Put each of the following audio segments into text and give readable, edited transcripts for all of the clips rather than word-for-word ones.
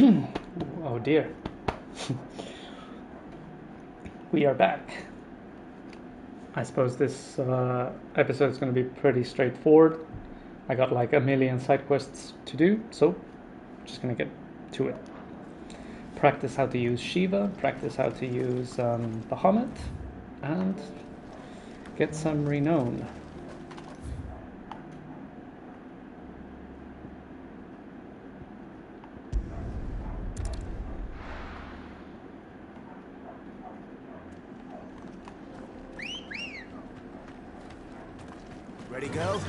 Oh dear. We are back. I suppose this episode is going to be pretty straightforward. I got like a million side quests to do, so I'm just going to get to it. Practice how to use Shiva, practice how to use Bahamut, and get some renown. Ready, girl?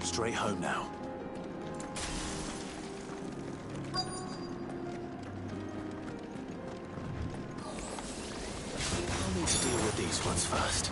Straight home now. To deal with these ones first.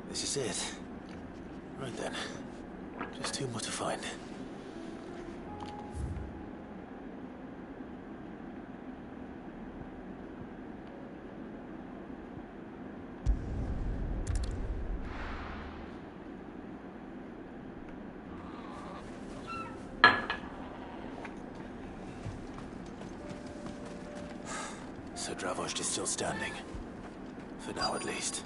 This is it. Right then. Just two more to find. So Dravost is still standing. For now, at least.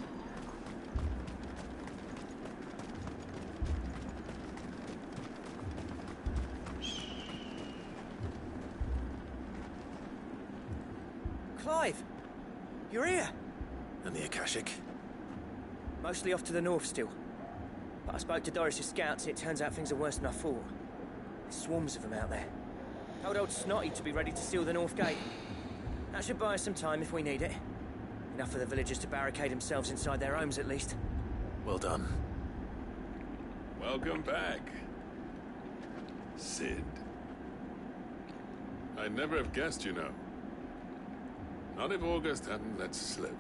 Clive! You're here! And the Akashic? Mostly off to the north still. But I spoke to Doris's scouts, it turns out things are worse than I thought. There's swarms of them out there. Told old Snotty to be ready to seal the north gate. That should buy us some time if we need it. Enough for the villagers to barricade themselves inside their homes at least. Well done. Welcome back, Sid. I'd never have guessed, you know. Not if August hadn't let slip.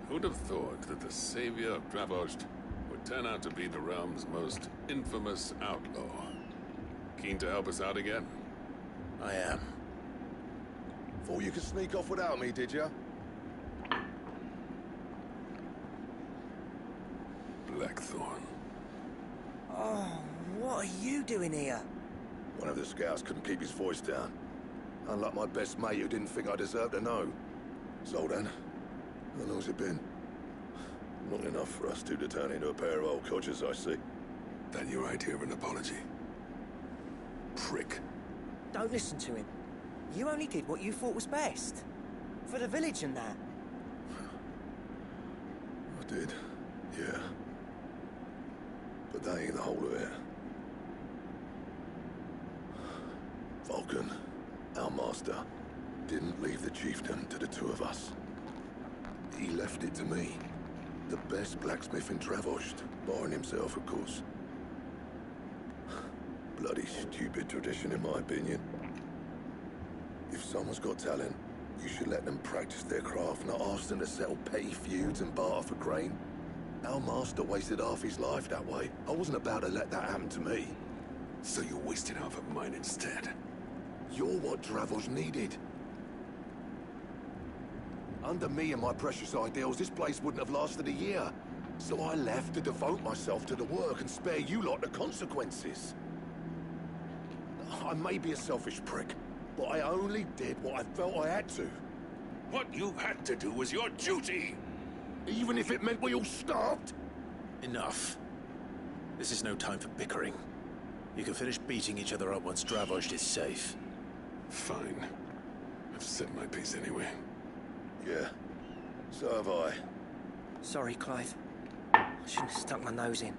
Who'd have thought that the savior of Dravost would turn out to be the realm's most infamous outlaw? Keen to help us out again? I am. Thought you could sneak off without me, did ya? Blackthorn. Oh, what are you doing here? One of the scouts couldn't keep his voice down. Unlike my best mate who didn't think I deserved to know. Zoldan, how long's it been? Not enough for us two to turn into a pair of old codgers, I see. Then your idea of an apology. Prick. Don't listen to him. You only did what you thought was best. For the village and that. I did, yeah. But that ain't the whole of it. Vulcan, our master, didn't leave the chiefdom to the two of us. He left it to me. The best blacksmith in Dravost, barring himself, of course. Bloody stupid tradition, in my opinion. Someone's got talent. You should let them practice their craft, not ask them to settle petty feuds and barter for grain. Our master wasted half his life that way. I wasn't about to let that happen to me. So you wasted half of mine instead. You're what Dravos needed. Under me and my precious ideals, this place wouldn't have lasted a year. So I left to devote myself to the work and spare you lot the consequences. I may be a selfish prick, but I only did what I felt I had to. What you had to do was your duty! Even if it meant we all starved. Enough. This is no time for bickering. You can finish beating each other up once Dravos is safe. Fine. I've said my piece anyway. Yeah, so have I. Sorry, Clive. I shouldn't have stuck my nose in.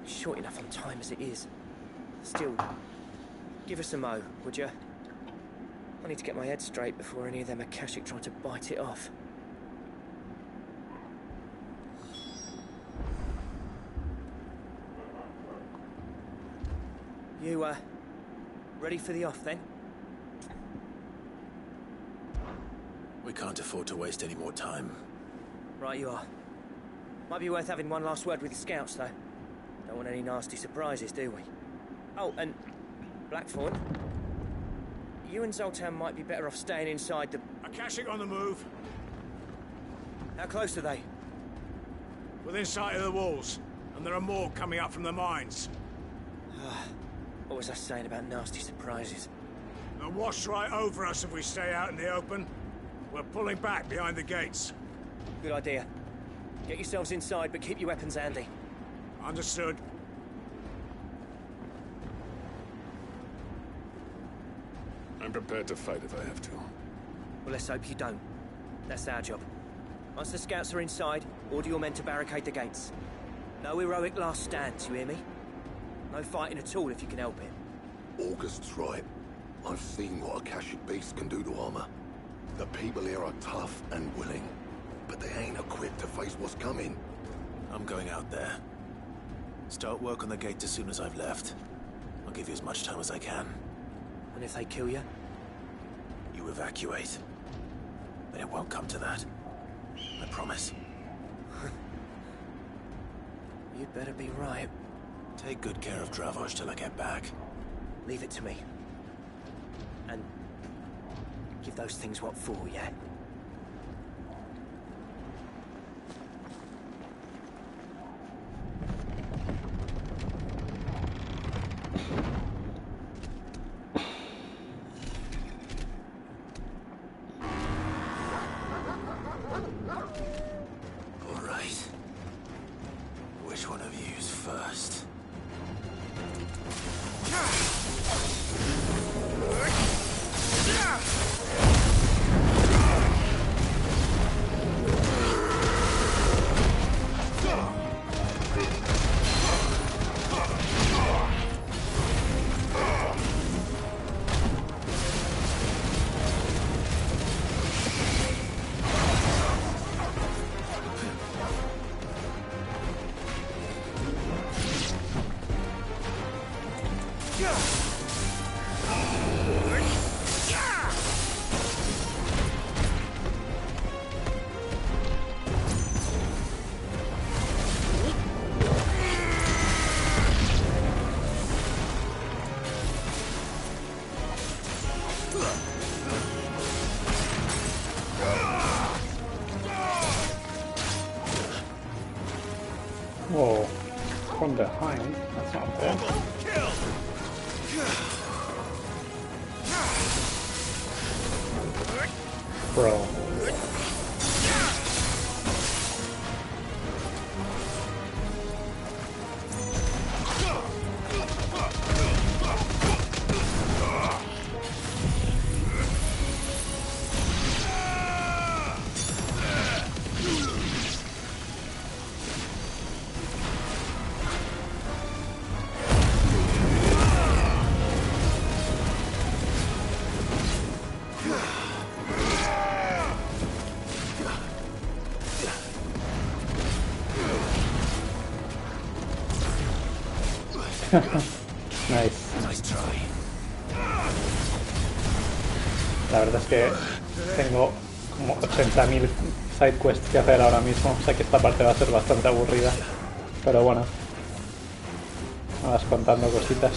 Short enough on time as it is. Still, give us a mo, would you? I need to get my head straight before any of them Akashic try to bite it off. You, ready for the off then? We can't afford to waste any more time. Right you are. Might be worth having one last word with the scouts, though. Don't want any nasty surprises, do we? Oh, and Blackthorn, you and Zoltan might be better off staying inside the... Akashic on the move. How close are they? Within sight of the walls. And there are more coming up from the mines. What was I saying about nasty surprises? They'll wash right over us if we stay out in the open. We're pulling back behind the gates. Good idea. Get yourselves inside, but keep your weapons handy. Understood. I'm prepared to fight if I have to. Well, let's hope you don't. That's our job. Once the scouts are inside, order your men to barricade the gates. No heroic last stands, you hear me? No fighting at all if you can help it. August's right. I've seen what Akashic beasts can do to armor. The people here are tough and willing, but they ain't equipped to face what's coming. I'm going out there. Start work on the gate as soon as I've left. I'll give you as much time as I can. And if they kill you? You evacuate. But it won't come to that. I promise. You'd better be right. Take good care of Dravos till I get back. Leave it to me. And give those things what for, yeah? All right. Which one of you's first? Whoa. From behind? That's not bad. Bro. Nice. Nice try. La verdad es que tengo como 80.000 sidequests que hacer ahora mismo. Sé que esta parte va a ser bastante aburrida. Pero bueno. Me vas contando cositas.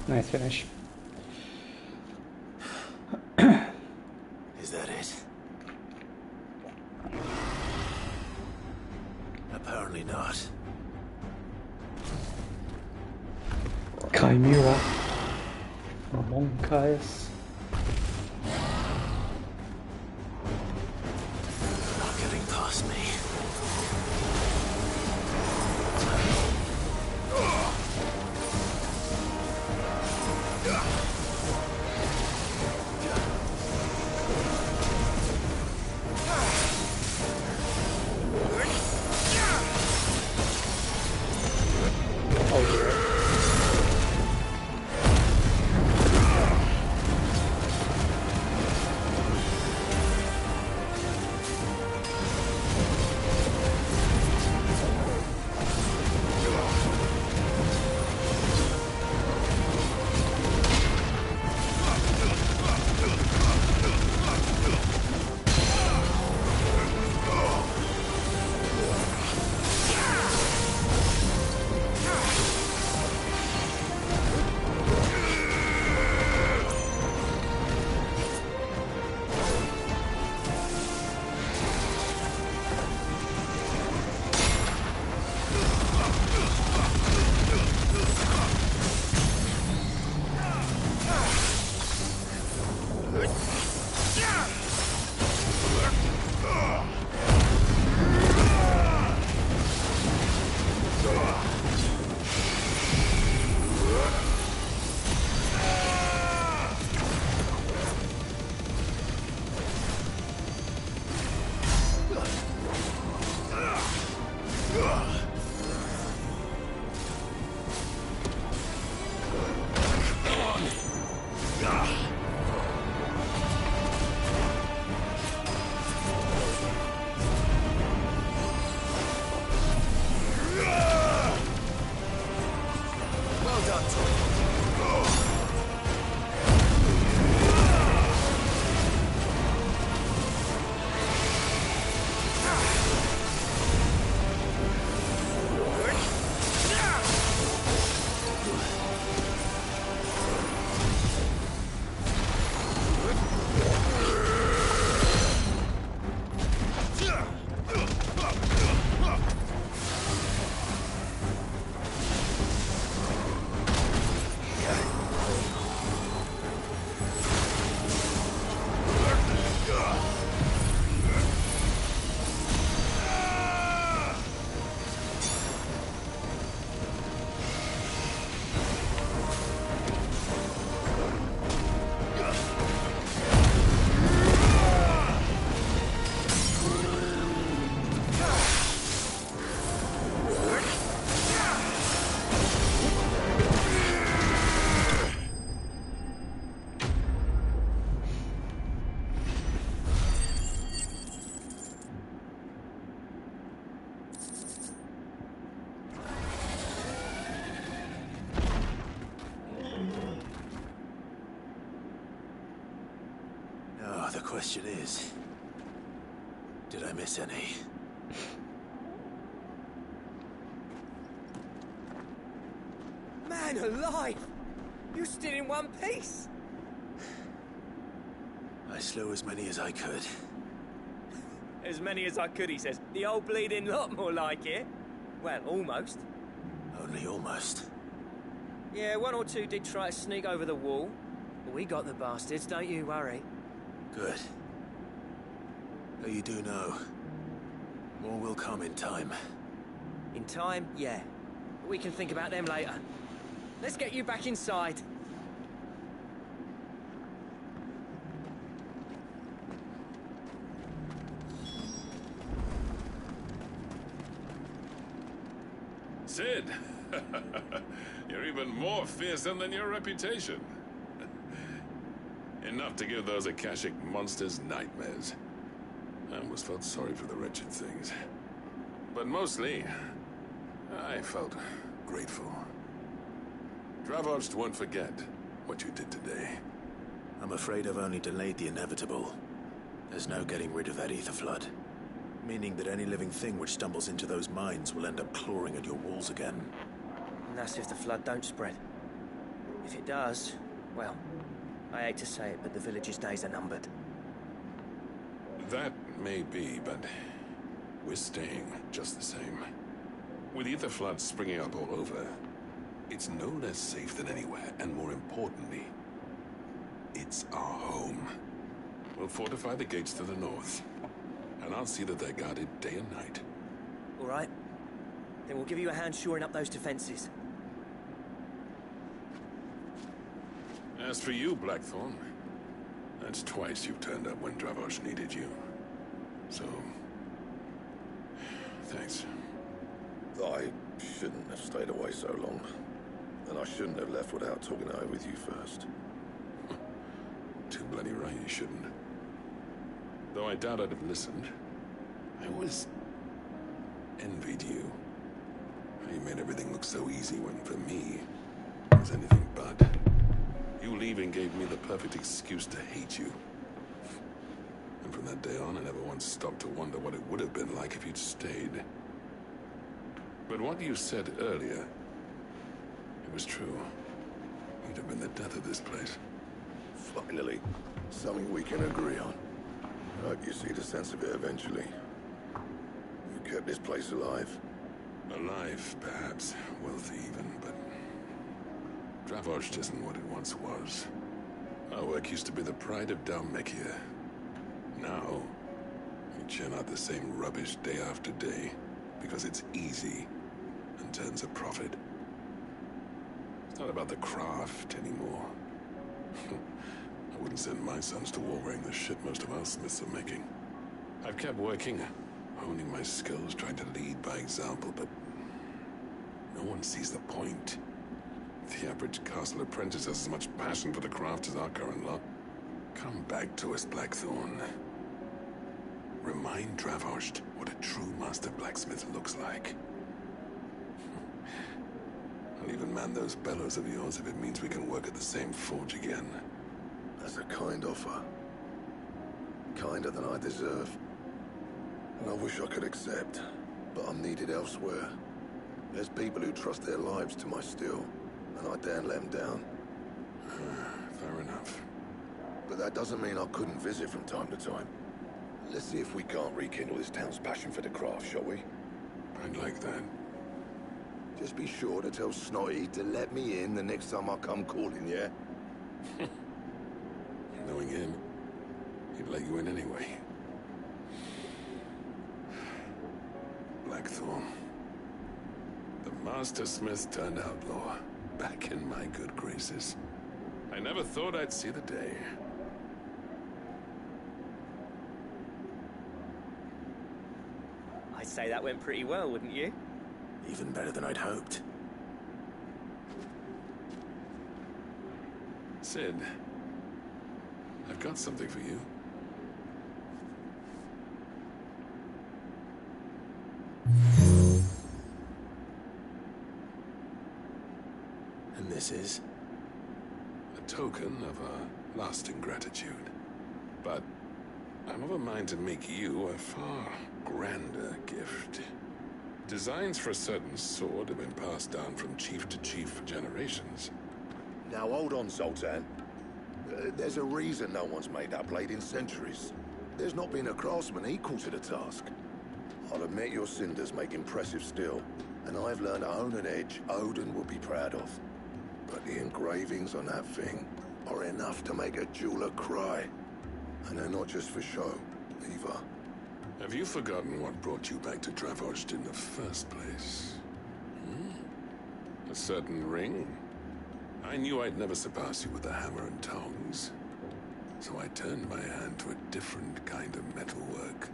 Nice finish. Is that it? Apparently not. Chimera. Monkeyes. Not getting past me. The question is, did I miss any? Man alive! You still in one piece? I slew as many as I could. As many as I could, he says. The old bleeding lot, more like it. Well, almost. Only almost. Yeah, one or two did try to sneak over the wall. But we got the bastards, don't you worry. Good. Though you do know, more will come in time. In time, yeah. But we can think about them later. Let's get you back inside. Sid, you're even more fearsome than your reputation. Enough to give those Akashic monsters nightmares. I almost felt sorry for the wretched things. But mostly, I felt grateful. Dravost won't forget what you did today. I'm afraid I've only delayed the inevitable. There's no getting rid of that ether flood. Meaning that any living thing which stumbles into those mines will end up clawing at your walls again. And that's if the flood don't spread. If it does, well, I hate to say it, but the village's days are numbered. That may be, but we're staying just the same. With ether floods springing up all over, it's no less safe than anywhere, and more importantly, it's our home. We'll fortify the gates to the north, and I'll see that they're guarded day and night. All right. Then we'll give you a hand shoring up those defenses. As for you, Blackthorn, that's twice you've turned up when Dravosh needed you. So, thanks. I shouldn't have stayed away so long. And I shouldn't have left without talking it over with you first. Too bloody right you shouldn't. Though I doubt I'd have listened. I always envied you. How you made everything look so easy when, for me, it was anything but. You leaving gave me the perfect excuse to hate you. And from that day on, I never once stopped to wonder what it would have been like if you'd stayed. But what you said earlier, it was true. You'd have been the death of this place. Finally, something we can agree on. I hope you see the sense of it eventually. You kept this place alive. Alive, perhaps. Wealthy even, but Dravosh isn't what it once was. Our work used to be the pride of Dalmekia. Now, we churn out the same rubbish day after day because it's easy and turns a profit. It's not about the craft anymore. I wouldn't send my sons to war wearing the shit most of our smiths are making. I've kept working, honing my skills, trying to lead by example, but no one sees the point. The average castle apprentice has as much passion for the craft as our current lot. Come back to us, Blackthorn. Remind Dravosh what a true master blacksmith looks like. I'll even man those bellows of yours if it means we can work at the same forge again. That's a kind offer. Kinder than I deserve. And I wish I could accept, but I'm needed elsewhere. There's people who trust their lives to my steel, and I daren't let them down. Fair enough. But that doesn't mean I couldn't visit from time to time. Let's see if we can't rekindle this town's passion for the craft, shall we? I'd like that. Just be sure to tell Snotty to let me in the next time I come calling, yeah? Knowing him, he'd let you in anyway. Blackthorn. The Master Smith turned outlaw, back in my good graces. I never thought I'd see the day. I'd say that went pretty well, wouldn't you? Even better than I'd hoped. Sid, I've got something for you. And this is? A token of a lasting gratitude. But I'm of a mind to make you a far grander gift. Designs for a certain sword have been passed down from chief to chief for generations. Now hold on, Zoltan. There's a reason no one's made that blade in centuries. There's not been a craftsman equal to the task. I'll admit your cinders make impressive steel, and I've learned to own an edge Odin will be proud of. But the engravings on that thing are enough to make a jeweler cry. And they're not just for show, either. Have you forgotten what brought you back to Dravost in the first place? A certain ring? I knew I'd never surpass you with the hammer and tongs. So I turned my hand to a different kind of metalwork.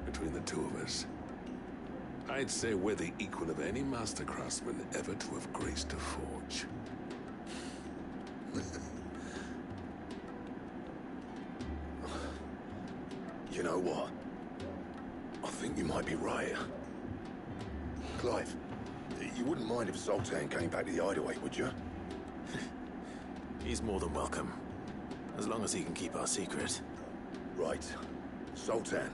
Between the two of us, I'd say we're the equal of any master craftsman ever to have graced a forge. You know what? I think you might be right. Clive, you wouldn't mind if Zoltan came back to the hideaway, would you? He's more than welcome. As long as he can keep our secret. Right. Zoltan,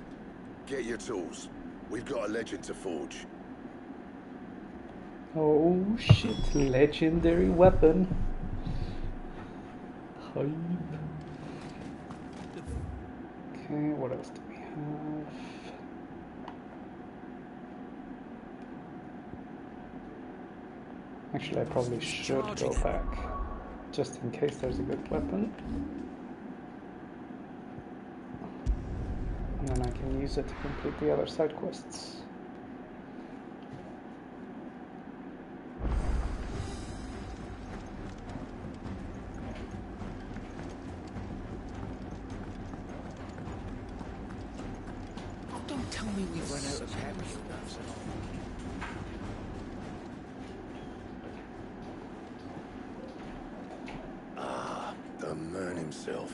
get your tools. We've got a legend to forge. Oh shit, legendary weapon. Hype. Okay, what else do we have? Actually, I probably should go back, just in case there's a good weapon. And then I can use it to complete the other side quests. Don't tell me we've run out of hammer. The man himself.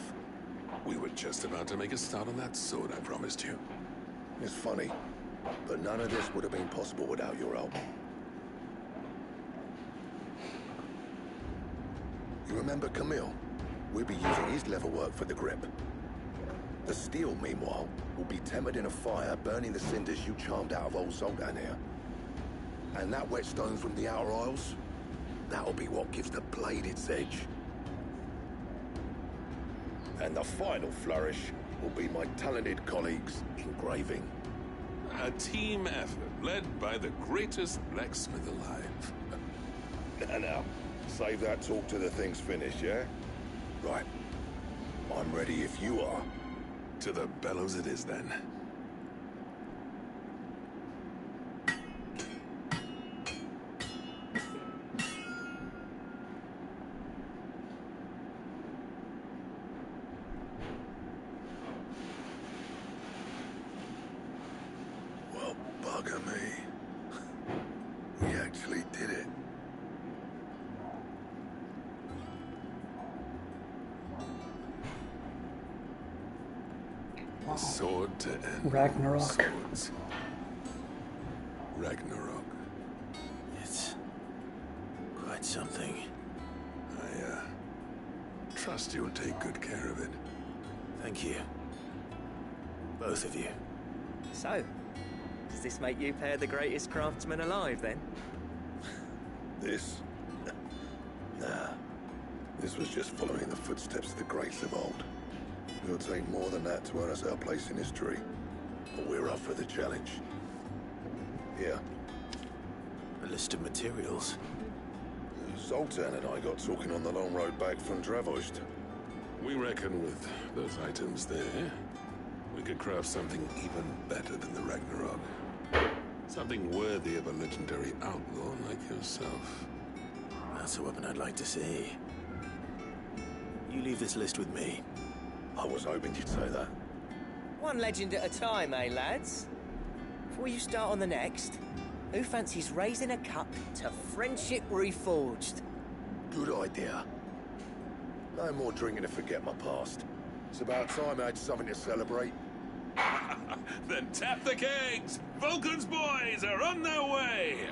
We were just about to make a start on that sword I promised you. It's funny, but none of this would have been possible without your help. You remember Camille? We'll be using his leather work for the grip. The steel, meanwhile, will be tempered in a fire, burning the cinders you charmed out of old Zoltan here. And that whetstone from the Outer Isles, that'll be what gives the blade its edge. And the final flourish will be my talented colleagues engraving. A team effort led by the greatest blacksmith alive. Now, save that talk till the thing's finished, yeah? Right. I'm ready if you are. To the bellows it is then. Well, bugger me. We actually did it. A sword to end Ragnarok. swords. Ragnarok. It's quite something. I trust you'll take good care of it. Thank you. Both of you. So, does this make you pair the greatest craftsman alive, then? This? Nah. This was just following the footsteps of the greats of old. It'll take more than that to earn us our place in history. But we're up for the challenge. Here. A list of materials. Zoltan and I got talking on the long road back from Dravost. We reckon with those items there, we could craft something even better than the Ragnarok. Something worthy of a legendary outlaw like yourself. That's a weapon I'd like to see. You leave this list with me. I was hoping you'd say that. One legend at a time, eh, lads? Before you start on the next, who fancies raising a cup to Friendship Reforged? Good idea. No more drinking to forget my past. It's about time I had something to celebrate. Then tap the kegs! Vulcan's boys are on their way!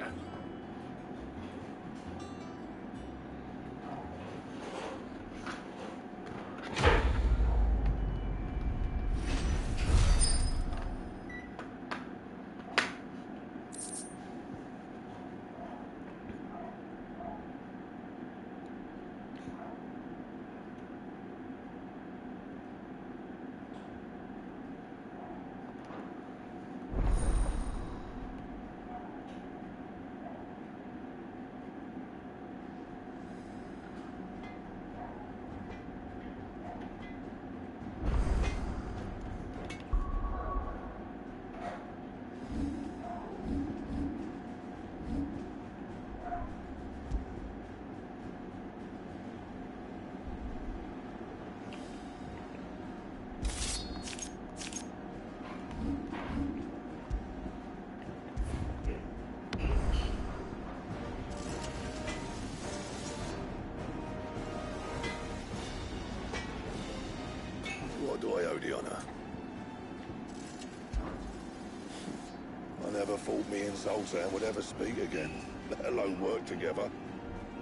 never thought me and Zoltan would ever speak again, let alone work together.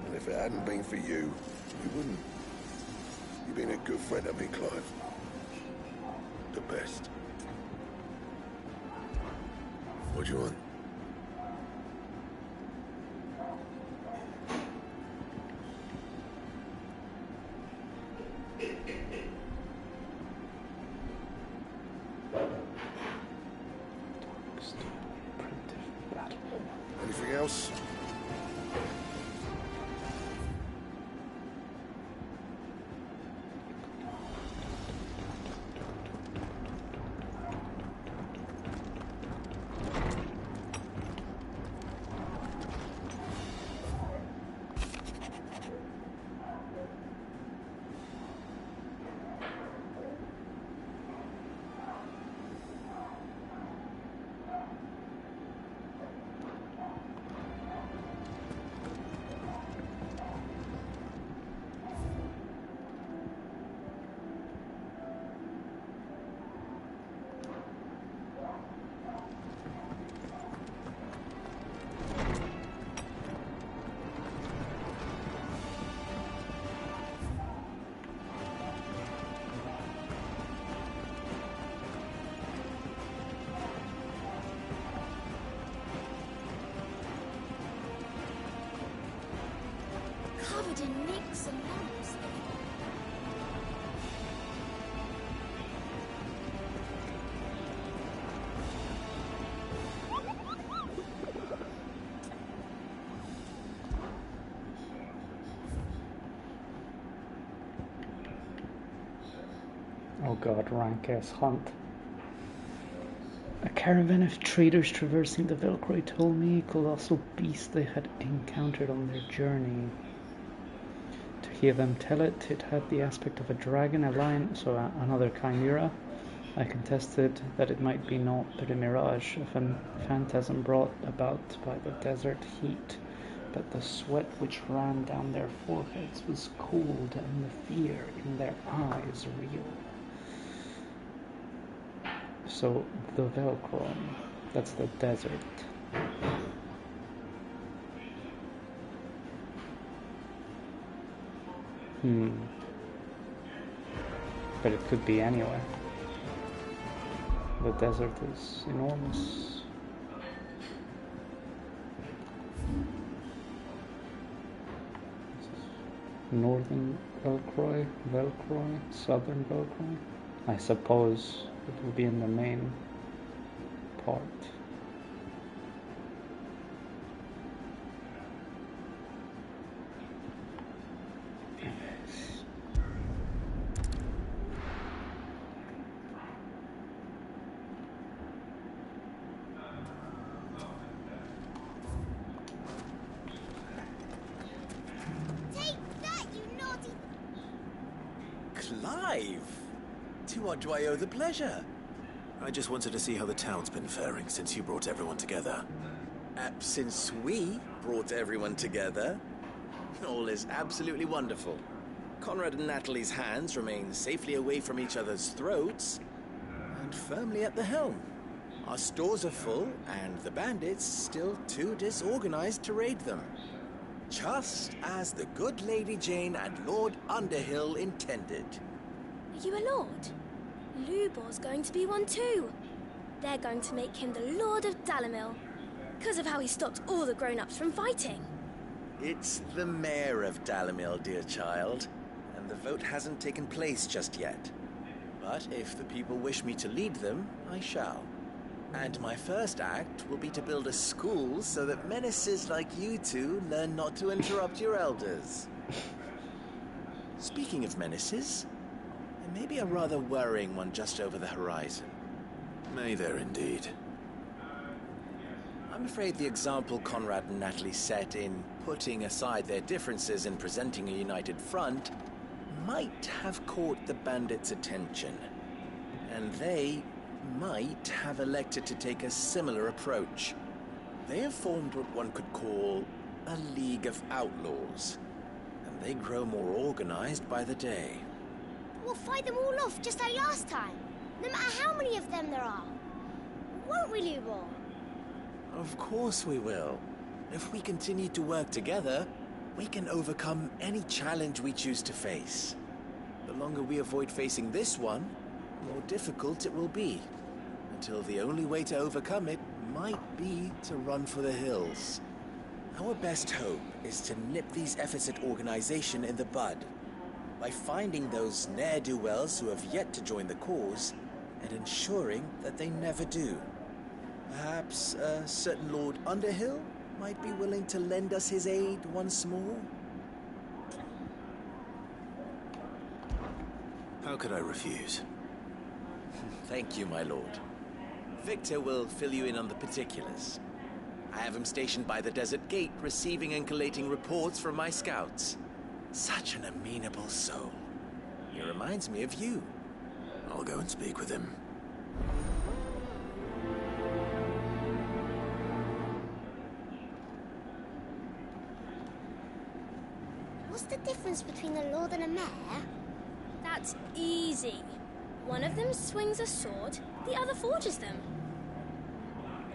And if it hadn't been for you, we wouldn't. You've been a good friend to me, Clive. The best. What do you want? Anything else? Covered in nicks and lumps. Oh god, rank S hunt. A caravan of traders traversing the Velcro told me a colossal beast they had encountered on their journey. To hear them tell it, it had the aspect of a dragon, a lion, so another chimera. I contested that it might be naught but a mirage, a phantasm brought about by the desert heat, but the sweat which ran down their foreheads was cold, and the fear in their eyes real. So, the Velcro, that's the desert. But it could be anywhere. The desert is enormous. Northern Velcro, Southern Velcro. I suppose it will be in the main part. Clive! To what do I owe the pleasure? I just wanted to see how the town's been faring since you brought everyone together. Since we brought everyone together, all is absolutely wonderful. Conrad and Natalie's hands remain safely away from each other's throats and firmly at the helm. Our stores are full, and the bandits still too disorganized to raid them. Just as the good Lady Jane and Lord Underhill intended. Are you a lord? Lubor's going to be one too. They're going to make him the Lord of Dalimil, because of how he stopped all the grown-ups from fighting. It's the mayor of Dalimil, dear child, and the vote hasn't taken place just yet. But if the people wish me to lead them, I shall. And my first act will be to build a school so that menaces like you two learn not to interrupt your elders. Speaking of menaces, there may be a rather worrying one just over the horizon. May there indeed. I'm afraid the example Conrad and Natalie set in putting aside their differences and presenting a united front might have caught the bandits' attention. And they might have elected to take a similar approach. They have formed what one could call a League of Outlaws, and they grow more organized by the day. We'll fight them all off just like last time, no matter how many of them there are. Won't we, Lubor? Of course we will. If we continue to work together, we can overcome any challenge we choose to face. The longer we avoid facing this one, the more difficult it will be. Until the only way to overcome it might be to run for the hills. Our best hope is to nip these efforts at organization in the bud. By finding those ne'er-do-wells who have yet to join the cause, and ensuring that they never do. Perhaps a certain Lord Underhill might be willing to lend us his aid once more? How could I refuse? Thank you, my lord. Victor will fill you in on the particulars. I have him stationed by the desert gate, receiving and collating reports from my scouts. Such an amenable soul. He reminds me of you. I'll go and speak with him. What's the difference between a lord and a mayor? That's easy. One of them swings a sword, the other forges them.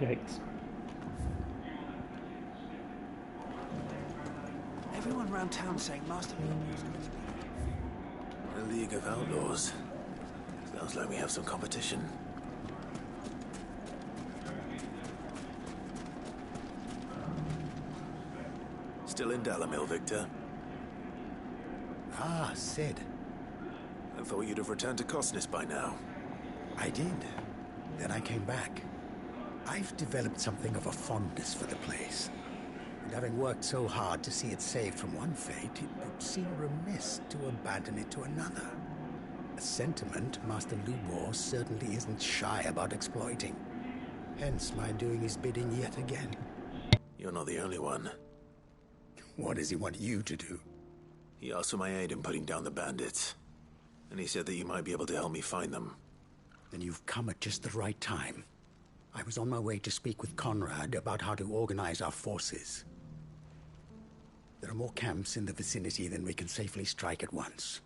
Yikes. Everyone around town saying Master Lubo's going to speak. A League of Outlaws. Sounds like we have some competition. Still in Dalamil, Victor? Ah, Sid. I thought you'd have returned to Cosnes by now. I did. Then I came back. I've developed something of a fondness for the place. And having worked so hard to see it saved from one fate, it would seem remiss to abandon it to another. A sentiment Master Lubor certainly isn't shy about exploiting. Hence my doing his bidding yet again. You're not the only one. What does he want you to do? He asked for my aid in putting down the bandits. And he said that you might be able to help me find them. Then you've come at just the right time. I was on my way to speak with Conrad about how to organize our forces. There are more camps in the vicinity than we can safely strike at once.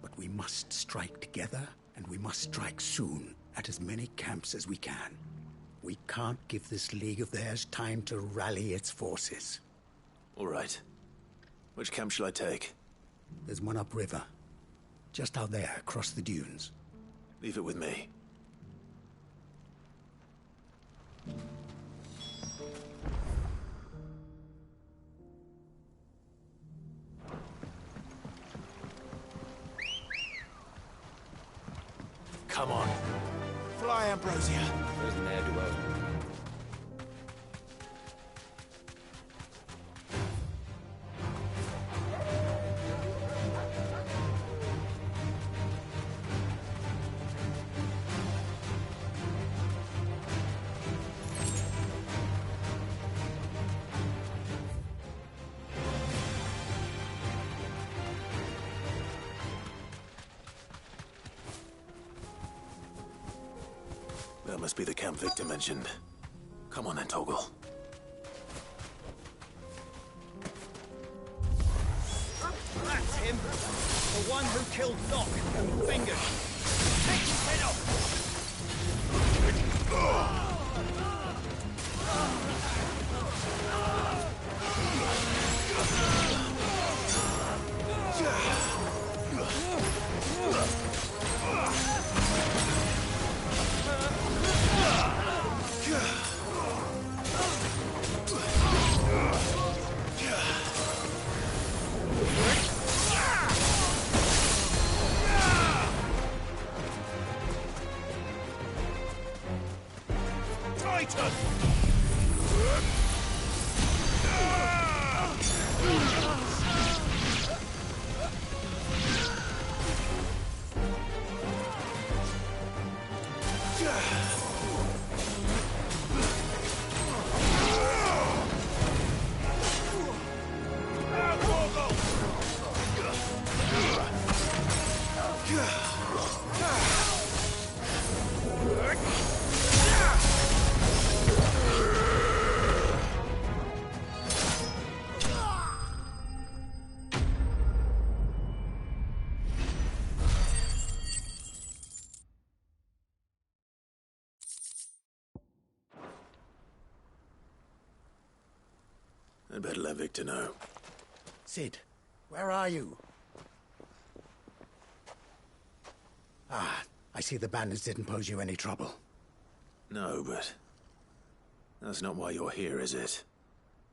But we must strike together, and we must strike soon at as many camps as we can. We can't give this league of theirs time to rally its forces. All right. Which camp shall I take? There's one upriver. Just out there, across the dunes. Leave it with me. Come on. Fly, Ambrosia. There's an ne'er-do-well. That must be the camp Victor mentioned. Come on then, Toggle. That's him! The one who killed Doc. Fingers. Take his head off! I'd better let Victor know. Sid, where are you? Ah, I see the bandits didn't pose you any trouble. No, but... that's not why you're here, is it?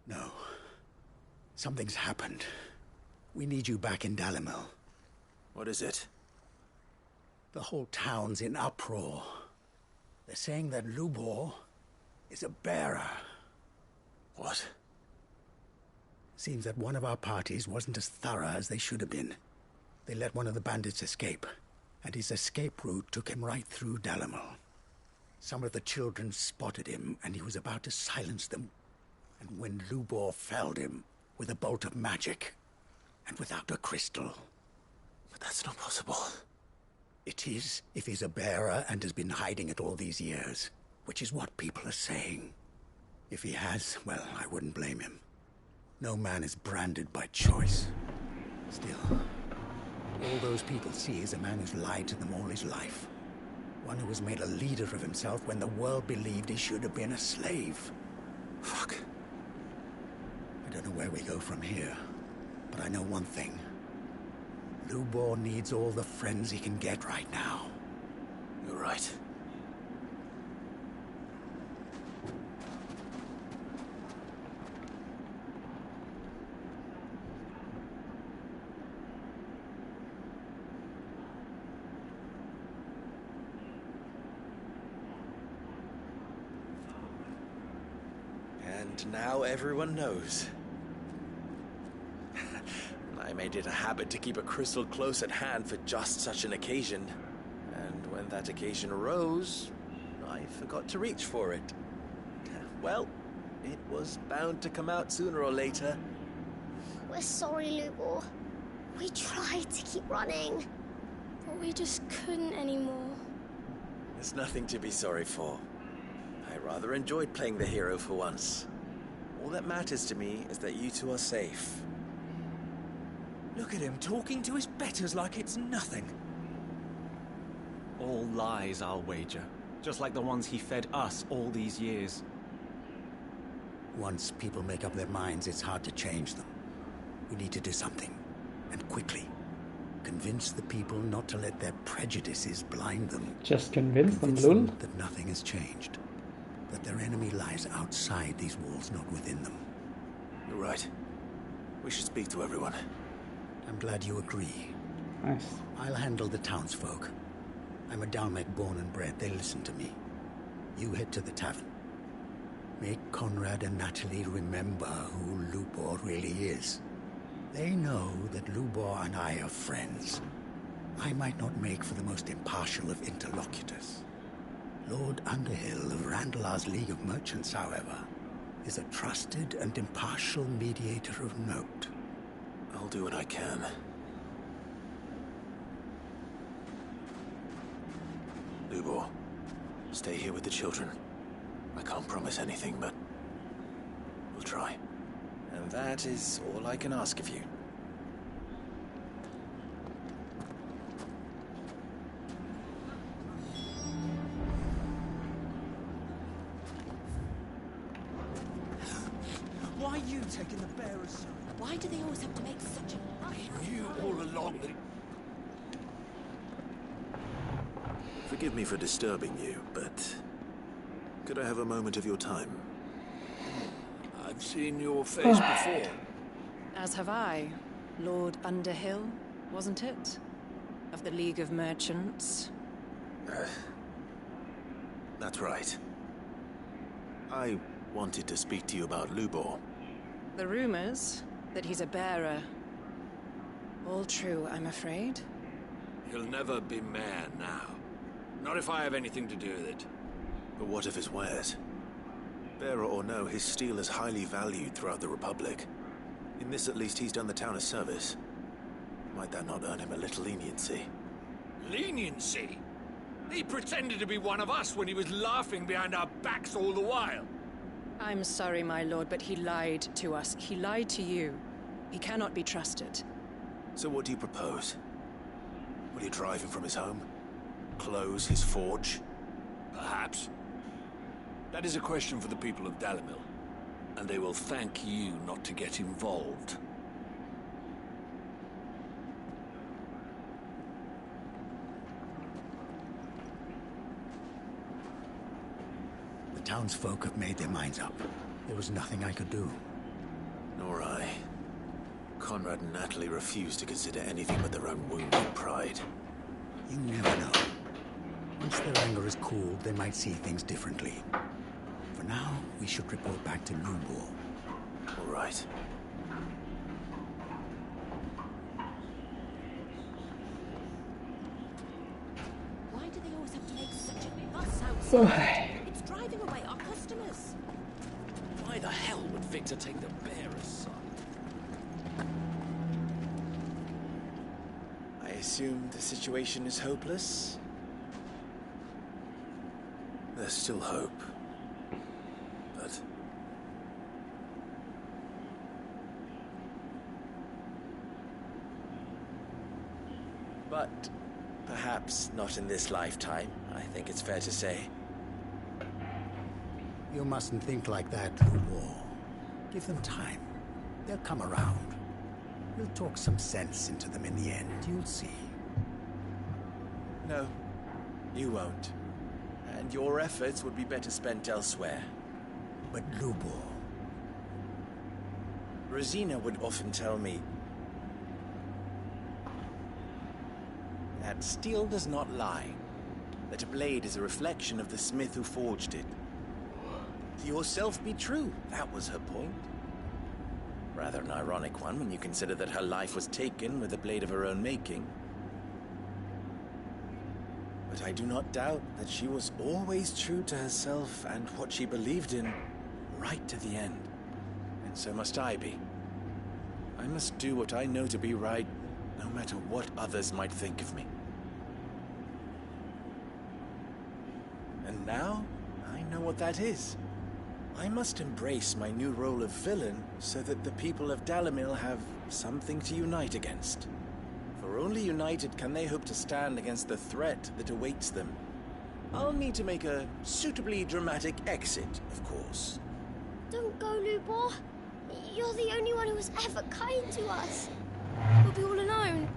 No. Something's happened. We need you back in Dalimil. What is it? The whole town's in uproar. They're saying that Lubor is a bearer. What? Seems that one of our parties wasn't as thorough as they should have been. They let one of the bandits escape, and his escape route took him right through Dalimil. Some of the children spotted him, and he was about to silence them. And when Lubor felled him with a bolt of magic, and without a crystal. But that's not possible. It is, if he's a bearer and has been hiding it all these years, which is what people are saying. If he has, well, I wouldn't blame him. No man is branded by choice. Still, all those people see is a man who's lied to them all his life. One who was made a leader of himself when the world believed he should have been a slave. Fuck. I don't know where we go from here, but I know one thing. Lubor needs all the friends he can get right now. You're right. And now everyone knows. I made it a habit to keep a crystal close at hand for just such an occasion. And when that occasion arose, I forgot to reach for it. Well, it was bound to come out sooner or later. We're sorry, Lubor. We tried to keep running. But we just couldn't anymore. There's nothing to be sorry for. I rather enjoyed playing the hero for once. All that matters to me is that you two are safe. Look at him talking to his betters like it's nothing. All lies, I'll wager. Just like the ones he fed us all these years. Once people make up their minds, it's hard to change them. We need to do something, and quickly. Convince the people not to let their prejudices blind them. Just convince them, Convince Lul. them that nothing has changed. That their enemy lies outside these walls, not within them. You're right. We should speak to everyone. I'm glad you agree. Nice. I'll handle the townsfolk. I'm a Dalmec born and bred. They listen to me. You head to the tavern. Make Conrad and Natalie remember who Lubor really is. They know that Lubor and I are friends. I might not make for the most impartial of interlocutors. Lord Underhill of Randalar's League of Merchants, however, is a trusted and impartial mediator of note. I'll do what I can. Lubor, stay here with the children. I can't promise anything, but we'll try. And that is all I can ask of you. Why are you taking the bearer's side? Why do they always have to make such a fuss? You all along that... Forgive me for disturbing you, but could I have a moment of your time? I've seen your face before. As have I. Lord Underhill, wasn't it? Of the League of Merchants. That's right. I wanted to speak to you about Lubor. The rumors that he's a bearer. All true, I'm afraid. He'll never be mayor now. Not if I have anything to do with it. But what of his wares? Bearer or no, his steel is highly valued throughout the Republic. In this at least he's done the town a service. Might that not earn him a little leniency? Leniency? He pretended to be one of us when he was laughing behind our backs all the while. I'm sorry, my lord, but he lied to us. He lied to you. He cannot be trusted. So what do you propose? Will you drive him from his home? Close his forge? Perhaps. That is a question for the people of Dalimil. And they will thank you not to get involved. The townsfolk have made their minds up. There was nothing I could do. Nor I. Conrad and Natalie refused to consider anything but their own wounded pride. You never know. Once their anger is cooled, they might see things differently. For now, we should report back to Lubor. All right. Why do they always have to make such a fuss outside? It's driving away our customers. Why the hell would Victor take the bearer's side? I assume the situation is hopeless? There's still hope. But perhaps not in this lifetime, I think it's fair to say. You mustn't think like that, Lubor. Give them time. They'll come around. We'll talk some sense into them in the end, you'll see. No, you won't. And your efforts would be better spent elsewhere. But Lubor... Rosina would often tell me that steel does not lie, that a blade is a reflection of the smith who forged it. To yourself be true, that was her point. Rather an ironic one when you consider that her life was taken with a blade of her own making. But I do not doubt that she was always true to herself and what she believed in, right to the end. And so must I be. I must do what I know to be right, no matter what others might think of me. And now, I know what that is. I must embrace my new role of villain so that the people of Dalimil have something to unite against. For only united can they hope to stand against the threat that awaits them. I'll need to make a suitably dramatic exit, of course. Don't go, Lubor. You're the only one who was ever kind to us. We'll be all alone.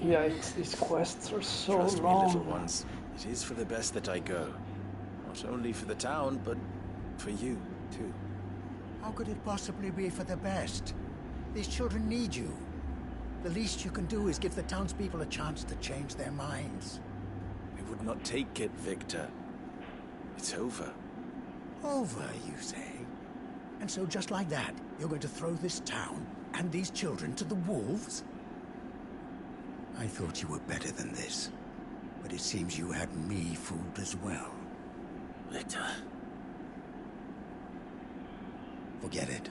Yeah, these quests are so Trust long. me, little ones. It is for the best that I go. Not only for the town, but for you, too. How could it possibly be for the best? These children need you. The least you can do is give the townspeople a chance to change their minds. I would not take it, Victor. It's over. Over, you say? And so just like that, you're going to throw this town and these children to the wolves? I thought you were better than this. But it seems you had me fooled as well. Victor. Forget it.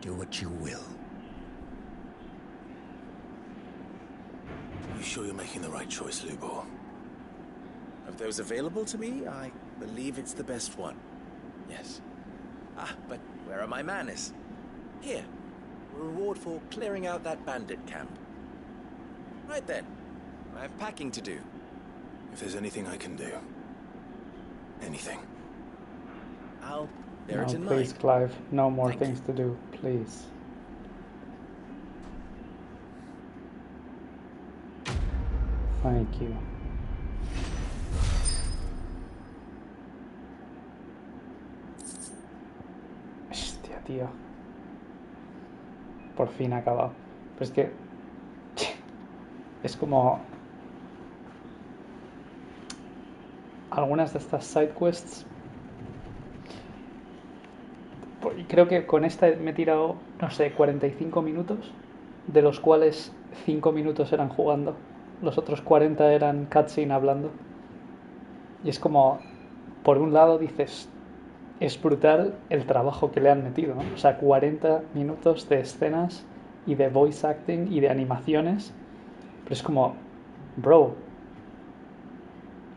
Do what you will. You sure you're making the right choice, Lubor? Of those available to me, I believe it's the best one. Yes. Ah, but where are my manners? Here. A reward for clearing out that bandit camp. Right then. I have packing to do. If there's anything I can do. Anything. I'll bear it in No, please, mind. Clive. No more Thank things to do, please. Thank you. Hostia, tío. Por fin ha acabado. Pero es que... Es como... Algunas de estas sidequests... Creo que con esta me he tirado, no sé, 45 minutos, de los cuales 5 minutos eran jugando. Los otros 40 eran cutscene hablando. Y es como, por un lado dices, es brutal el trabajo que le han metido, ¿no? O sea, 40 minutos de escenas y de voice acting y de animaciones. Pero es como, bro,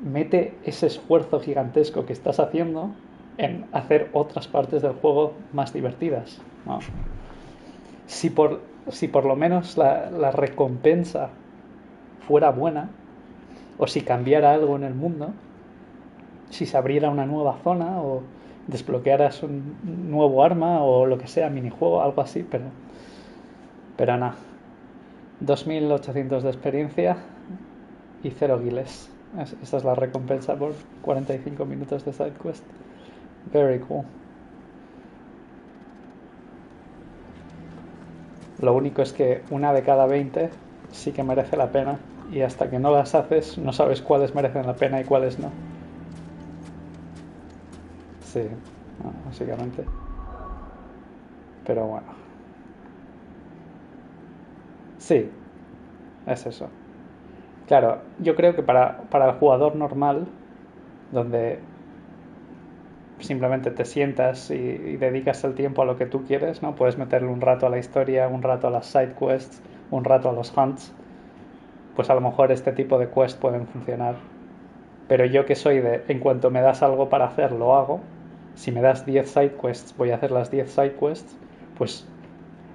mete ese esfuerzo gigantesco que estás haciendo en hacer otras partes del juego más divertidas, ¿no? Si por lo menos la recompensa fuera buena, o si cambiara algo en el mundo, si se abriera una nueva zona, o desbloquearas un nuevo arma o lo que sea, minijuego, algo así, pero nada. 2.800 de experiencia y 0 guiles. Esa es la recompensa por 45 minutos de sidequest. Very cool. Lo único es que una de cada 20 sí que merece la pena, y hasta que no las haces no sabes cuáles merecen la pena y cuáles no. Sí, básicamente. Pero bueno. Sí, es eso. Claro, yo creo que para el jugador normal, donde simplemente te sientas y dedicas el tiempo a lo que tú quieres, ¿no? Puedes meterle un rato a la historia, un rato a las side quests, un rato a los hunts. Pues a lo mejor este tipo de quests pueden funcionar. Pero yo que soy de, en cuanto me das algo para hacer, lo hago. Si me das 10 side quests, voy a hacer las 10 side quests. Pues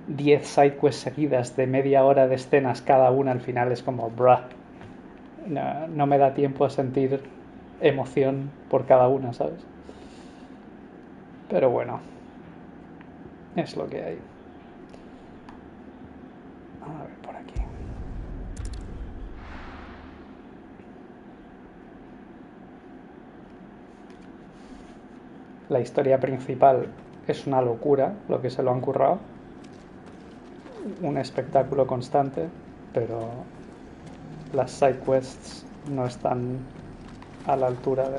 10 side quests seguidas de media hora de escenas cada una al final es como, bruh. No me da tiempo a sentir emoción por cada una, ¿sabes? Pero bueno, es lo que hay. A ver, por aquí. La historia principal es una locura, lo que se lo han currado. Un espectáculo constante, pero las side quests no están a la altura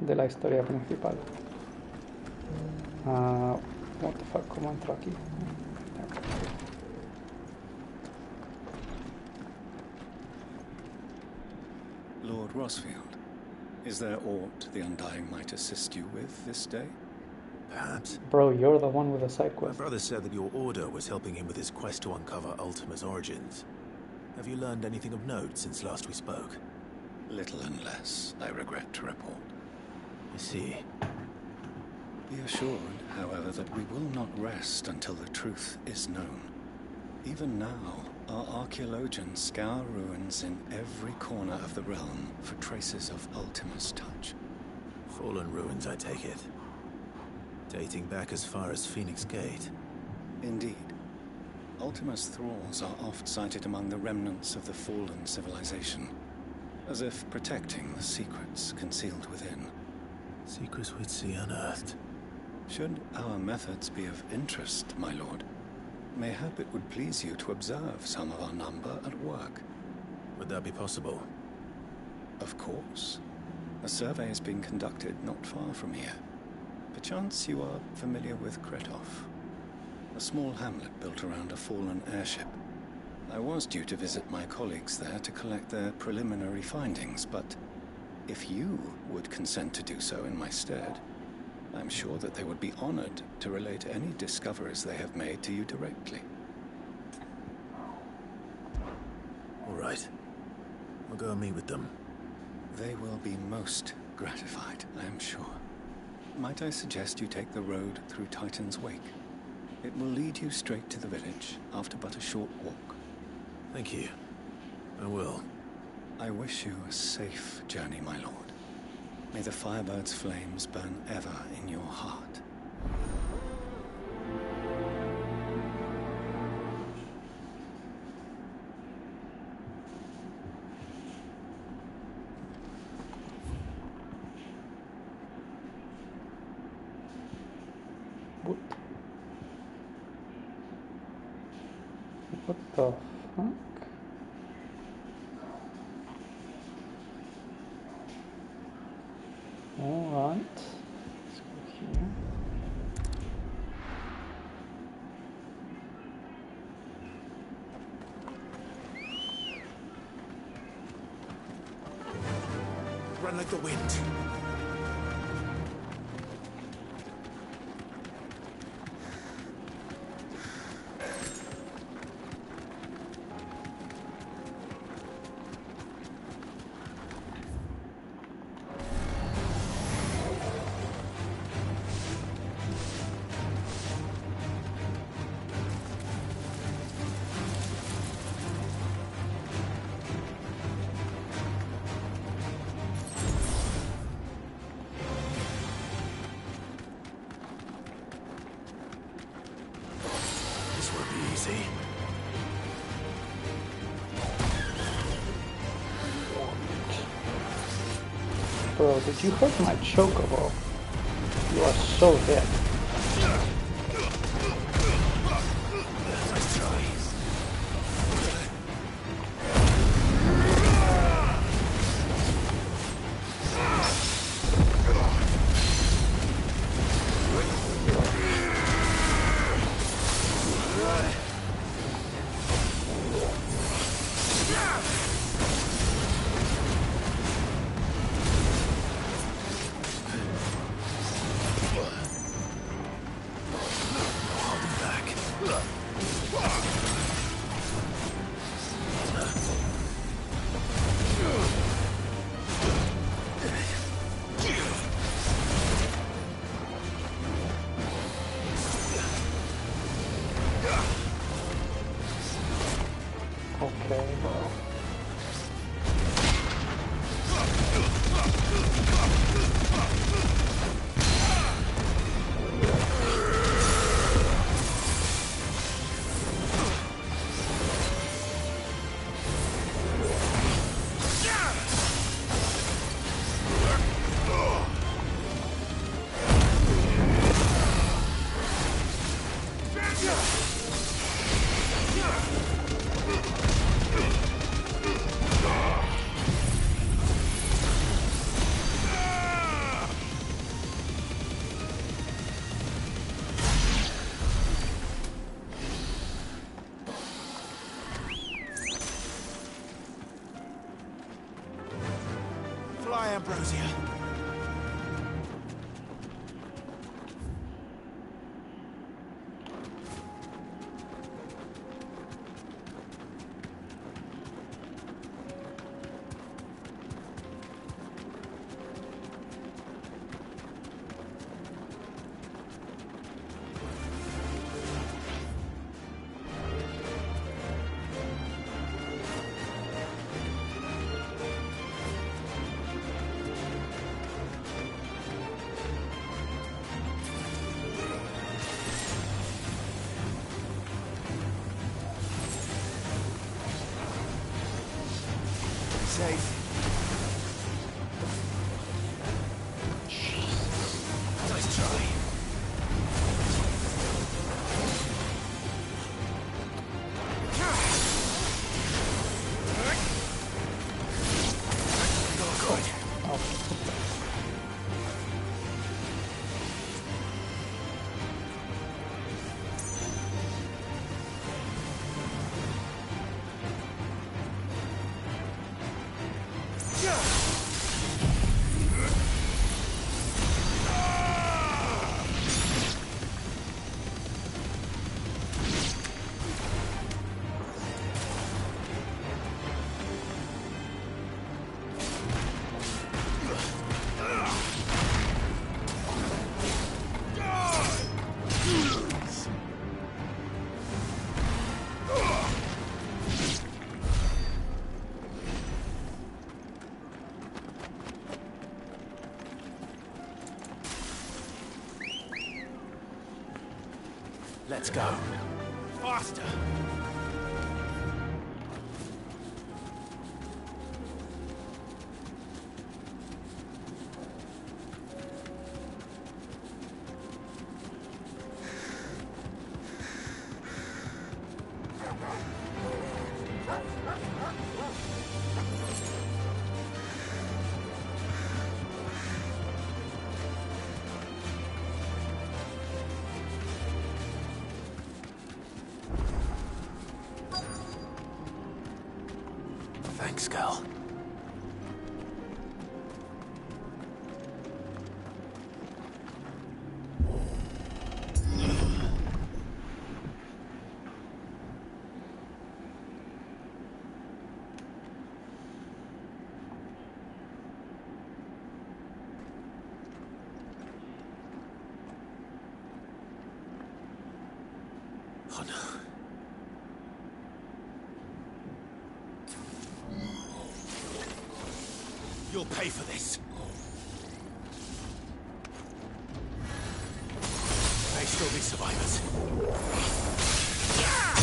de la historia principal. What the fuck, ¿cómo entro aquí? Lord Rosfield, is there aught the Undying might assist you with this day? Perhaps. Bro, you're the one with the side My quest. brother said that your order was helping him with his quest to uncover Ultima's origins. Have you learned anything of note since last we spoke? Little and less, I regret to report. I see. Be assured, however, that we will not rest until the truth is known. Even now, our archaeologians scour ruins in every corner of the realm for traces of Ultima's touch. Fallen ruins, I take it. Dating back as far as Phoenix Gate. Indeed. Ultima's thralls are oft sighted among the remnants of the fallen civilization, as if protecting the secrets concealed within. Secrets we'd see unearthed. Should our methods be of interest, my lord, mayhap it would please you to observe some of our number at work. Would that be possible? Of course. A survey is being conducted not far from here. Perchance you are familiar with Kretov, a small hamlet built around a fallen airship. I was due to visit my colleagues there to collect their preliminary findings, but if you would consent to do so in my stead, I'm sure that they would be honored to relate any discoveries they have made to you directly. All right. I'll go and meet with them. They will be most gratified, I am sure. Might I suggest you take the road through Titan's Wake? It will lead you straight to the village after but a short walk. Thank you. I will. I wish you a safe journey, my lord. May the Firebird's flames burn ever in your heart. What the fuck? Alright. Let's go here. Run like the wind. Easy. Bro, did you hurt my chocobo? You are so dead. Nice try. Fly, Ambrosia. Safe. Nice try. Let's go. Faster! Thanks, girl. Oh no. You'll pay for this. May still be survivors. Yeah!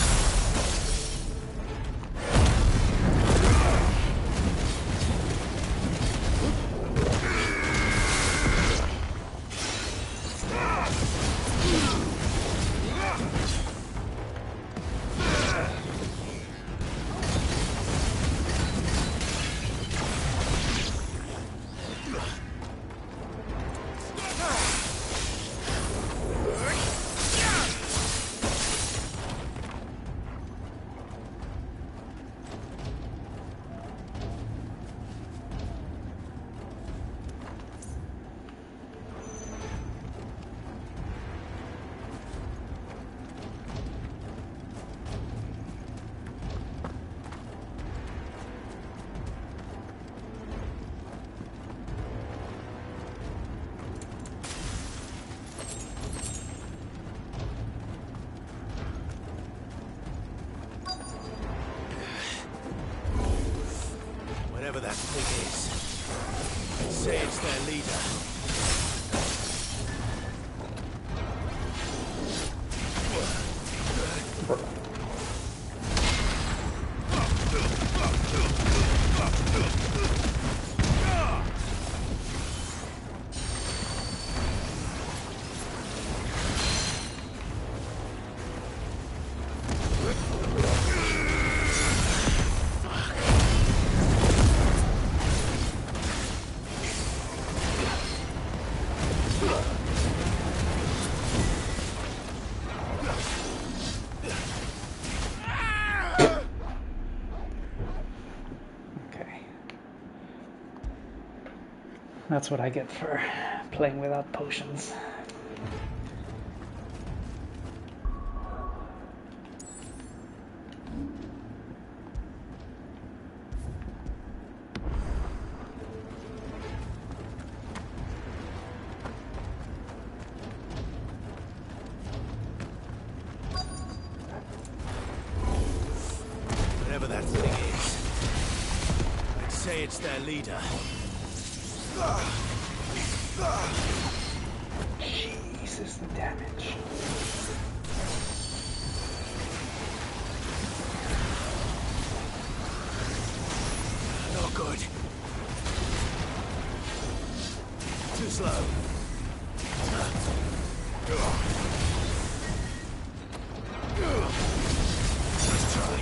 their leader. That's what I get for playing without potions. Whatever that thing is, I'd say it's their leader. Jesus, the damage. Not good. Too slow. Let's try.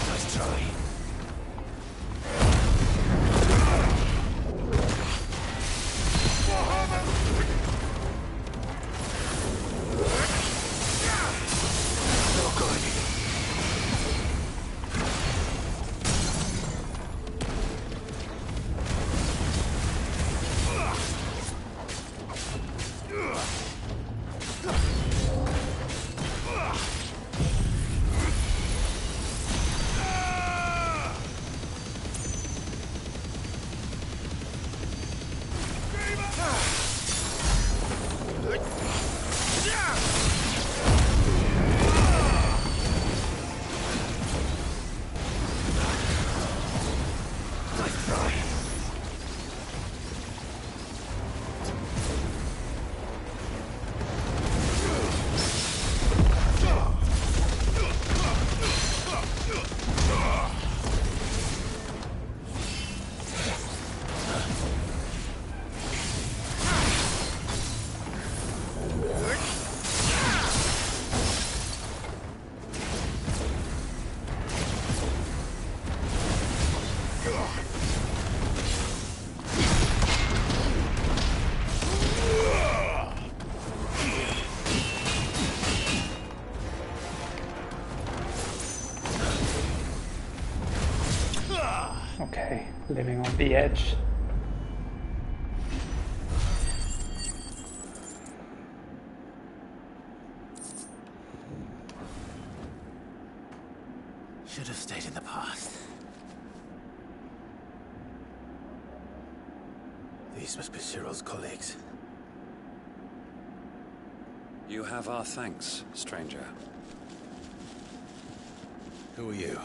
Let's try. Okay, living on the edge. Should have stayed in the past. These must be Cyril's colleagues. You have our thanks, stranger. Who are you?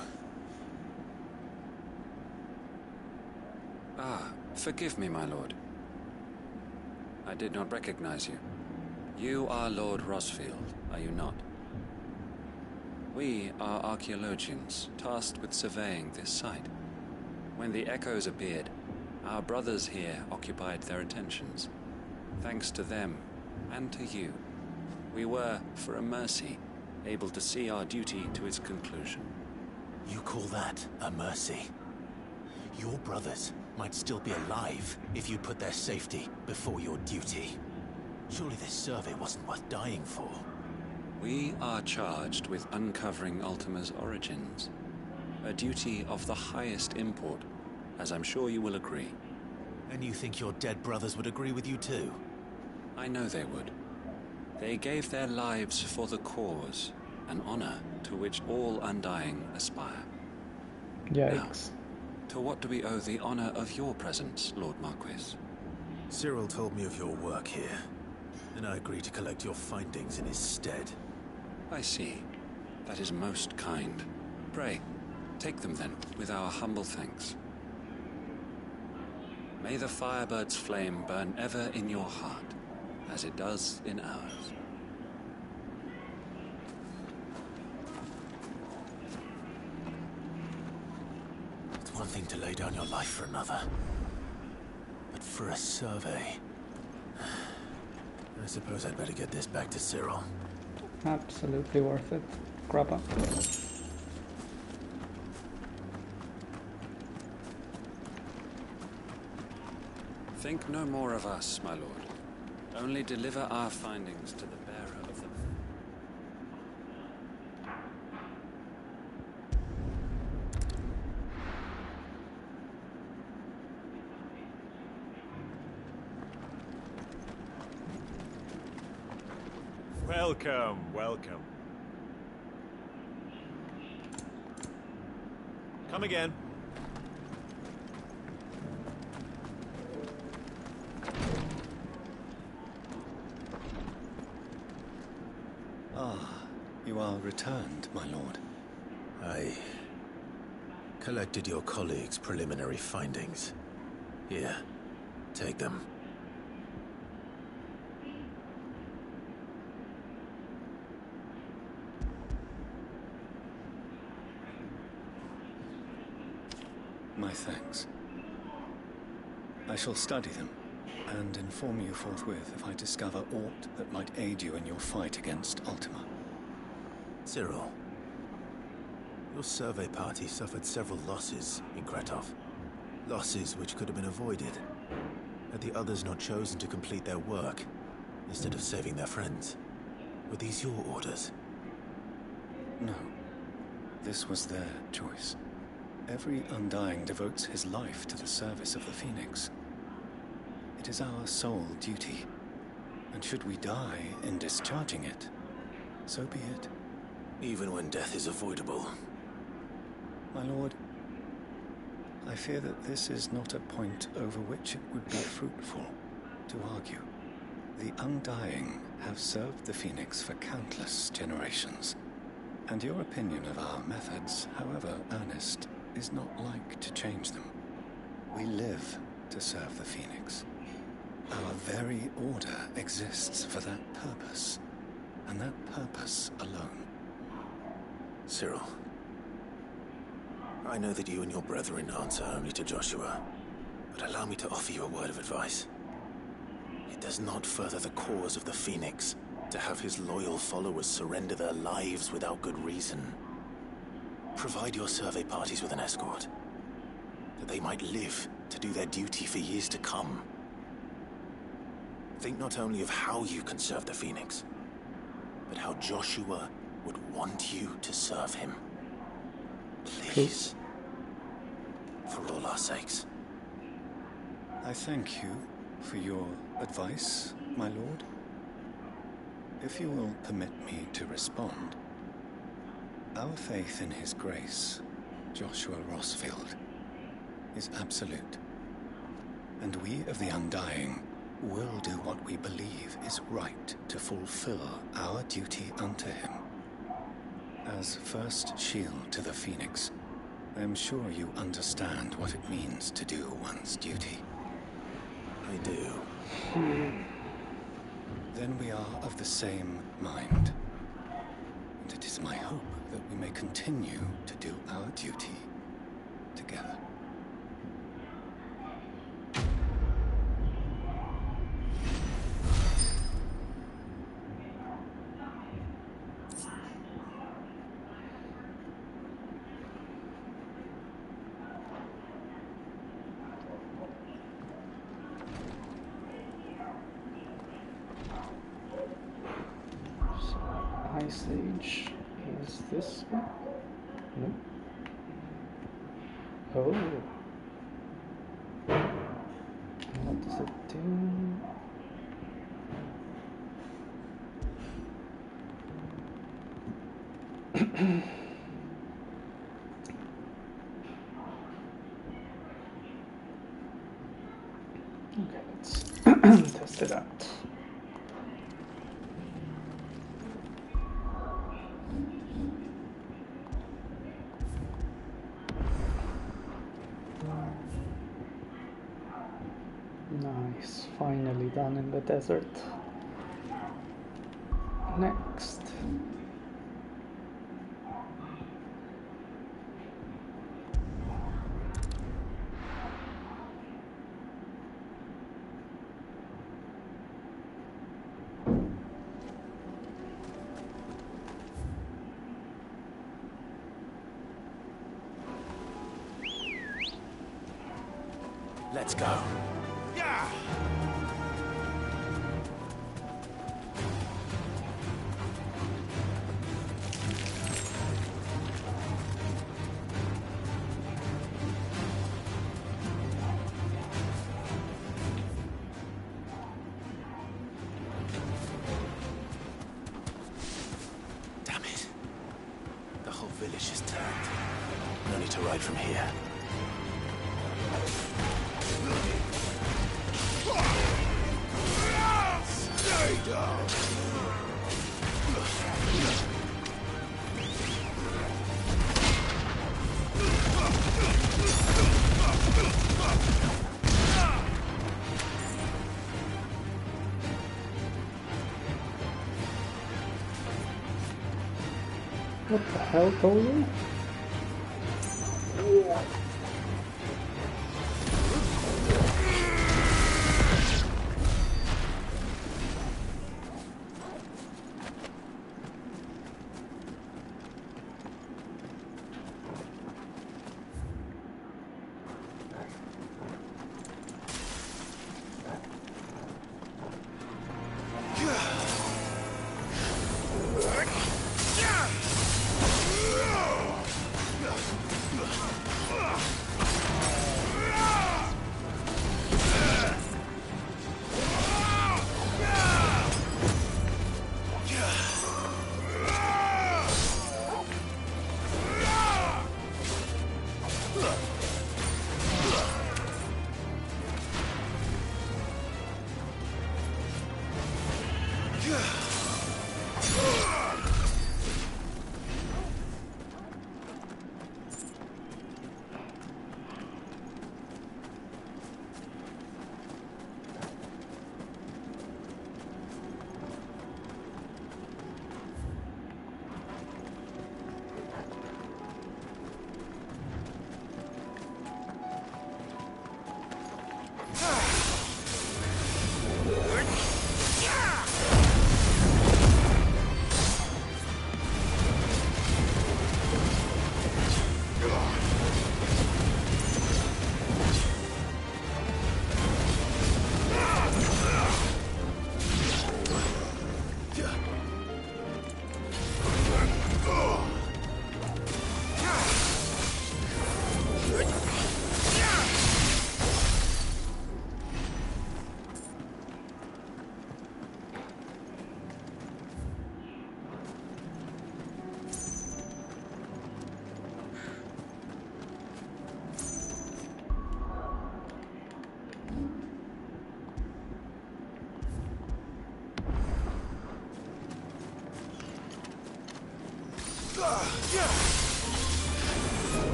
Ah, forgive me, my lord. I did not recognize you. You are Lord Rosfield, are you not? We are archaeologians, tasked with surveying this site. When the echoes appeared, our brothers here occupied their attentions. Thanks to them, and to you, we were, for a mercy, able to see our duty to its conclusion. You call that a mercy? Your brothers might still be alive if you put their safety before your duty. Surely this survey wasn't worth dying for. We are charged with uncovering Ultima's origins. A duty of the highest import, as I'm sure you will agree. And you think your dead brothers would agree with you too? I know they would. They gave their lives for the cause, an honor to which all Undying aspire. Yikes. Now, to what do we owe the honor of your presence, Lord Marquis? Cyril told me of your work here, and I agreed to collect your findings in his stead. I see. That is most kind. Pray, Take them then, with our humble thanks. May the Firebird's flame burn ever in your heart, as it does in ours. It's one thing to lay down your life for another, but for a survey... I suppose I'd better get this back to Cyril. Absolutely worth it. Grappa. Think no more of us, my lord. Only deliver our findings to the bearer of them. Welcome, welcome. Come again. Ah, you are returned, my lord. I collected your colleagues' preliminary findings. Here, take them. My thanks. I shall study them, and inform you forthwith if I discover aught that might aid you in your fight against Ultima. Cyril, your survey party suffered several losses in Kretov. Losses which could have been avoided, had the others not chosen to complete their work, instead of saving their friends. Were these your orders? No. This was their choice. Every Undying devotes his life to the service of the Phoenix. It is our sole duty, and should we die in discharging it, so be it. Even when death is avoidable. My lord, I fear that this is not a point over which it would be fruitful to argue. The Undying have served the Phoenix for countless generations, and your opinion of our methods, however earnest, is not like to change them. We live to serve the Phoenix. Our very order exists for that purpose, and that purpose alone. Cyril, I know that you and your brethren answer only to Joshua, but allow me to offer you a word of advice. It does not further the cause of the Phoenix to have his loyal followers surrender their lives without good reason. Provide your survey parties with an escort, that they might live to do their duty for years to come. Think not only of how you can serve the Phoenix, but how Joshua would want you to serve him. Please. For all our sakes. I thank you for your advice, my lord. If you will permit me to respond, our faith in his grace, Joshua Rossfield, is absolute. And we of the Undying will do what we believe is right to fulfill our duty unto him. As first shield to the Phoenix, I am sure you understand what it means to do one's duty. I do. Then we are of the same mind. And it is my hope that we may continue to do our duty together. Ice Age is this one? No. Oh. What does it do? Okay, let's test it out. Nice, finally done in the desert. Next. Let's go. Yeah! Damn it. The whole village is turned. No need to ride from here. Stay down. What the hell, Tolu?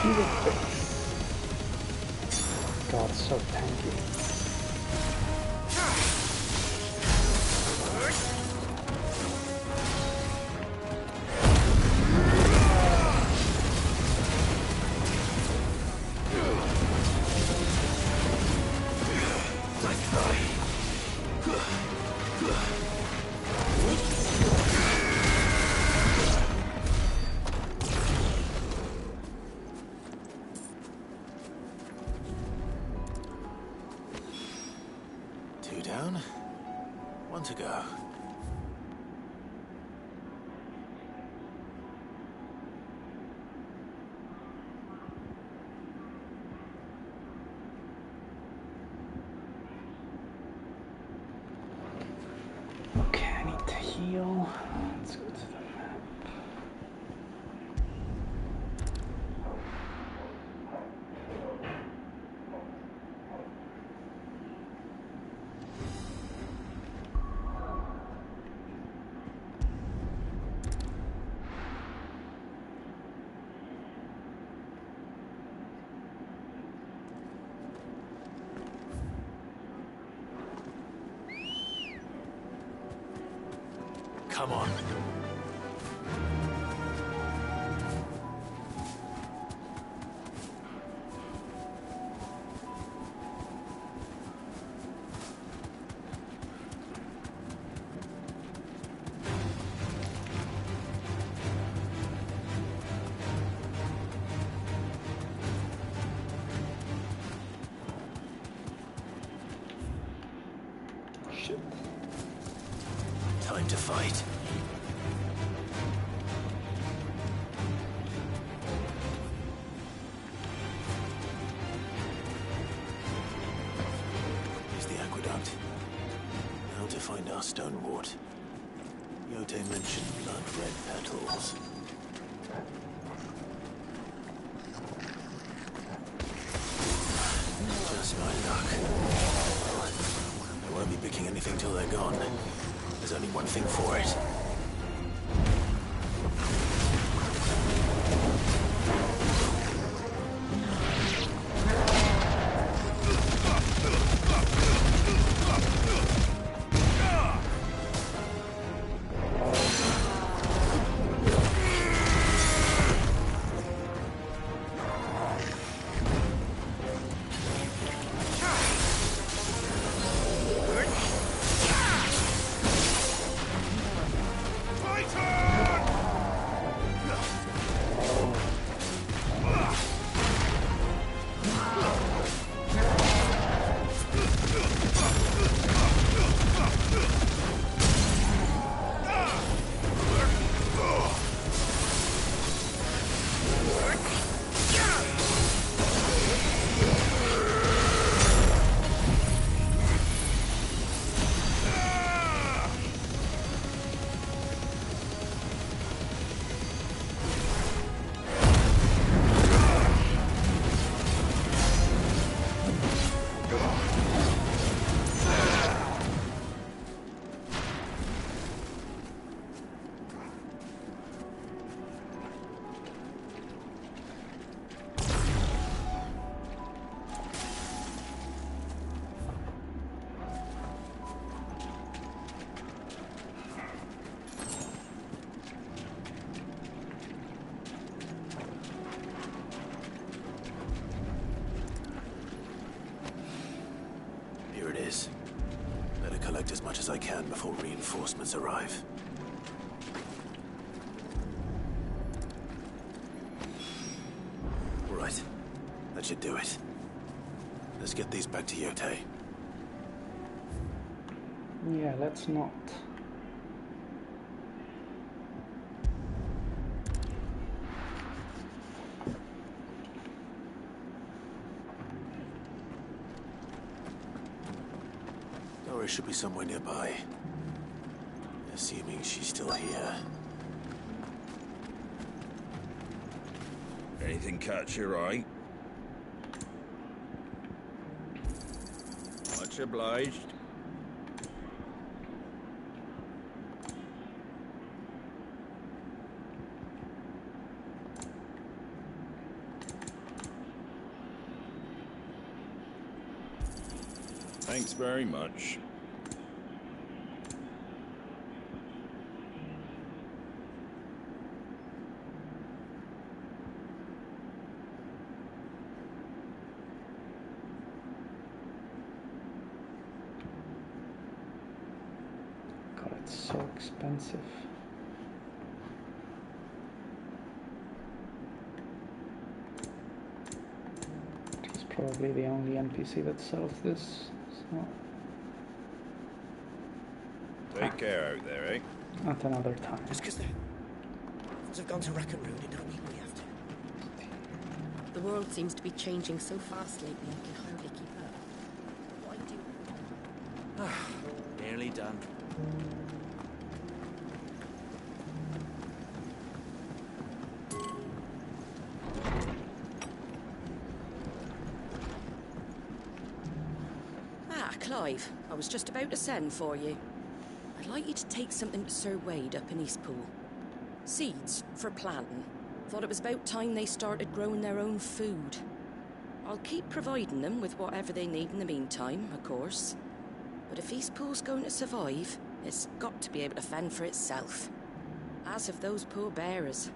Shield face. God, so tanky. Two down, one to go. Okay, I need to heal. Let's go to the map. Come on. Shit. Time to fight. Here's the aqueduct. Now to find our stonewort. Yote mentioned blood red petals. Just my luck. I won't be picking anything till they're gone. There's only one thing for it. Here it is. Better collect as much as I can before reinforcements arrive. Right. That should do it. Let's get these back to Yote. Yeah, let's not. Doris should be somewhere nearby. Assuming she's still here. Anything catch your eye? Much obliged. Thanks very much. God, it's so expensive. He's probably the only NPC that sells this. So. Take care out there, eh? At another time. Just because the ones have gone to rack and ruin, it don't mean we have to. The world seems to be changing so fast lately, I can hardly keep up. What do? Nearly done. Ah, Clive, I was just about to send for you. I'd like you to take something to Sir Wade up in Eastpool. Seeds for planting. Thought it was about time they started growing their own food. I'll keep providing them with whatever they need in the meantime, of course. But if Eastpool's going to survive, it's got to be able to fend for itself. As have those poor bearers.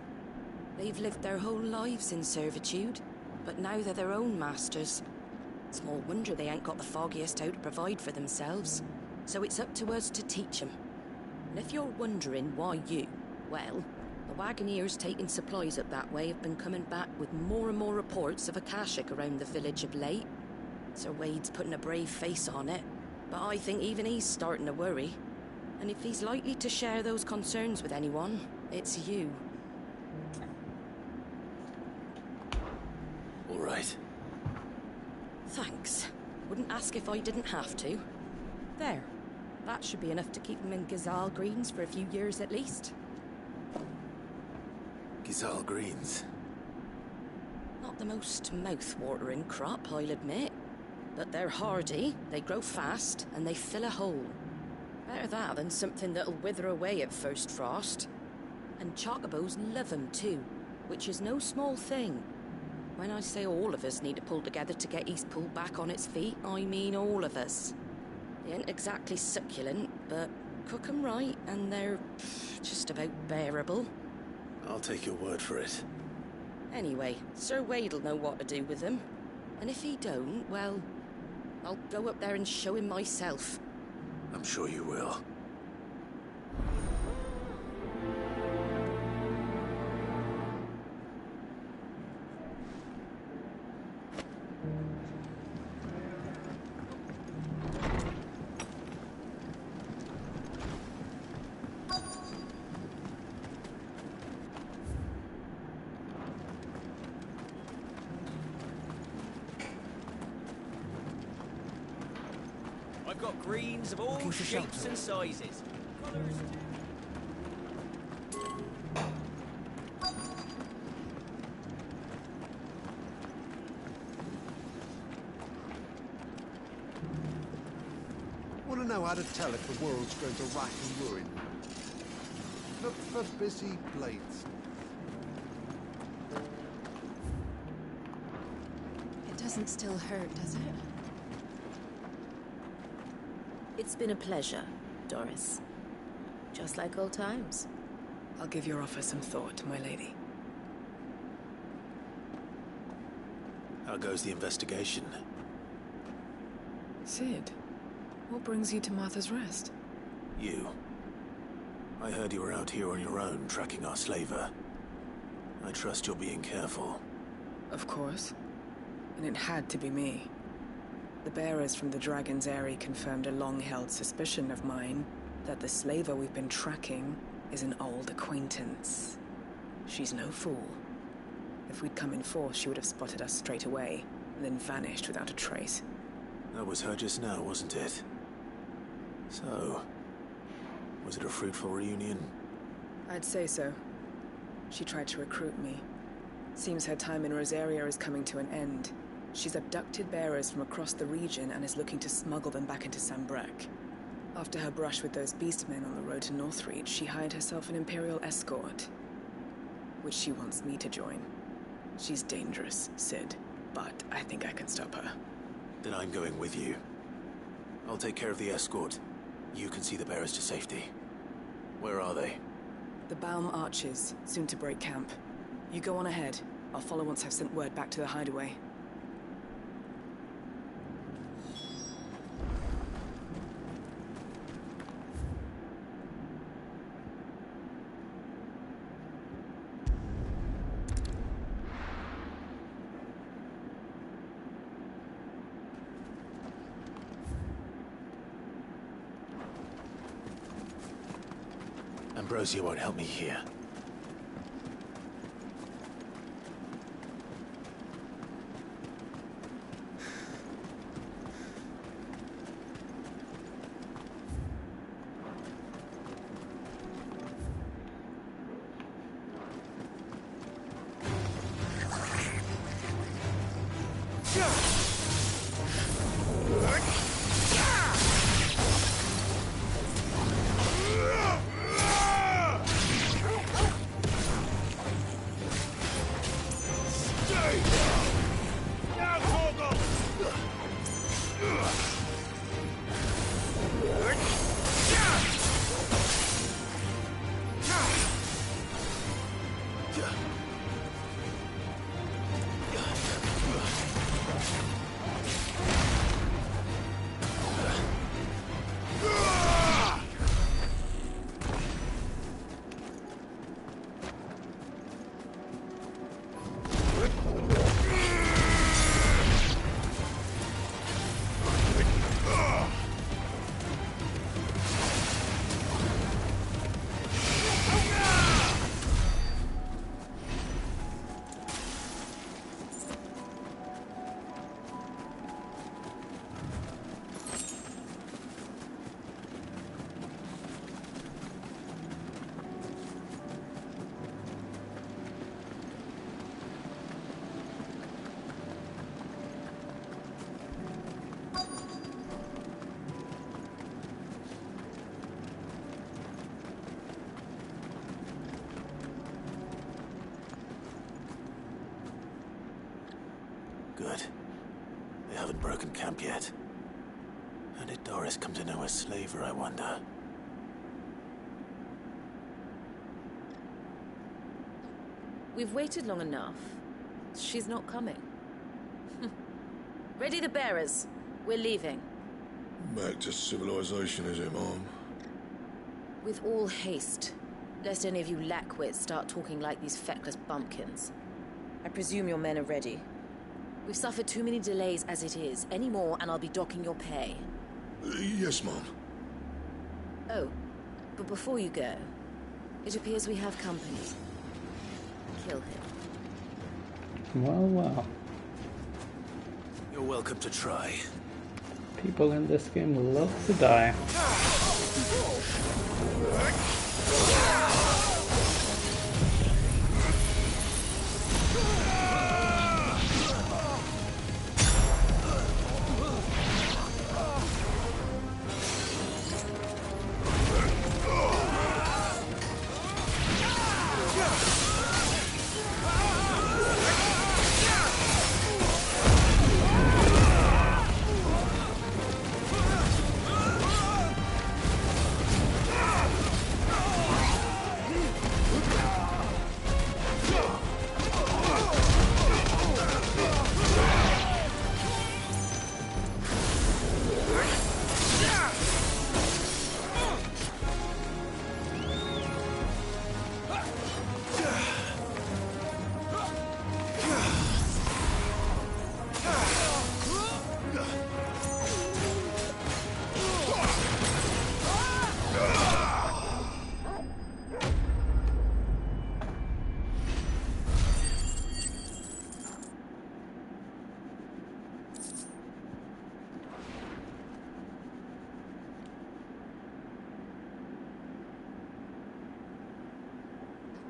They've lived their whole lives in servitude, but now they're their own masters. Small wonder they ain't got the foggiest how to provide for themselves. So it's up to us to teach them. And if you're wondering why you, well, the wagoneers taking supplies up that way have been coming back with more and more reports of Akashic around the village of late. Sir Wade's putting a brave face on it, but I think even he's starting to worry. And if he's likely to share those concerns with anyone, it's you. All right. Thanks. Wouldn't ask if I didn't have to. There. That should be enough to keep them in Gazal Greens for a few years at least. Gazal Greens? Not the most mouth-watering crop, I'll admit. But they're hardy, they grow fast, and they fill a hole. Better that than something that'll wither away at first frost. And chocobos love 'em too, which is no small thing. When I say all of us need to pull together to get Eastpool back on its feet, I mean all of us. They ain't exactly succulent, but cook 'em right, and they're just about bearable. I'll take your word for it. Anyway, Sir Wade'll know what to do with them. And if he don't, well, I'll go up there and show him myself. I'm sure you will. I've got greens of all shapes and sizes. Colours. Want to know how to tell if the world's going to rack and ruin? Look for busy blades. It doesn't still hurt, does it? It's been a pleasure, Doris. Just like old times. I'll give your offer some thought, my lady. How goes the investigation? Sid, what brings you to Martha's Rest? You. I heard you were out here on your own, tracking our slaver. I trust you're being careful. Of course. And it had to be me. The bearers from the Dragon's Eyrie confirmed a long-held suspicion of mine that the slaver we've been tracking is an old acquaintance. She's no fool. If we'd come in force, she would have spotted us straight away, and then vanished without a trace. That was her just now, wasn't it? So, was it a fruitful reunion? I'd say so. She tried to recruit me. Seems her time in Rosaria is coming to an end. She's abducted bearers from across the region and is looking to smuggle them back into Sambrek. After her brush with those beastmen on the road to Northreach, she hired herself an Imperial escort, which she wants me to join. She's dangerous, Sid, but I think I can stop her. Then I'm going with you. I'll take care of the escort. You can see the bearers to safety. Where are they? The Baum Archers, soon to break camp. You go on ahead. I'll follow once I've sent word back to the hideaway. Ambrosia won't help me here. Good. They haven't broken camp yet. How did Doris come to know a slaver, I wonder? We've waited long enough. She's not coming. Ready the bearers. We're leaving. Back to civilization, is it, Mom? With all haste. Lest any of you lackwits start talking like these feckless bumpkins. I presume your men are ready. We've suffered too many delays as it is. Any more and I'll be docking your pay. Yes, Mom. Oh, but before you go, it appears we have company. Kill him. Well. You're welcome to try. People in this game love to die.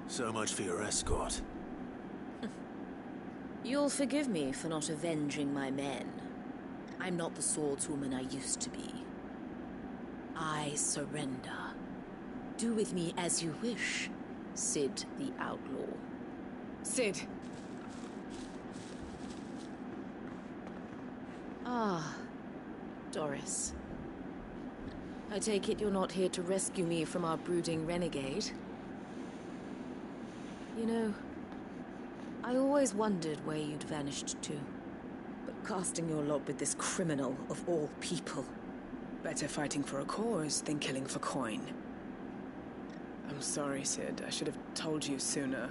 So much for your escort. You'll forgive me for not avenging my men. I'm not the swordswoman I used to be. I surrender. Do with me as you wish, Sid the Outlaw. Sid! Ah, Doris. I take it you're not here to rescue me from our brooding renegade? You know, I always wondered where you'd vanished to. But casting your lot with this criminal of all people. Better fighting for a cause than killing for coin. I'm sorry, Sid. I should have told you sooner.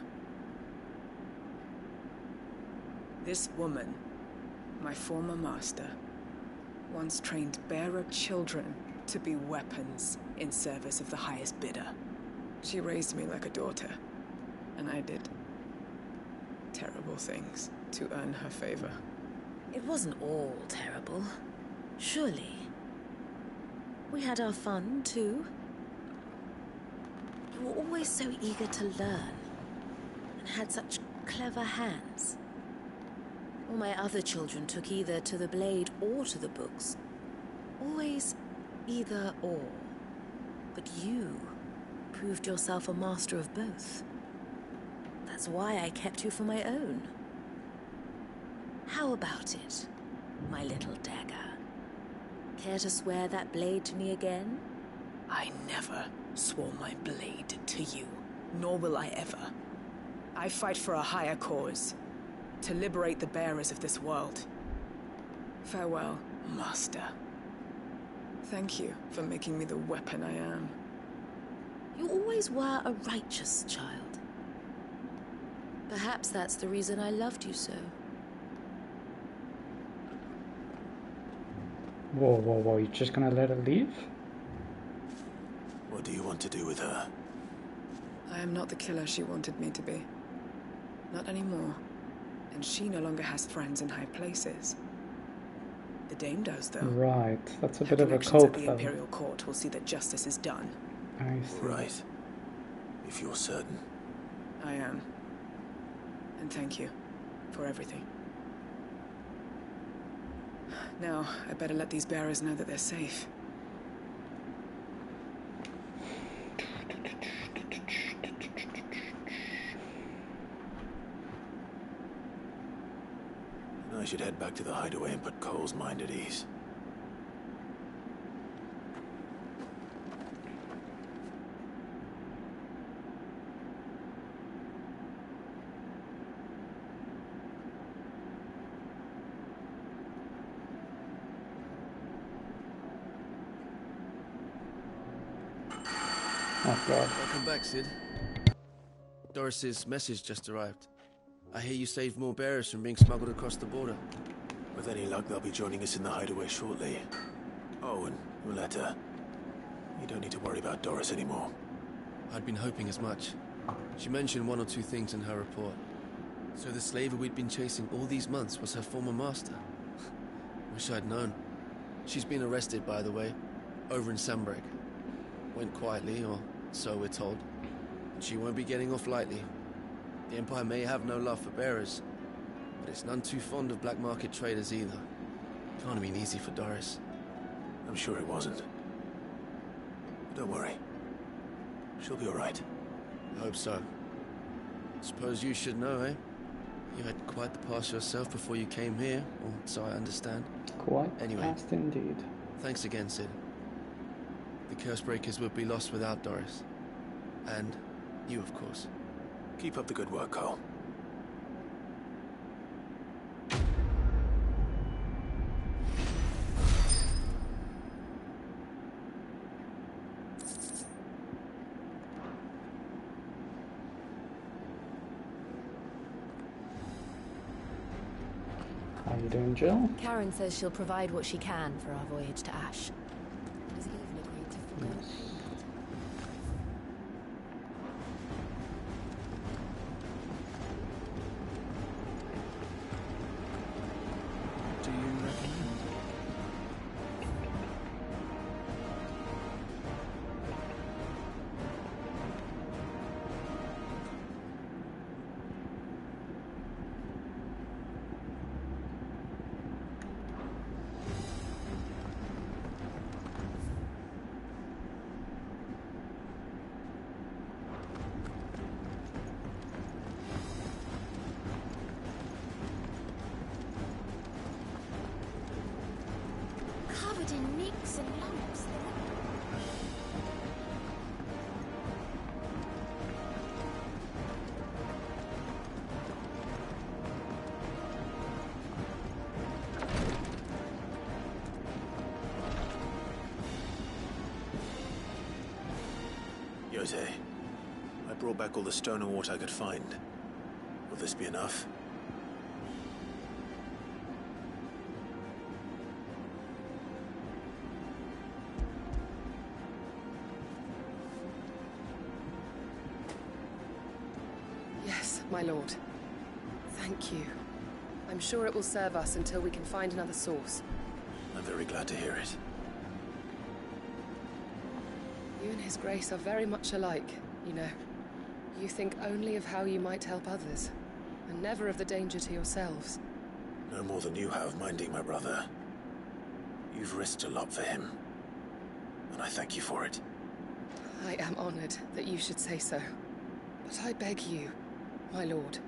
This woman, my former master, once trained bearer children to be weapons in service of the highest bidder. She raised me like a daughter, and I did terrible things to earn her favor. It wasn't all terrible, surely. We had our fun, too. You were always so eager to learn, and had such clever hands. All my other children took either to the blade or to the books. Always either or. But you proved yourself a master of both. That's why I kept you for my own. How about it, my little dagger? Care to swear that blade to me again? I never swore my blade to you, nor will I ever. I fight for a higher cause, to liberate the bearers of this world. Farewell, Master. Thank you for making me the weapon I am. You always were a righteous child. Perhaps that's the reason I loved you so. Whoa, whoa, whoa, you just gonna let her leave? What do you want to do with her? I am not the killer she wanted me to be. Not anymore. And she no longer has friends in high places. The Dame does, though. Right, that's a Her bit of a connections at coke, the though. Imperial Court will see that justice is done. I see. Right. If you're certain. I am. And thank you for everything. Now, I better let these bearers know that they're safe. And I should head back to the hideaway and put Cole's mind at ease. Oh god. Welcome back, Sid. Doris's message just arrived. I hear you saved more bearers from being smuggled across the border. With any luck, they'll be joining us in the hideaway shortly. Oh, and Willetta. You don't need to worry about Doris anymore. I'd been hoping as much. She mentioned one or two things in her report. So the slaver we'd been chasing all these months was her former master. Wish I'd known. She's been arrested, by the way, over in Sambreg. Went quietly, or so we're told. And she won't be getting off lightly. The Empire may have no love for bearers, but it's none too fond of black market traders either. Can't have been easy for Doris. I'm sure it wasn't. But don't worry. She'll be alright. I hope so. Suppose you should know, eh? You had quite the past yourself before you came here, or so I understand. Quite anyway, fast indeed. Thanks again, Sid. The Cursebreakers would be lost without Doris. And you, of course. Keep up the good work, Cole. How you doing, Jill? Karen says she'll provide what she can for our voyage to Ash. Has even agreed to forgo. Do you recommend? Yose, I brought back all the stone and water I could find. Will this be enough? Yes, my lord. Thank you. I'm sure it will serve us until we can find another source. I'm very glad to hear it. You and His Grace are very much alike, you know. You think only of how you might help others, and never of the danger to yourselves. No more than you have minding my brother. You've risked a lot for him, and I thank you for it. I am honored that you should say so. But I beg you, my lord,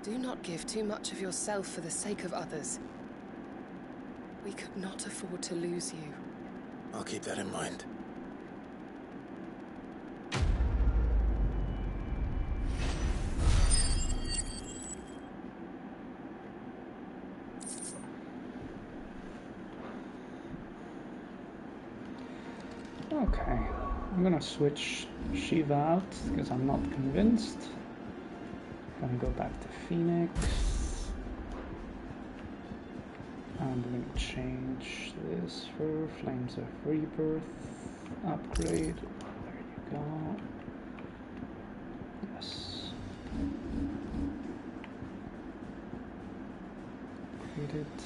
do not give too much of yourself for the sake of others. We could not afford to lose you. I'll keep that in mind. Okay, I'm gonna switch Shiva out because I'm not convinced. Gonna go back to Phoenix. And we're gonna change this for Flames of Rebirth. Upgrade. There you go. Yes. Upgrade it.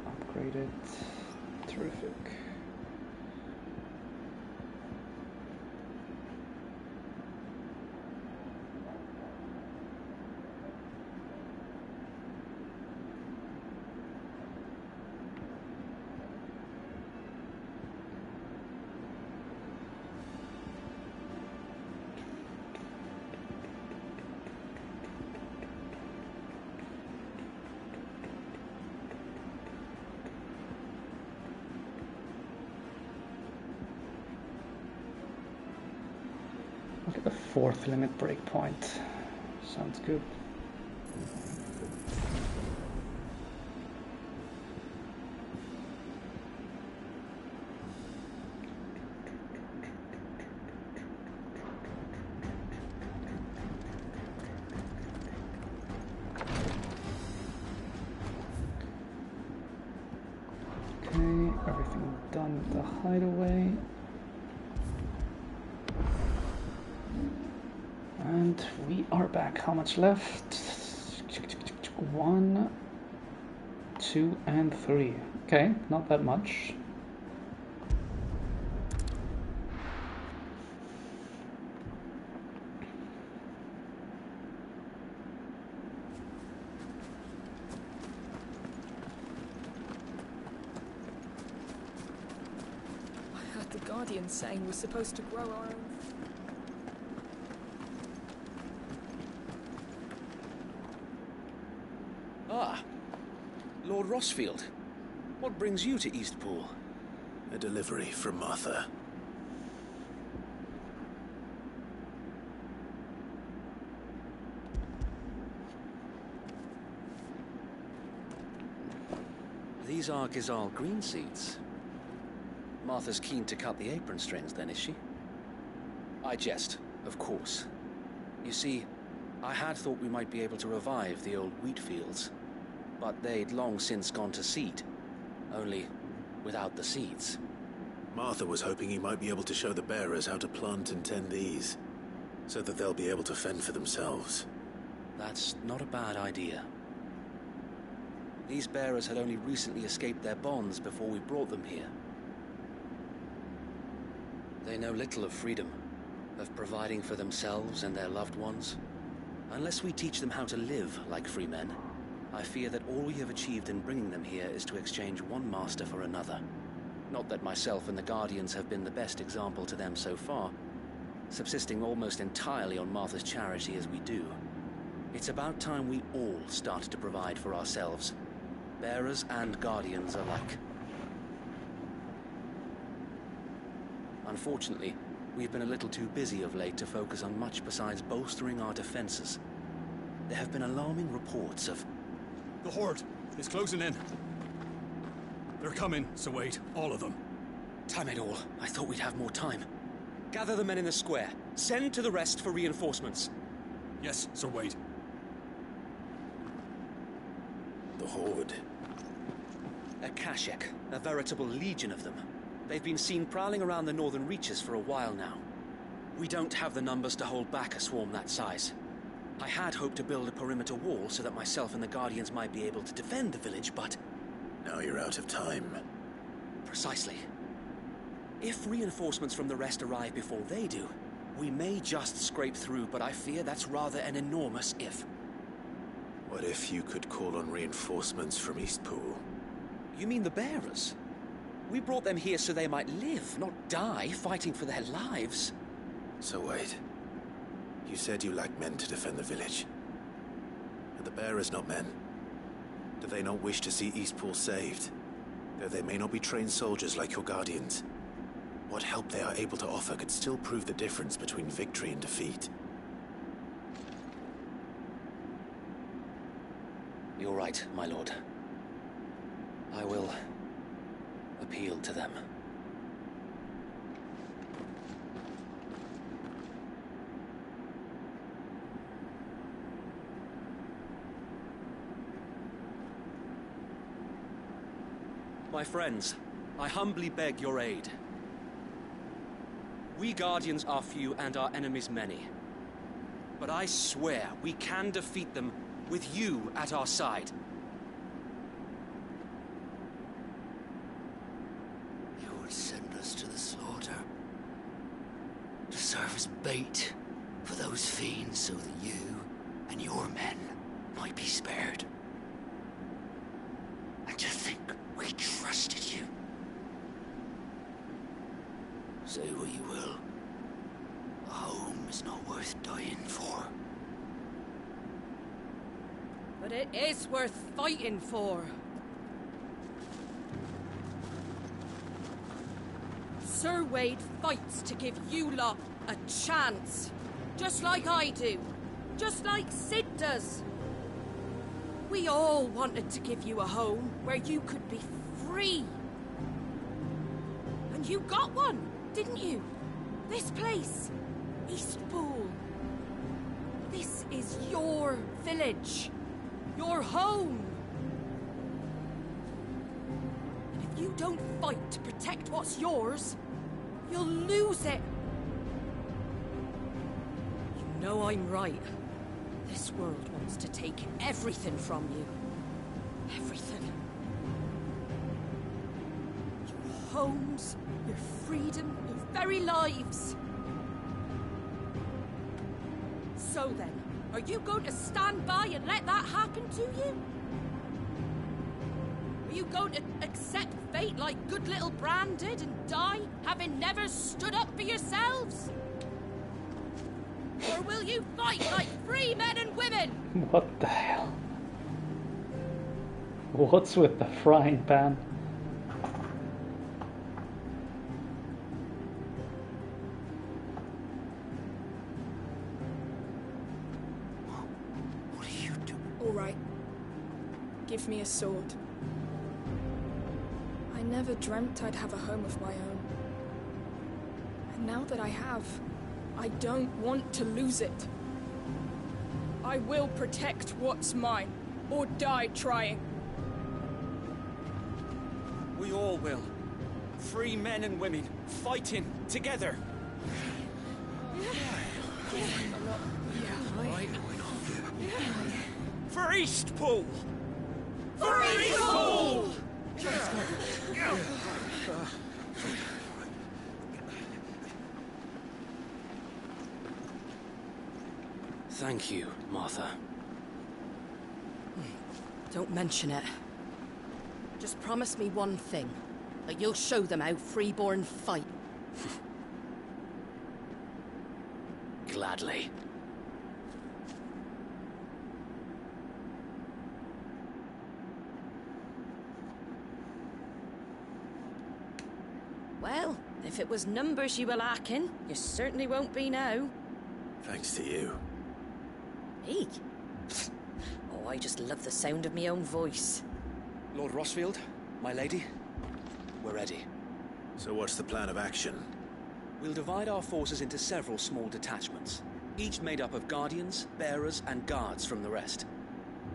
Upgrade it. Terrific. Look at the 4th limit breakpoint. Sounds good. Okay, everything done with the hideaway. And we are back. How much left? 1, 2, and 3. Okay, not that much. I heard the Guardian saying we're supposed to grow our own. Ah, Lord Rossfield. What brings you to Eastpool? A delivery from Martha. These are Gizal green seeds. Martha's keen to cut the apron strings then, is she? I jest, of course. You see, I had thought we might be able to revive the old wheat fields, but they'd long since gone to seed, only without the seeds. Martha was hoping he might be able to show the bearers how to plant and tend these, so that they'll be able to fend for themselves. That's not a bad idea. These bearers had only recently escaped their bonds before we brought them here. They know little of freedom, of providing for themselves and their loved ones. Unless we teach them how to live like free men, I fear that all we have achieved in bringing them here is to exchange one master for another. Not that myself and the Guardians have been the best example to them so far, subsisting almost entirely on Martha's charity as we do. It's about time we all start to provide for ourselves, bearers and Guardians alike. Unfortunately, we've been a little too busy of late to focus on much besides bolstering our defenses. There have been alarming reports of... The Horde is closing in. They're coming, so wait, all of them. Damn it all. I thought we'd have more time. Gather the men in the square. Send to the rest for reinforcements. Yes, Sir Wade. The Horde. A Kashek, a veritable legion of them. They've been seen prowling around the northern reaches for a while now. We don't have the numbers to hold back a swarm that size. I had hoped to build a perimeter wall so that myself and the Guardians might be able to defend the village, but... Now you're out of time. Precisely. If reinforcements from the rest arrive before they do, we may just scrape through, but I fear that's rather an enormous if. What if you could call on reinforcements from Eastpool? You mean the bearers? We brought them here so they might live, not die, fighting for their lives. So wait. You said you lack men to defend the village. Are the bearers not men? Do they not wish to see Eastpool saved? Though they may not be trained soldiers like your Guardians. What help they are able to offer could still prove the difference between victory and defeat. You're right, my lord. I will appeal to them. My friends, I humbly beg your aid. We Guardians are few and our enemies many. But I swear we can defeat them with you at our side. You would send us to the slaughter. To serve as bait for those fiends so that you and your men might be spared. And to think we trusted you. Say what you will. A home is not worth dying for. But it is worth fighting for. Sir Wade fights to give you lot a chance. Just like I do. Just like Sid does. We all wanted to give you a home where you could be free. And you got one, didn't you? This place. Eastpool. This is your village. Your home. And if you don't fight to protect what's yours, you'll lose it. You know I'm right. This world wants to take everything from you. Everything. Your homes, your freedom, your very lives. So then, are you going to stand by and let that happen to you? Are you going to accept fate like good little Bran did and die, having never stood up for yourselves? Or will you fight like free men and women? What the hell? What's with the frying pan? Alright. Give me a sword. I never dreamt I'd have a home of my own. And now that I have, I don't want to lose it. I will protect what's mine, or die trying. We all will. Free men and women, fighting together. For Eastpool! For Eastpool! Thank you, Martha. Don't mention it. Just promise me one thing. That you'll show them how freeborn fight. Gladly. Well, if it was numbers you were lacking, you certainly won't be now. Thanks to you. Me? Oh, I just love the sound of my own voice. Lord Rossfield, my lady, we're ready. So what's the plan of action? We'll divide our forces into several small detachments, each made up of guardians, bearers, and guards from the rest.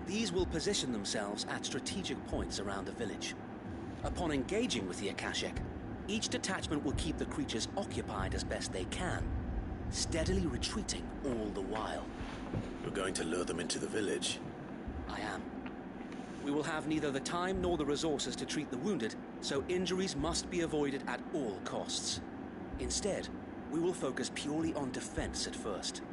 These will position themselves at strategic points around the village. Upon engaging with the Akashic, each detachment will keep the creatures occupied as best they can, steadily retreating all the while. You're going to lure them into the village? I am. We will have neither the time nor the resources to treat the wounded, so injuries must be avoided at all costs. Instead, we will focus purely on defense at first.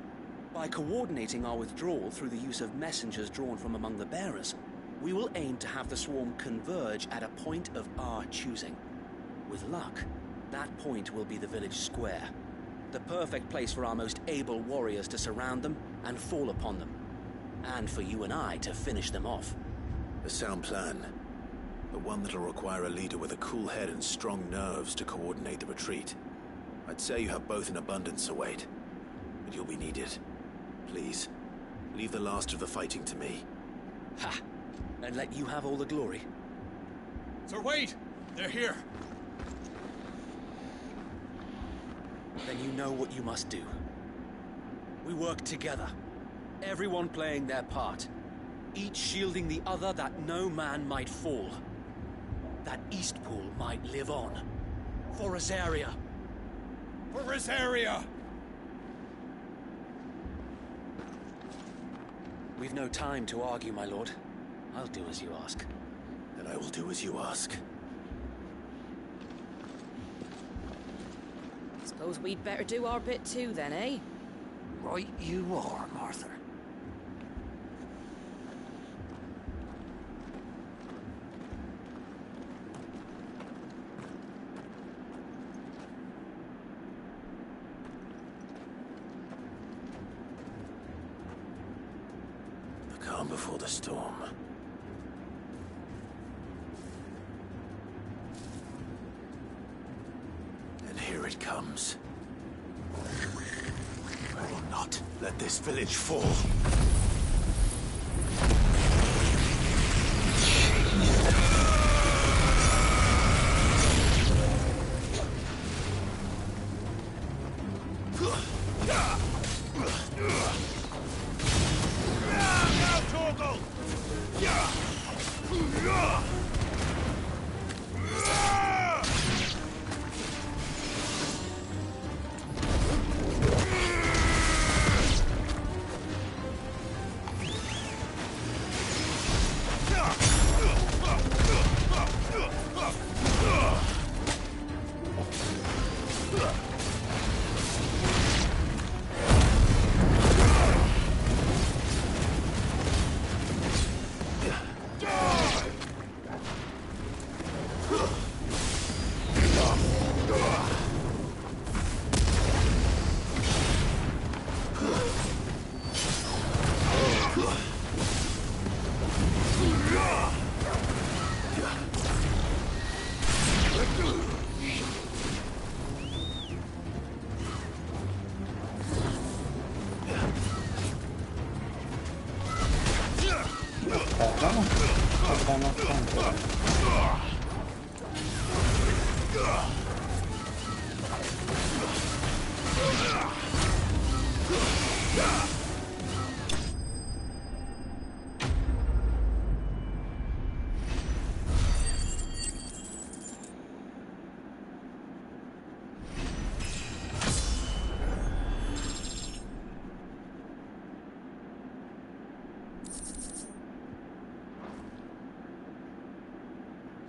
By coordinating our withdrawal through the use of messengers drawn from among the bearers, we will aim to have the swarm converge at a point of our choosing. With luck, that point will be the village square, the perfect place for our most able warriors to surround them and fall upon them, and for you and I to finish them off. A sound plan, but one that'll require a leader with a cool head and strong nerves to coordinate the retreat. I'd say you have both in abundance, Sir Wade, but you'll be needed. Please, leave the last of the fighting to me. Ha! And let you have all the glory. Sir Wade! They're here! Then you know what you must do. We work together, everyone playing their part, each shielding the other that no man might fall, that Eastpool might live on. For Rosaria! For Rosaria! We've no time to argue, my lord. I'll do as you ask. And I will do as you ask. Suppose we'd better do our bit too then, eh? Right you are, Martha. The calm before the storm. And here it comes. I will not let this village fall.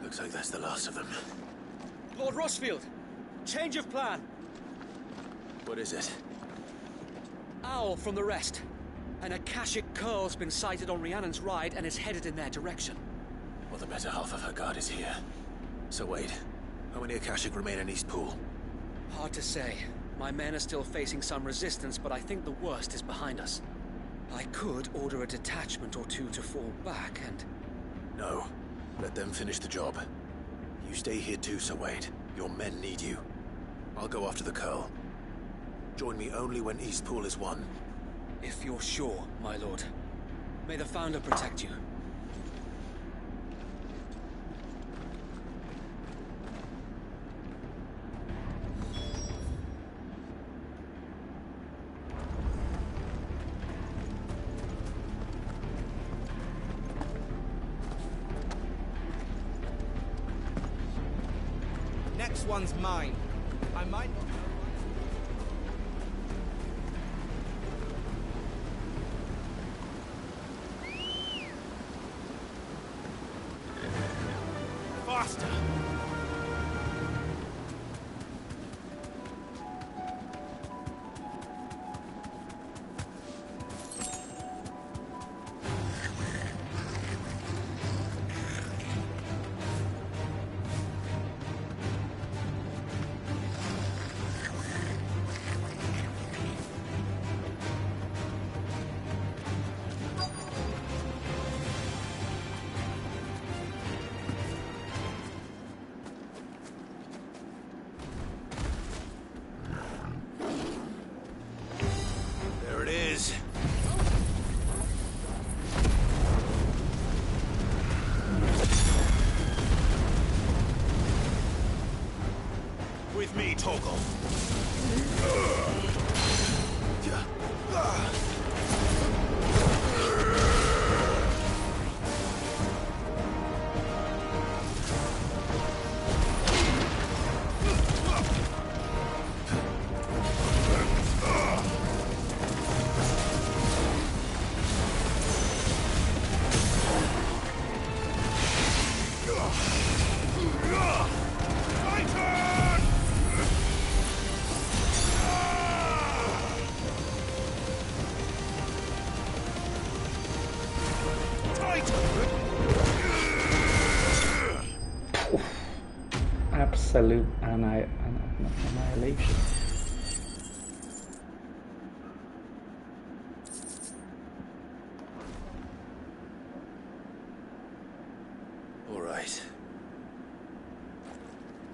Looks like that's the last of them. Lord Rossfield! Change of plan! What is it? Owl from the rest. An Akashic curl's been sighted on Rhiannon's ride and is headed in their direction. Well, the better half of her guard is here. So Wade, how many Akashic remain in Eastpool? Hard to say. My men are still facing some resistance, but I think the worst is behind us. I could order a detachment or two to fall back and... No. Let them finish the job. You stay here too, Sir Wade. Your men need you. I'll go after the Curl. Join me only when Eastpool is won. If you're sure, my lord. May the Founder protect you. one's mine. I might not... Faster! There it is. With me, Toggle. Absolute annihilation. All right.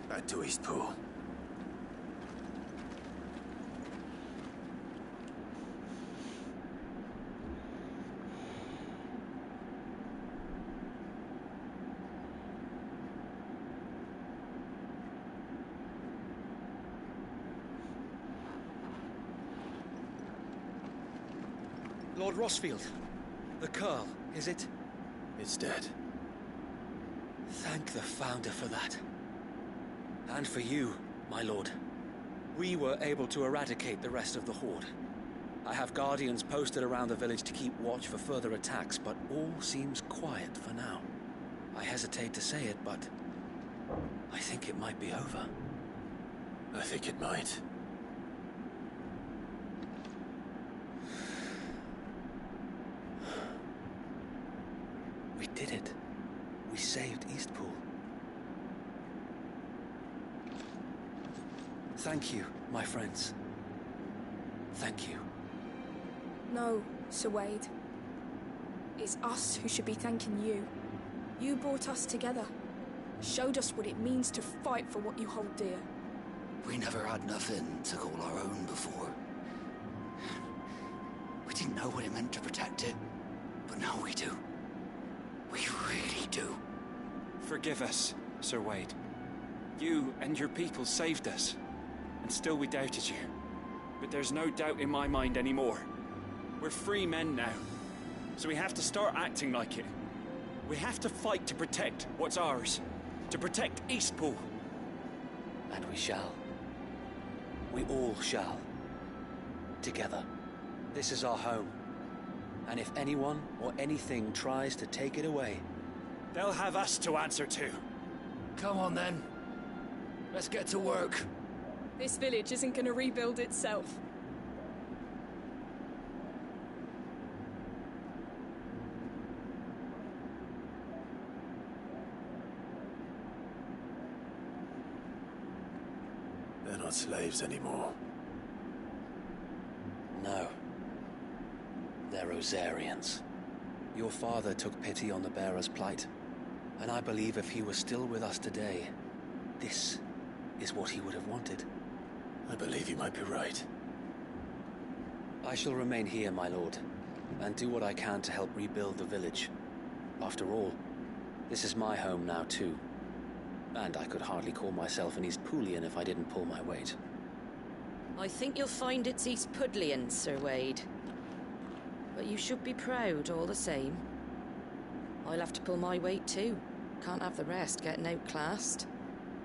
Back to Eastpool. Lord Rossfield. The Curl, is it? It's dead. Thank the Founder for that. And for you, my lord. We were able to eradicate the rest of the Horde. I have guardians posted around the village to keep watch for further attacks, but all seems quiet for now. I hesitate to say it, but I think it might be over. I think it might. We did it. We saved Eastpool. Thank you, my friends. Thank you. No, Sir Wade. It's us who should be thanking you. You brought us together. Showed us what it means to fight for what you hold dear. We never had nothing to call our own before. We didn't know what it meant to protect it, but now we do. We really do. Forgive us, Sir Wade. You and your people saved us, and still we doubted you. But there's no doubt in my mind anymore. We're free men now, so we have to start acting like it. We have to fight to protect what's ours, to protect Eastpool. And we shall. We all shall. Together. This is our home. And if anyone or anything tries to take it away, they'll have us to answer to. Come on then. Let's get to work. This village isn't going to rebuild itself. They're not slaves anymore. No. They're Rosarians. Your father took pity on the bearer's plight, and I believe if he was still with us today, this is what he would have wanted. I believe you might be right. I shall remain here, my lord, and do what I can to help rebuild the village. After all, this is my home now too. And I could hardly call myself an Eastpoolian if I didn't pull my weight. I think you'll find it's Eastpudlian, Sir Wade. But you should be proud all the same. I'll have to pull my weight too. Can't have the rest getting outclassed.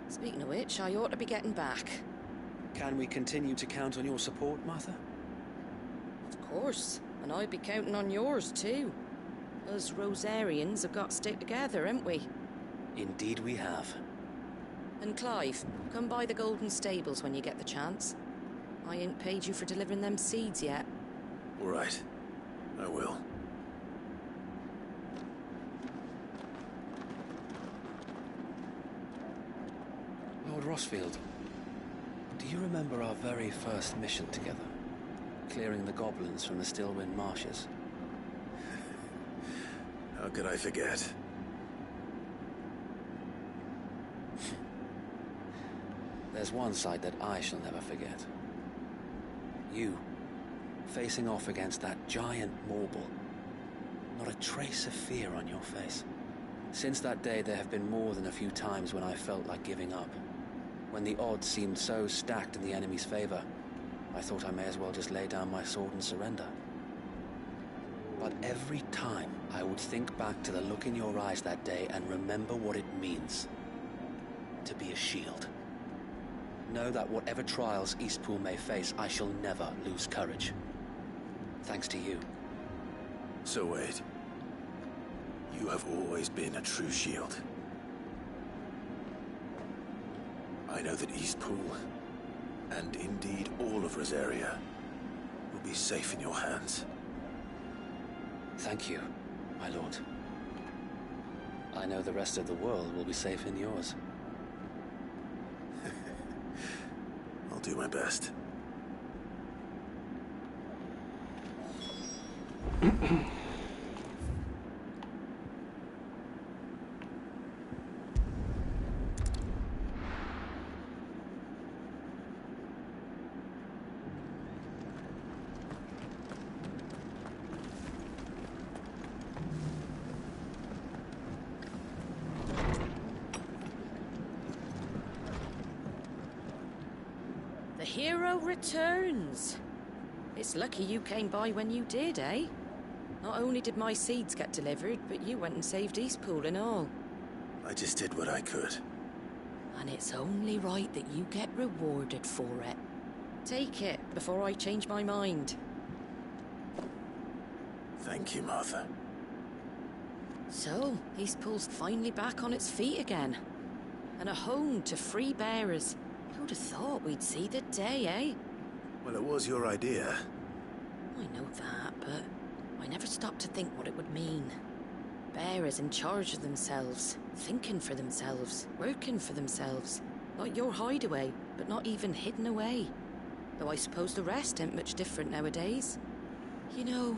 Speaking of which, I ought to be getting back. Can we continue to count on your support, Martha? Of course, and I'd be counting on yours too. Us Rosarians have got to stick together, haven't we? Indeed we have. And Clive, come by the Golden Stables when you get the chance. I ain't paid you for delivering them seeds yet. All right. I will. Lord Rossfield, do you remember our very first mission together? Clearing the goblins from the Stillwind marshes? How could I forget? There's one side that I shall never forget. You, facing off against that giant Morble. Not a trace of fear on your face. Since that day, there have been more than a few times when I felt like giving up. When the odds seemed so stacked in the enemy's favor, I thought I may as well just lay down my sword and surrender. But every time, I would think back to the look in your eyes that day and remember what it means to be a shield. Know that whatever trials Eastpool may face, I shall never lose courage. Thanks to you. So Wade, you have always been a true shield. I know that Eastpool, and indeed all of Rosaria, will be safe in your hands. Thank you, my lord. I know the rest of the world will be safe in yours. I'll do my best. The hero returns. It's lucky you came by when you did, eh? Not only did my seeds get delivered, but you went and saved Eastpool and all. I just did what I could. And it's only right that you get rewarded for it. Take it before I change my mind. Thank you, Martha. So, Eastpool's finally back on its feet again. And a home to free bearers. Who'd have thought we'd see the day, eh? Well, it was your idea. I know that, but I never stopped to think what it would mean. Bearers in charge of themselves, thinking for themselves, working for themselves. Like your hideaway, but not even hidden away. Though I suppose the rest ain't much different nowadays. You know,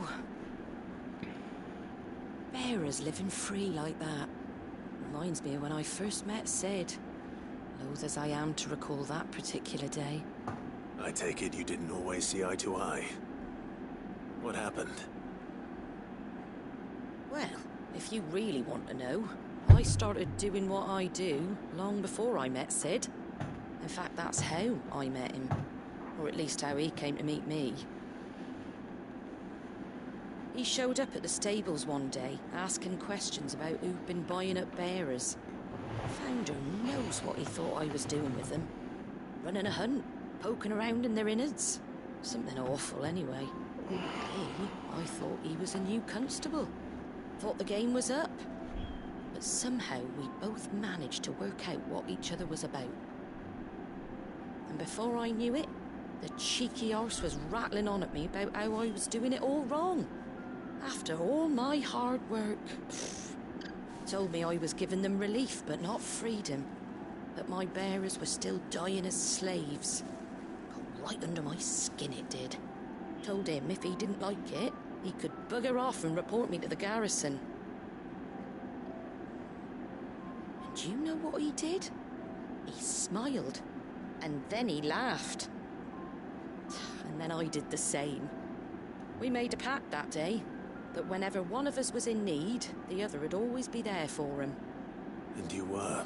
bearers living free like that reminds me of when I first met Sid. Loath as I am to recall that particular day. I take it you didn't always see eye to eye. What happened? Well, if you really want to know, I started doing what I do long before I met Sid. In fact, that's how I met him. Or at least how he came to meet me. He showed up at the stables one day, asking questions about who'd been buying up bearers. Founder knows what he thought I was doing with them. Running a hunt, poking around in their innards. Something awful, anyway. I thought he was a new constable. Thought the game was up. But somehow we both managed to work out what each other was about. And before I knew it, the cheeky arse was rattling on at me about how I was doing it all wrong. After all my hard work. Told me I was giving them relief, but not freedom. That my bearers were still dying as slaves. Got right under my skin, it did. Told him if he didn't like it, he could bugger off and report me to the garrison. And you know what he did? He smiled. And then he laughed. And then I did the same. We made a pact that day. That whenever one of us was in need, the other would always be there for him. And you were?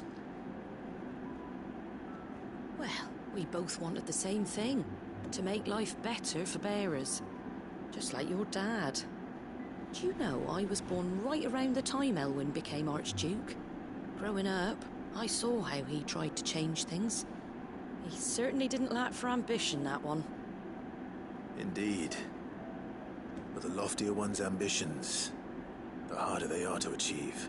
Well, we both wanted the same thing. To make life better for bearers. Just like your dad. Do you know I was born right around the time Elwyn became Archduke? Growing up, I saw how he tried to change things. He certainly didn't lack for ambition, that one. Indeed. But the loftier one's ambitions, the harder they are to achieve.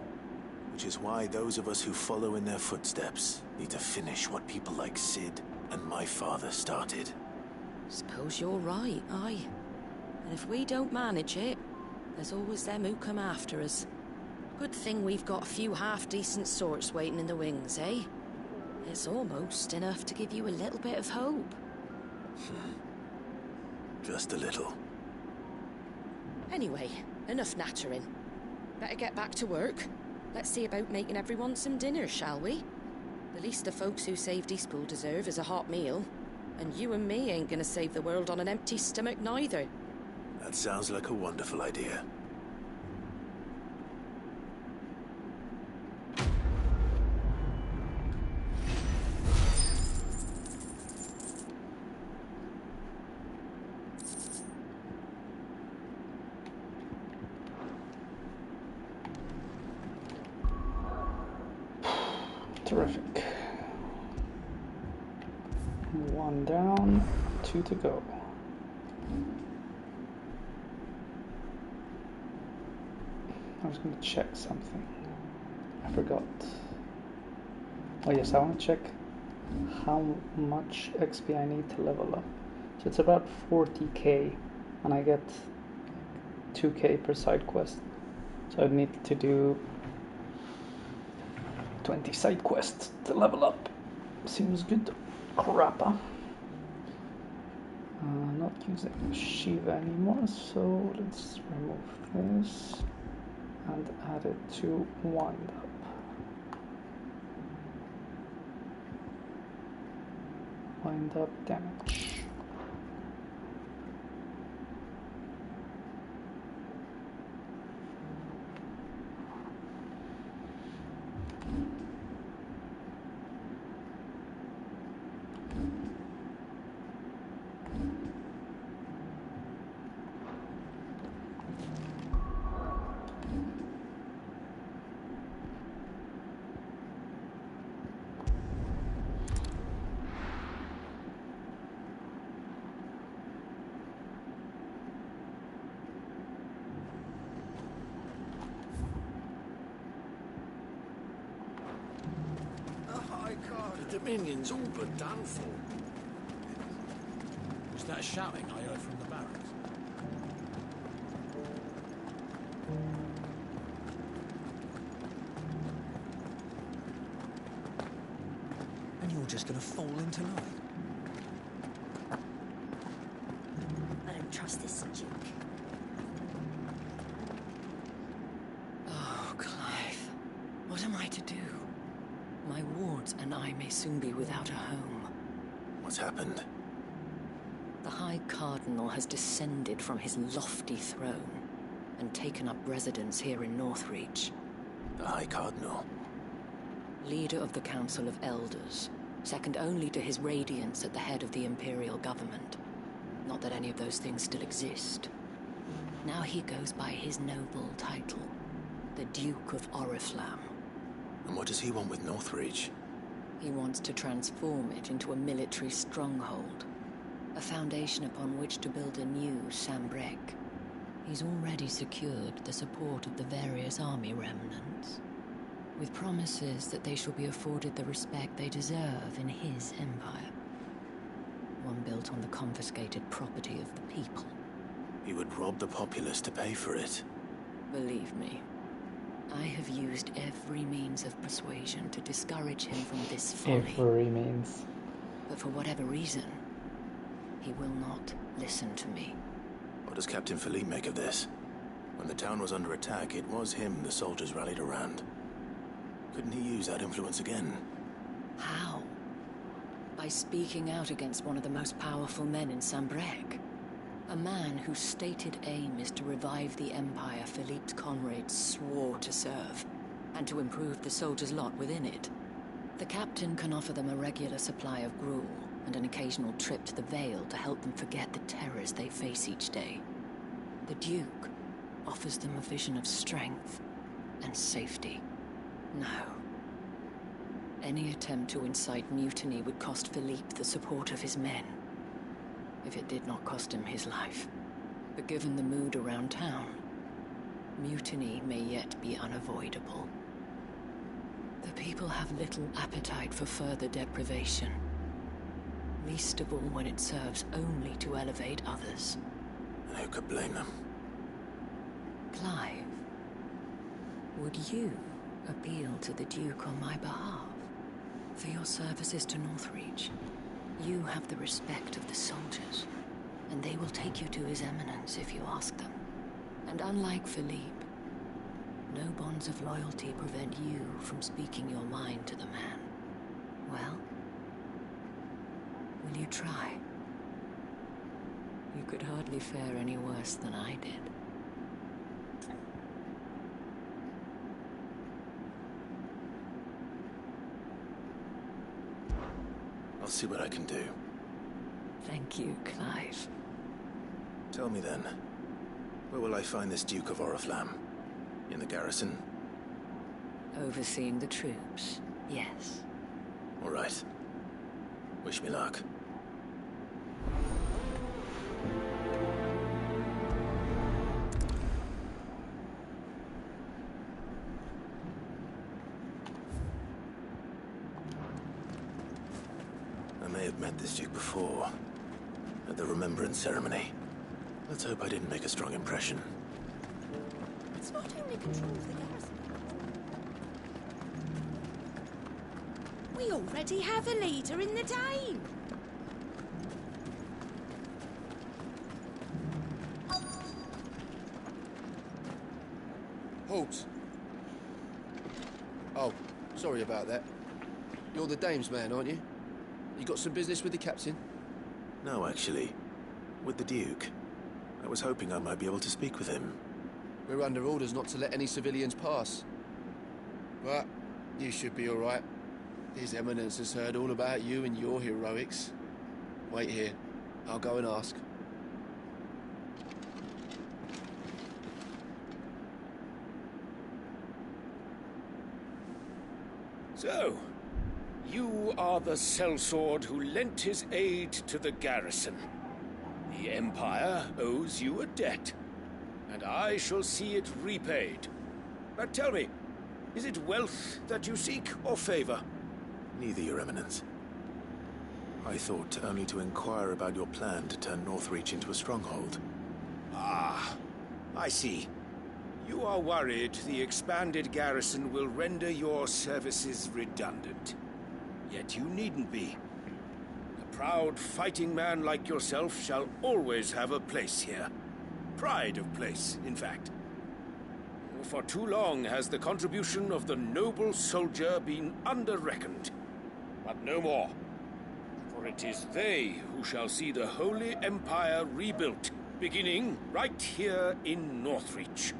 Which is why those of us who follow in their footsteps need to finish what people like Sid and my father started. Suppose you're right, aye. And if we don't manage it, there's always them who come after us. Good thing we've got a few half-decent sorts waiting in the wings, eh? It's almost enough to give you a little bit of hope. Just a little. Anyway, enough nattering. Better get back to work. Let's see about making everyone some dinner, shall we? The least the folks who saved Eastpool deserve is a hot meal. And you and me ain't gonna save the world on an empty stomach neither. That sounds like a wonderful idea. Terrific. 1 down, 2 to go. I was going to check something. I forgot. Oh yes, I want to check how much XP I need to level up. So it's about 40k, and I get 2k per side quest. So I'd need to do 20 side quests to level up. Seems good. Crappa. Not using Shiva anymore, so let's remove this and add it to wind up. Wind up damage. The Dominion's all but done for. Was that shouting I heard from the barracks? And you're just gonna fall in tonight? I don't trust this Duke. Oh, Clive. What am I to do? My wards and I may soon be without a home. What's happened? The High Cardinal has descended from his lofty throne and taken up residence here in Northreach. The High Cardinal? Leader of the Council of Elders, second only to his Radiance at the head of the Imperial government. Not that any of those things still exist. Now he goes by his noble title, the Duke of Oriflamme. And what does he want with Northreach? He wants to transform it into a military stronghold, a foundation upon which to build a new Sambrek. He's already secured the support of the various army remnants, with promises that they shall be afforded the respect they deserve in his empire. One built on the confiscated property of the people. He would rob the populace to pay for it. Believe me, I have used every means of persuasion to discourage him from this folly. Every means. But for whatever reason, he will not listen to me. What does Captain Philippe make of this? When the town was under attack, it was him the soldiers rallied around. Couldn't he use that influence again? How? By speaking out against one of the most powerful men in Sambrek. A man whose stated aim is to revive the empire Philippe's comrades swore to serve, and to improve the soldiers' lot within it. The captain can offer them a regular supply of gruel, and an occasional trip to the Vale to help them forget the terrors they face each day. The Duke offers them a vision of strength and safety. No. Any attempt to incite mutiny would cost Philippe the support of his men, if it did not cost him his life. But given the mood around town, mutiny may yet be unavoidable. The people have little appetite for further deprivation, least of all when it serves only to elevate others. And who could blame them? Clive, would you appeal to the Duke on my behalf? For your services to Northreach, you have the respect of the soldiers, and they will take you to His Eminence if you ask them. And unlike Philippe, no bonds of loyalty prevent you from speaking your mind to the man. Well, will you try? You could hardly fare any worse than I did. I'll see what I can do. Thank you, Clive. Tell me then, where will I find this Duke of Oriflamme? In the garrison? Overseeing the troops, yes. All right. Wish me luck. I may have met this Duke before, at the Remembrance Ceremony. Let's hope I didn't make a strong impression. It's not only control of the garrison. We already have a leader in the Dane. Halt! Oh, sorry about that. You're the dame's man, aren't you? You got some business with the captain? No, actually. With the Duke. I was hoping I might be able to speak with him. We're under orders not to let any civilians pass. But you should be all right. His Eminence has heard all about you and your heroics. Wait here. I'll go and ask. So, you are the sellsword who lent his aid to the garrison. The Empire owes you a debt, and I shall see it repaid. But tell me, is it wealth that you seek, or favor? Neither, Your Eminence. I thought only to inquire about your plan to turn Northreach into a stronghold. Ah, I see. You are worried the expanded garrison will render your services redundant. Yet you needn't be. A proud fighting man like yourself shall always have a place here. Pride of place, in fact. For too long has the contribution of the noble soldier been under-reckoned. But no more. For it is they who shall see the Holy Empire rebuilt, beginning right here in Northreach.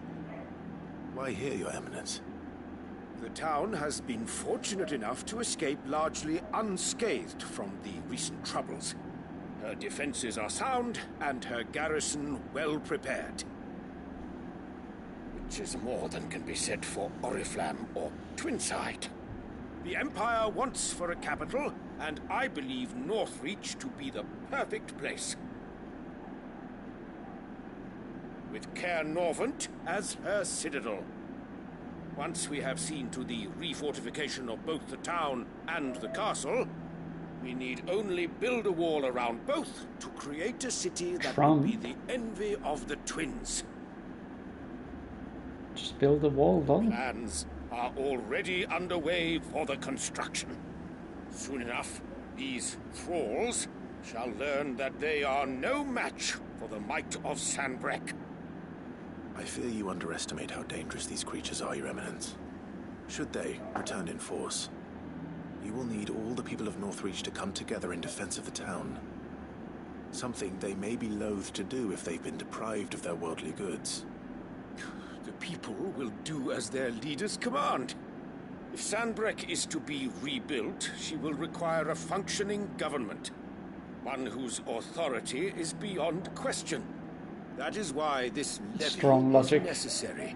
Why here, Your Eminence? The town has been fortunate enough to escape largely unscathed from the recent troubles. Her defenses are sound, and her garrison well prepared. Which is more than can be said for Oriflamme or Twinside. The Empire wants for a capital, and I believe Northreach to be the perfect place. With Caer Norvent as her citadel. Once we have seen to the refortification of both the town and the castle, we need only build a wall around both to create a city that will be the envy of the twins. Just build a wall, don't you? Plans are already underway for the construction. Soon enough, these thralls shall learn that they are no match for the might of Sanbreque. I fear you underestimate how dangerous these creatures are, Your Eminence. Should they return in force, you will need all the people of Northreach to come together in defense of the town. Something they may be loath to do if they've been deprived of their worldly goods. The people will do as their leaders command. If Sanbreque is to be rebuilt, she will require a functioning government. One whose authority is beyond question. That is why this levy is necessary.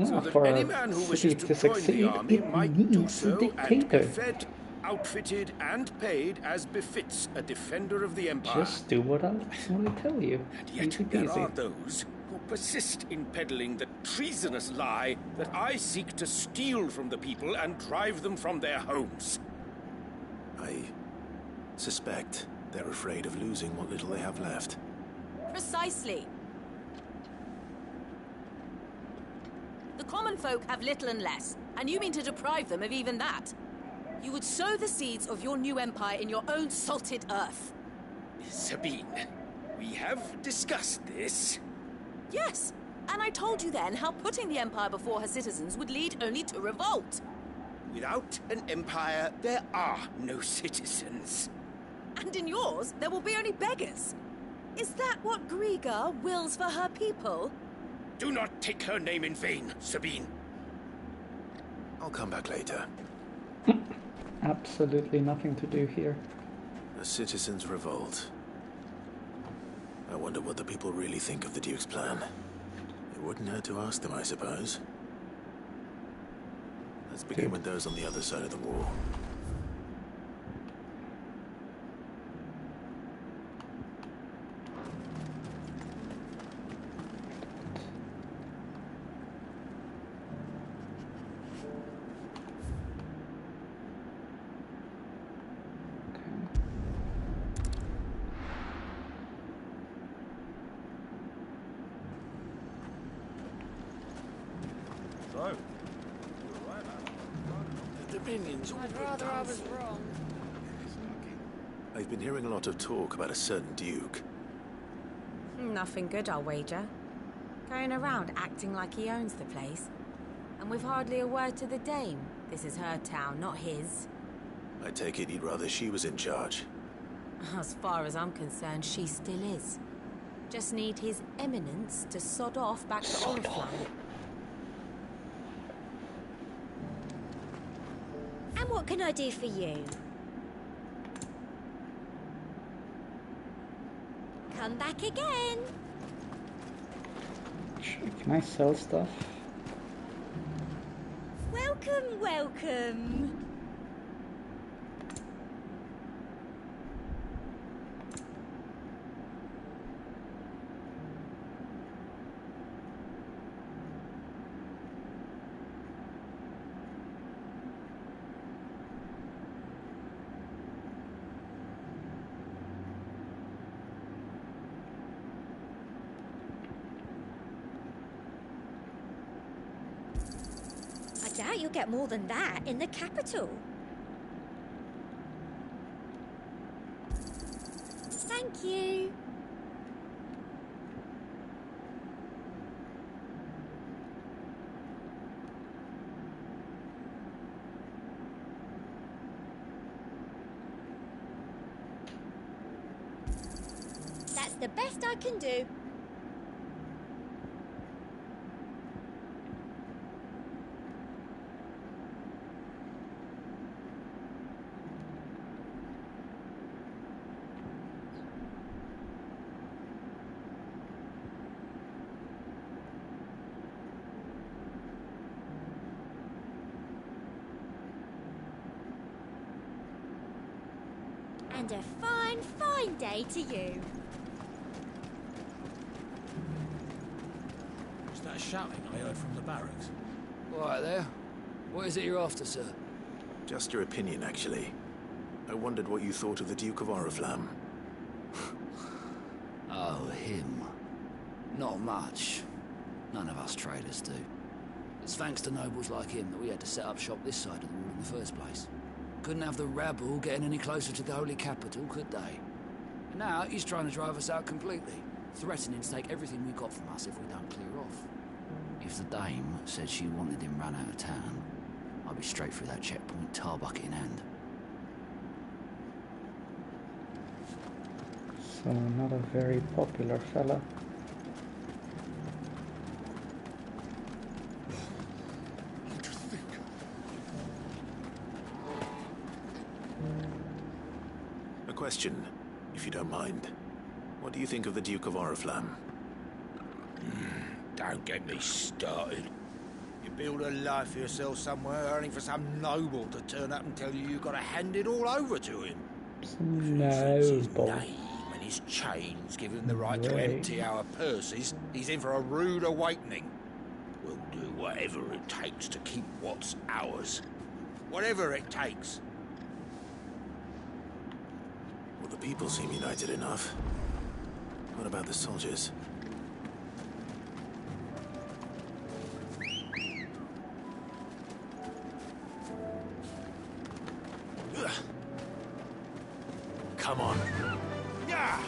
So that for any a man who city wishes to to join succeed, the army it might do needs a so and be dictator. fed outfitted and paid as befits a defender of the Empire. Just do what I tell you. And yet Easy there peasy. are those who persist in peddling the treasonous lie that I seek to steal from the people and drive them from their homes. I suspect they're afraid of losing what little they have left. Precisely. The common folk have little and less, and you mean to deprive them of even that. You would sow the seeds of your new empire in your own salted earth. Sabine, we have discussed this. Yes, and I told you then how putting the empire before her citizens would lead only to revolt. Without an empire, there are no citizens. And in yours, there will be only beggars. Is that what Griga wills for her people? Do not take her name in vain, Sabine. I'll come back later. Absolutely nothing to do here. A citizens' revolt. I wonder what the people really think of the Duke's plan. It wouldn't hurt to ask them, I suppose. Let's begin with those on the other side of the wall. I'd rather I was wrong. I've been hearing a lot of talk about a certain Duke. Nothing good, I'll wager. Going around acting like he owns the place. And with hardly a word to the dame. This is her town, not his. I take it he'd rather she was in charge. As far as I'm concerned, she still is. Just need his eminence to sod off back to Oriflamme. And what can I do for you? Come back again. Can I sell stuff? Welcome, welcome. I doubt you'll get more than that in the capital. Thank you. That's the best I can do. And a fine, fine day to you. Was that shouting I heard from the barracks? All right there. What is it you're after, sir? Just your opinion, actually. I wondered what you thought of the Duke of Oriflamme. Oh, him. Not much. None of us traders do. It's thanks to nobles like him that we had to set up shop this side of the wall in the first place. Couldn't have the rabble getting any closer to the holy capital, could they? And now he's trying to drive us out completely, threatening to take everything we got from us if we don't clear off. If the dame said she wanted him run out of town, I'd be straight through that checkpoint, tar bucket in hand. So not a very popular fella. Question, if you don't mind. What do you think of the Duke of Oriflamme? Don't get me started. You're build a life for yourself somewhere, only for some noble to turn up and tell you you've got to hand it all over to him. His name and his chains give him the right to empty our purses. He's in for a rude awakening. We'll do whatever it takes to keep what's ours. Whatever it takes. Well, the people seem united enough. What about the soldiers? Come on. Yeah.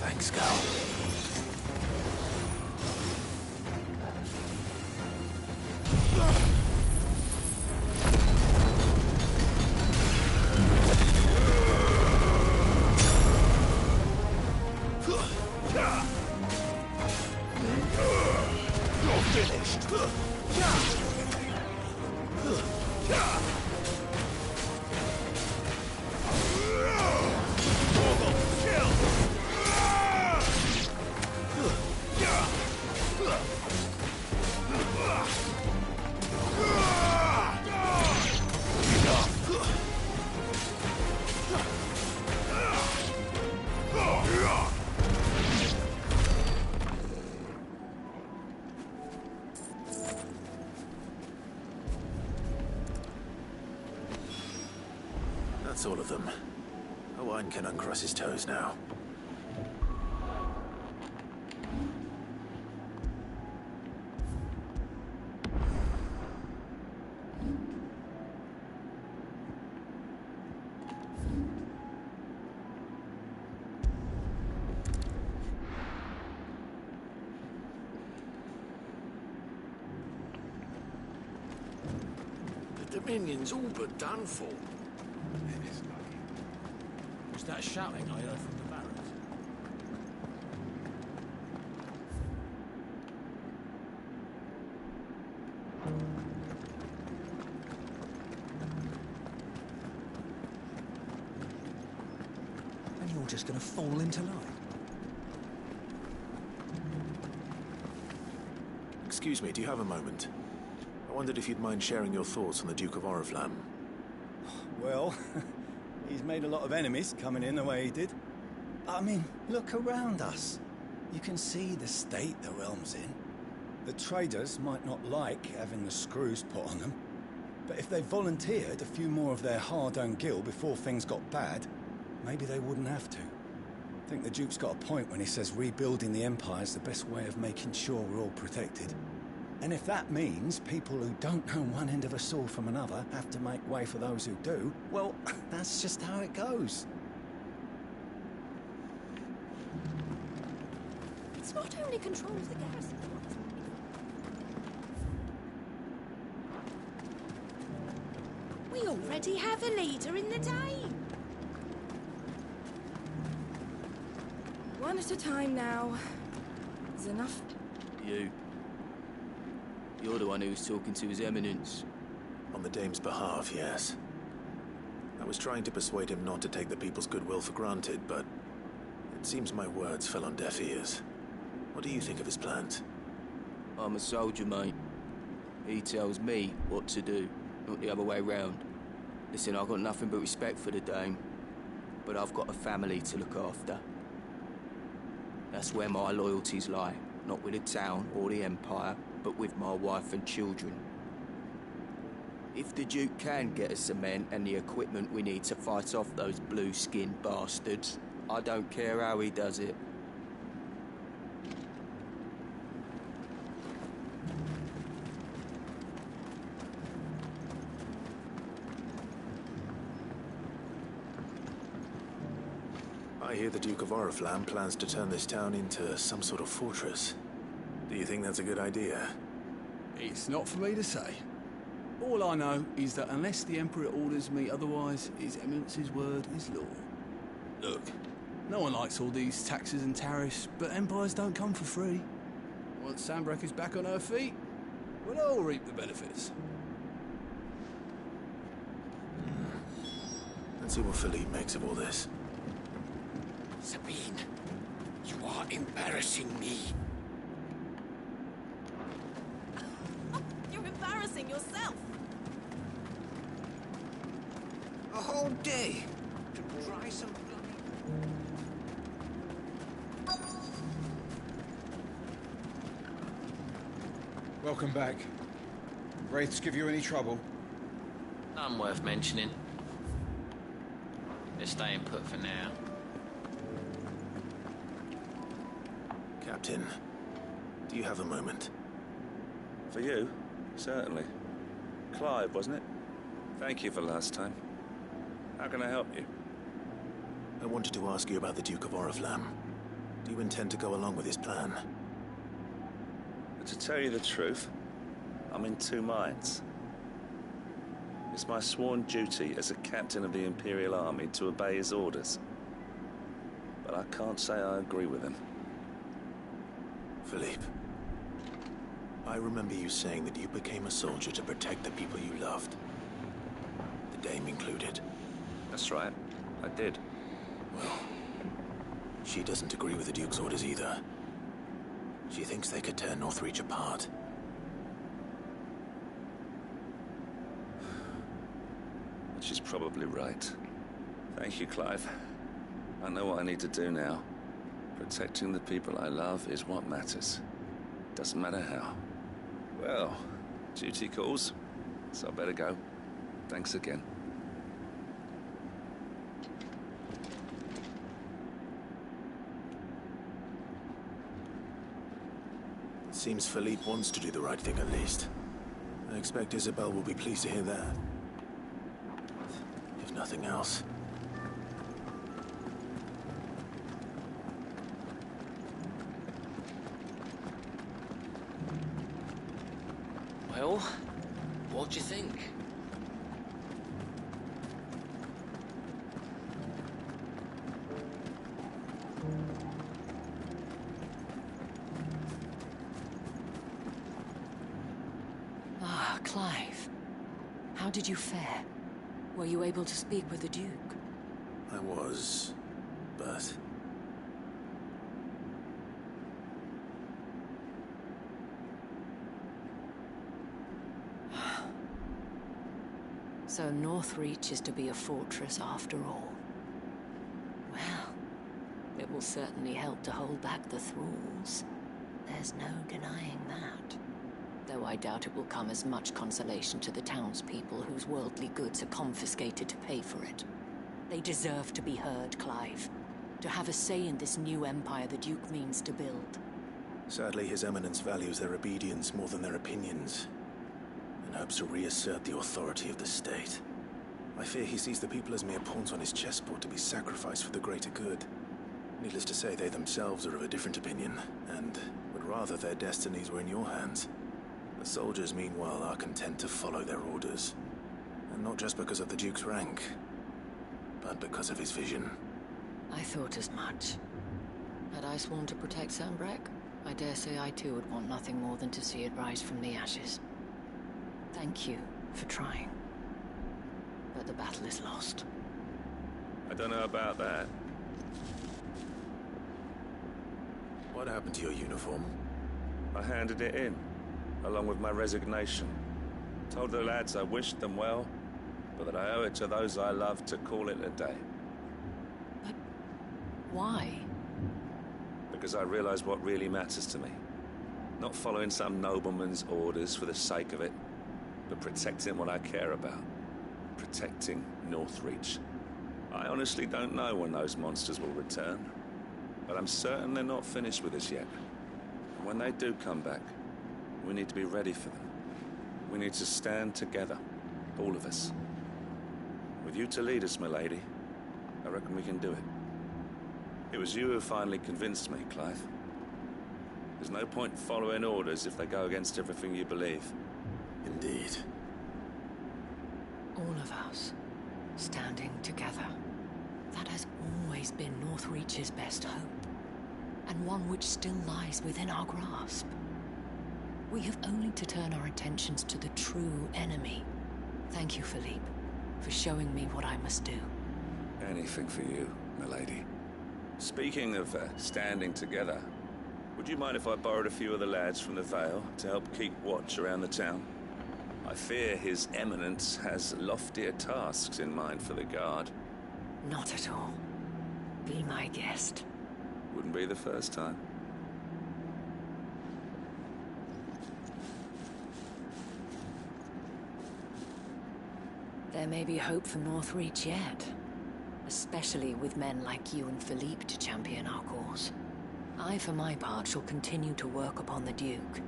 Thanks, Cal. That's all of them. Owen can uncross his toes now. The Dominion's all but done for. Was that shouting I heard from the barracks? And you're just gonna fall into line? Excuse me, do you have a moment? I wondered if you'd mind sharing your thoughts on the Duke of Oriflamme. Well, he's made a lot of enemies coming in the way he did. I mean, look around us. You can see the state the realm's in. The traders might not like having the screws put on them, but if they volunteered a few more of their hard-earned gil before things got bad, maybe they wouldn't have to. I think the Duke's got a point when he says rebuilding the Empire's the best way of making sure we're all protected. And if that means people who don't know one end of a sword from another have to make way for those who do, well, that's just how it goes. It's not only control of the garrison. We already have a leader in the Dame. One at a time now. Is enough? You. You're the one who's talking to His Eminence. On the Dame's behalf, yes. I was trying to persuade him not to take the people's goodwill for granted, but it seems my words fell on deaf ears. What do you think of his plans? I'm a soldier, mate. He tells me what to do, not the other way round. Listen, I've got nothing but respect for the Dame, but I've got a family to look after. That's where my loyalties lie, not with the town or the Empire, but with my wife and children. If the Duke can get us the men and the equipment we need to fight off those blue-skinned bastards, I don't care how he does it. I hear the Duke of Oriflamme plans to turn this town into some sort of fortress. Do you think that's a good idea? It's not for me to say. All I know is that unless the Emperor orders me otherwise, His Eminence's word is law. Look, no one likes all these taxes and tariffs, but empires don't come for free. Once Sanbreque is back on her feet, we'll all reap the benefits. Let's see what Philippe makes of all this. Sabine, you are embarrassing me. You're embarrassing yourself. A whole day to dry some Welcome back. Wraiths give you any trouble? None worth mentioning. They're staying put for now. Captain, do you have a moment? For you? Certainly. Clive, wasn't it? Thank you for last time. How can I help you? I wanted to ask you about the Duke of Oriflamme. Do you intend to go along with his plan? But to tell you the truth, I'm in two minds. It's my sworn duty as a captain of the Imperial Army to obey his orders. But I can't say I agree with him. Philippe, I remember you saying that you became a soldier to protect the people you loved. The Dame included. That's right, I did. Well, she doesn't agree with the Duke's orders either. She thinks they could tear Northreach apart. She's probably right. Thank you, Clive. I know what I need to do now. Protecting the people I love is what matters. Doesn't matter how. Well, duty calls, so I better go. Thanks again. Seems Philippe wants to do the right thing at least. I expect Isabel will be pleased to hear that. If nothing else. Well, what do you think? Ah, Clive. How did you fare? Were you able to speak with the Duke? I was, but... So Northreach is to be a fortress after all. Well, it will certainly help to hold back the thralls. There's no denying that. Though I doubt it will come as much consolation to the townspeople whose worldly goods are confiscated to pay for it. They deserve to be heard, Clive. To have a say in this new empire the Duke means to build. Sadly, His Eminence values their obedience more than their opinions, and hopes to reassert the authority of the state. I fear he sees the people as mere pawns on his chessboard to be sacrificed for the greater good. Needless to say, they themselves are of a different opinion, and would rather their destinies were in your hands. The soldiers, meanwhile, are content to follow their orders. And not just because of the Duke's rank, but because of his vision. I thought as much. Had I sworn to protect Sanbreque, I dare say I too would want nothing more than to see it rise from the ashes. Thank you for trying. But the battle is lost. I don't know about that. What happened to your uniform? I handed it in, along with my resignation. Told the lads I wished them well, but that I owe it to those I love to call it a day. But why? Because I realize what really matters to me. Not following some nobleman's orders for the sake of it, but protecting what I care about. Protecting Northreach. I honestly don't know when those monsters will return, but I'm certain they're not finished with us yet. And when they do come back, we need to be ready for them. We need to stand together, all of us. With you to lead us, milady, I reckon we can do it. It was you who finally convinced me, Clive. There's no point following orders if they go against everything you believe. Indeed. All of us, standing together. That has always been Northreach's best hope, and one which still lies within our grasp. We have only to turn our attentions to the true enemy. Thank you, Philippe, for showing me what I must do. Anything for you, milady. Speaking of standing together, would you mind if I borrowed a few of the lads from the Vale to help keep watch around the town? I fear His Eminence has loftier tasks in mind for the guard. Not at all. Be my guest. Wouldn't be the first time. There may be hope for Northreach yet. Especially with men like you and Philippe to champion our cause. I, for my part, shall continue to work upon the Duke,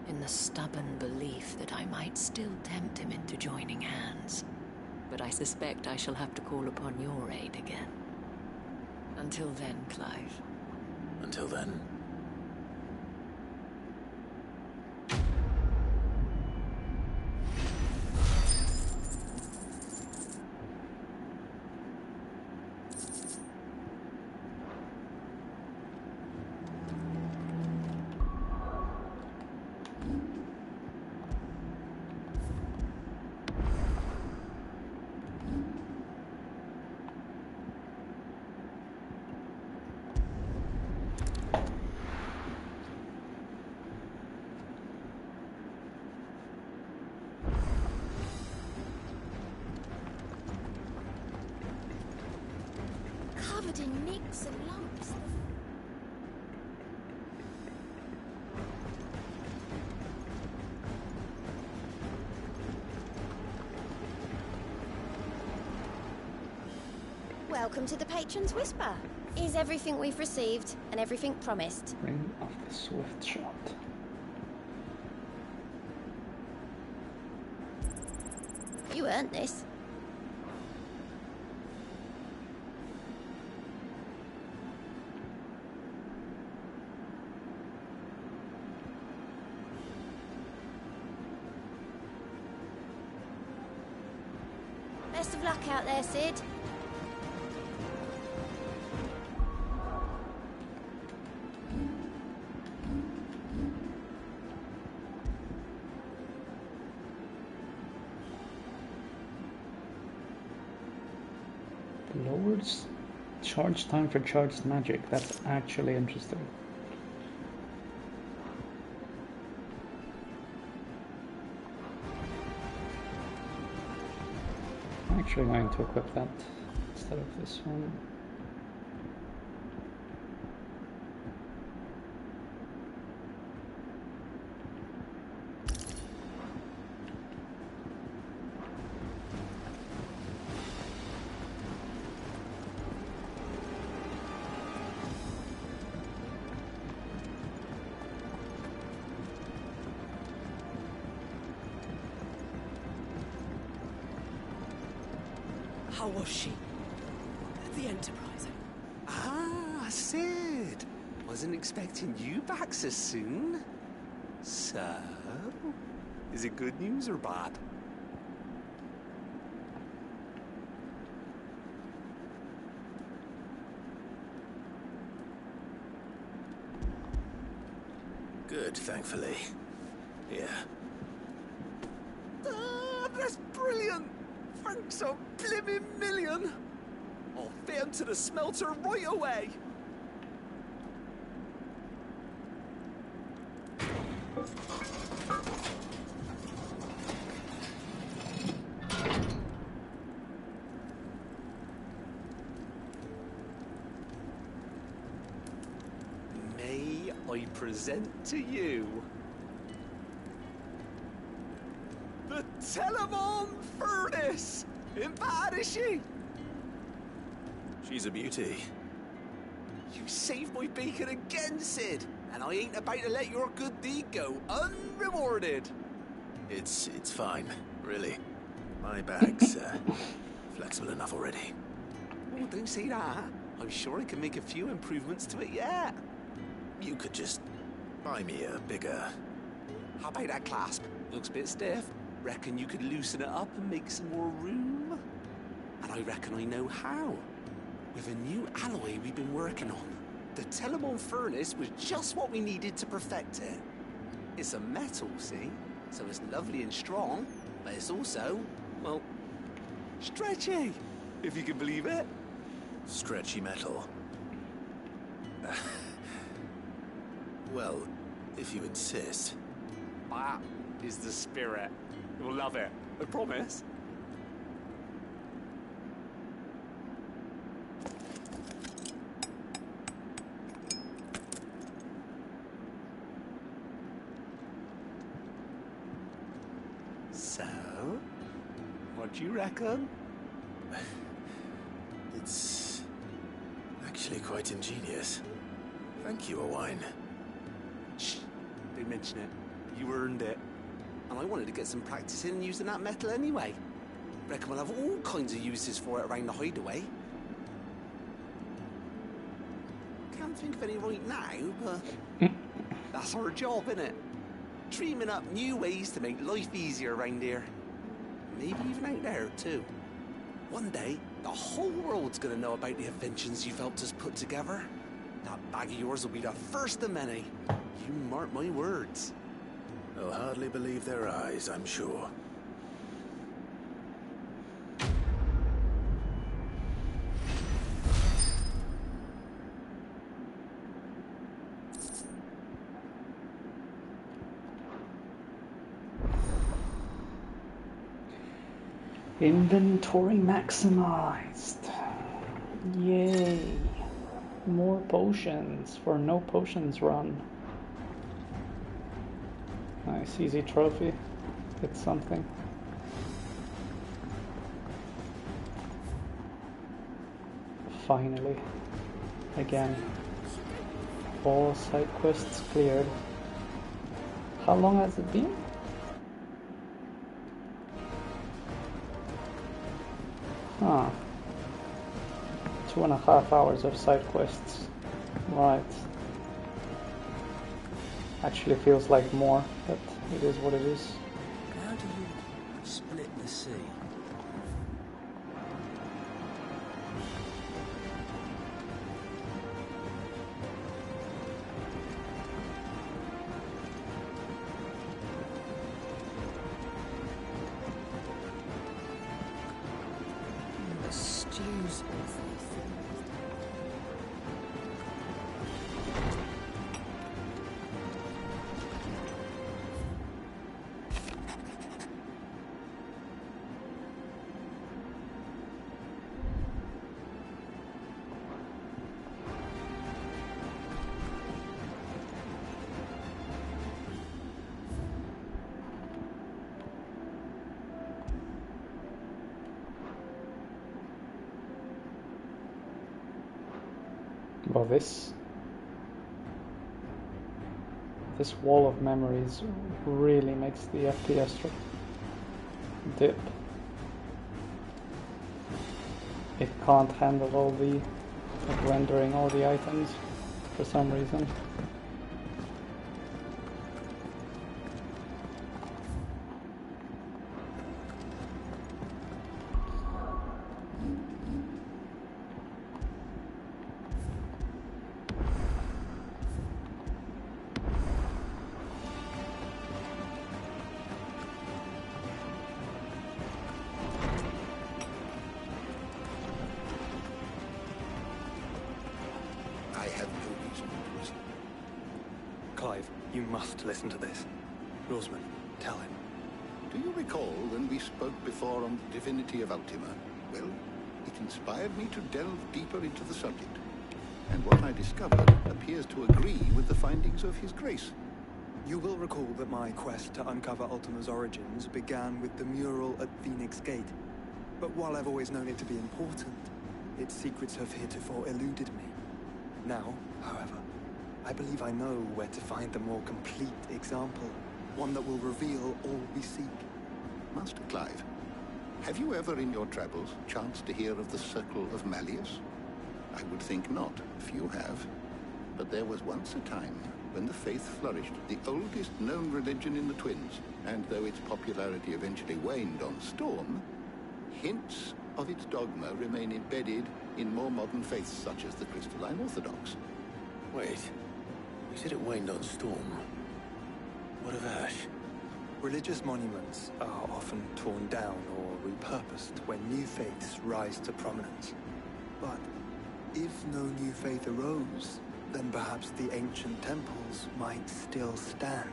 in the stubborn belief that I might still tempt him into joining hands. But I suspect I shall have to call upon your aid again. Until then, Clive. Until then. Covered in nicks and lumps. Welcome to the Patron's Whisper. Is everything we've received and everything promised? Ring of the Swift Shot. You earned this. Best of luck out there, Sid. Lowers charge time for charged magic. That's actually interesting. I'm actually going to equip that instead of this one. How was she? The Enterprise. Ah, Sid. Wasn't expecting you back so soon. So, is it good news or bad? Good, thankfully. Yeah. Ah, that's brilliant! Thanks a blimmin' million! I'll fit him to the smelter right away! May I present to you the Telemon Furnace! In bad, is she? She's a beauty. You saved my beacon again, Sid, and I ain't about to let your good deed go unrewarded. It's fine, really. My bag's flexible enough already. Oh, don't say that. I'm sure I can make a few improvements to it yet. You could just buy me a bigger... How about that clasp? Looks a bit stiff. Reckon you could loosen it up and make some more room? And I reckon I know how. With a new alloy we've been working on. The Telemon furnace was just what we needed to perfect it. It's a metal, see? So it's lovely and strong, but it's also, well, stretchy, if you can believe it. Stretchy metal. Well, if you insist. That is the spirit. You'll love it, I promise. So, what do you reckon? It's actually quite ingenious. Thank you, Owain. Shh, don't mention it. You earned it. And I wanted to get some practice in using that metal anyway. Reckon we'll have all kinds of uses for it around the hideaway. Can't think of any right now, but that's our job, innit? Dreaming up new ways to make life easier around here. Maybe even out there, too. One day, the whole world's gonna know about the inventions you've helped us put together. That bag of yours will be the first of many. You mark my words. They'll hardly believe their eyes, I'm sure. Inventory maximized. Yay. More potions for no potions run. Nice, easy trophy. It's something. Finally. Again. All side quests cleared. How long has it been? Huh. 2.5 hours of side quests. Right. Actually feels like more, but it is what it is. How do you split the sea? The stews. Well, this wall of memories really makes the FPS dip. It can't handle all the rendering all the items for some reason. I have no reason to listen. Clive, you must listen to this. Rosman, tell him. Do you recall when we spoke before on the divinity of Ultima? Well, it inspired me to delve deeper into the subject. And what I discovered appears to agree with the findings of His Grace. You will recall that my quest to uncover Ultima's origins began with the mural at Phoenix Gate. But while I've always known it to be important, its secrets have heretofore eluded me. Now, however, I believe I know where to find the more complete example. One that will reveal all we seek. Master Clive, have you ever in your travels chanced to hear of the Circle of Malleus? I would think not. Few have. But there was once a time when the faith flourished, the oldest known religion in the Twins. And though its popularity eventually waned on Storm, hints of its dogma remain embedded in more modern faiths such as the Crystalline Orthodox. Wait, you said it waned on Storm. What of Ash? Religious monuments are often torn down or repurposed when new faiths rise to prominence. But if no new faith arose, then perhaps the ancient temples might still stand.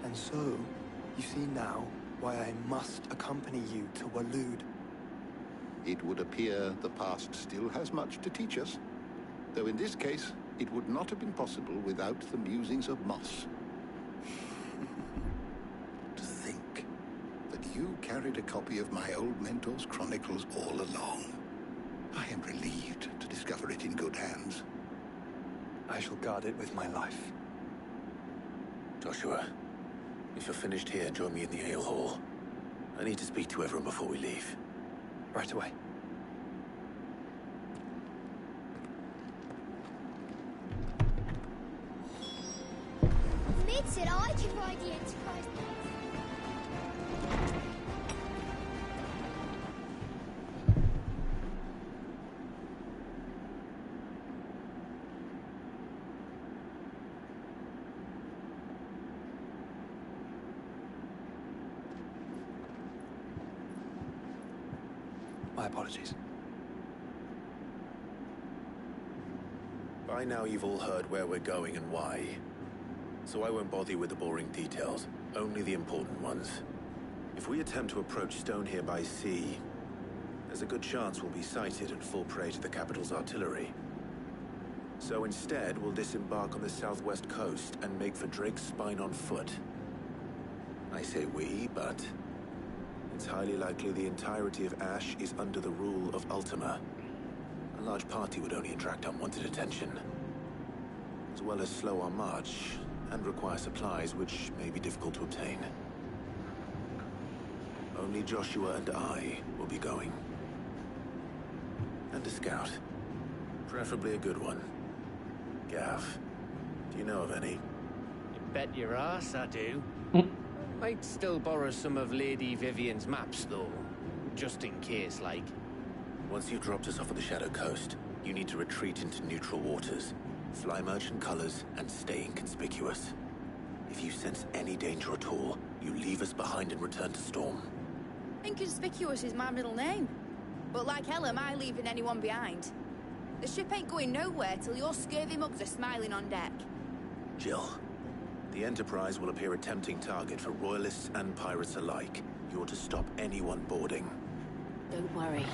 And so, you see now why I must accompany you to Waloed. It would appear the past still has much to teach us, though in this case, it would not have been possible without the musings of Moss. To think that you carried a copy of my old mentor's chronicles all along. I am relieved to discover it in good hands. I shall guard it with my life. Joshua, if you're finished here, join me in the ale hall. I need to speak to everyone before we leave. Right away. Mid said I could ride the Enterprise. My apologies. By now you've all heard where we're going and why. So I won't bother you with the boring details, only the important ones. If we attempt to approach Stone here by sea, there's a good chance we'll be sighted and fall prey to the capital's artillery. So instead, we'll disembark on the southwest coast and make for Drake's Spine on foot. I say we, but it's highly likely the entirety of Ash is under the rule of Ultima. A large party would only attract unwanted attention, as well as slow our march and require supplies which may be difficult to obtain. Only Joshua and I will be going. And a scout. Preferably a good one. Gav, do you know of any? You bet your ass I do. Might still borrow some of Lady Vivian's maps, though. Just in case, like. Once you've dropped us off at the Shadow Coast, you need to retreat into neutral waters, fly merchant colors, and stay inconspicuous. If you sense any danger at all, you leave us behind and return to Storm. Inconspicuous is my middle name. But like hell am I leaving anyone behind. The ship ain't going nowhere till your scurvy mugs are smiling on deck. Jill, the Enterprise will appear a tempting target for royalists and pirates alike. You're to stop anyone boarding. Don't worry.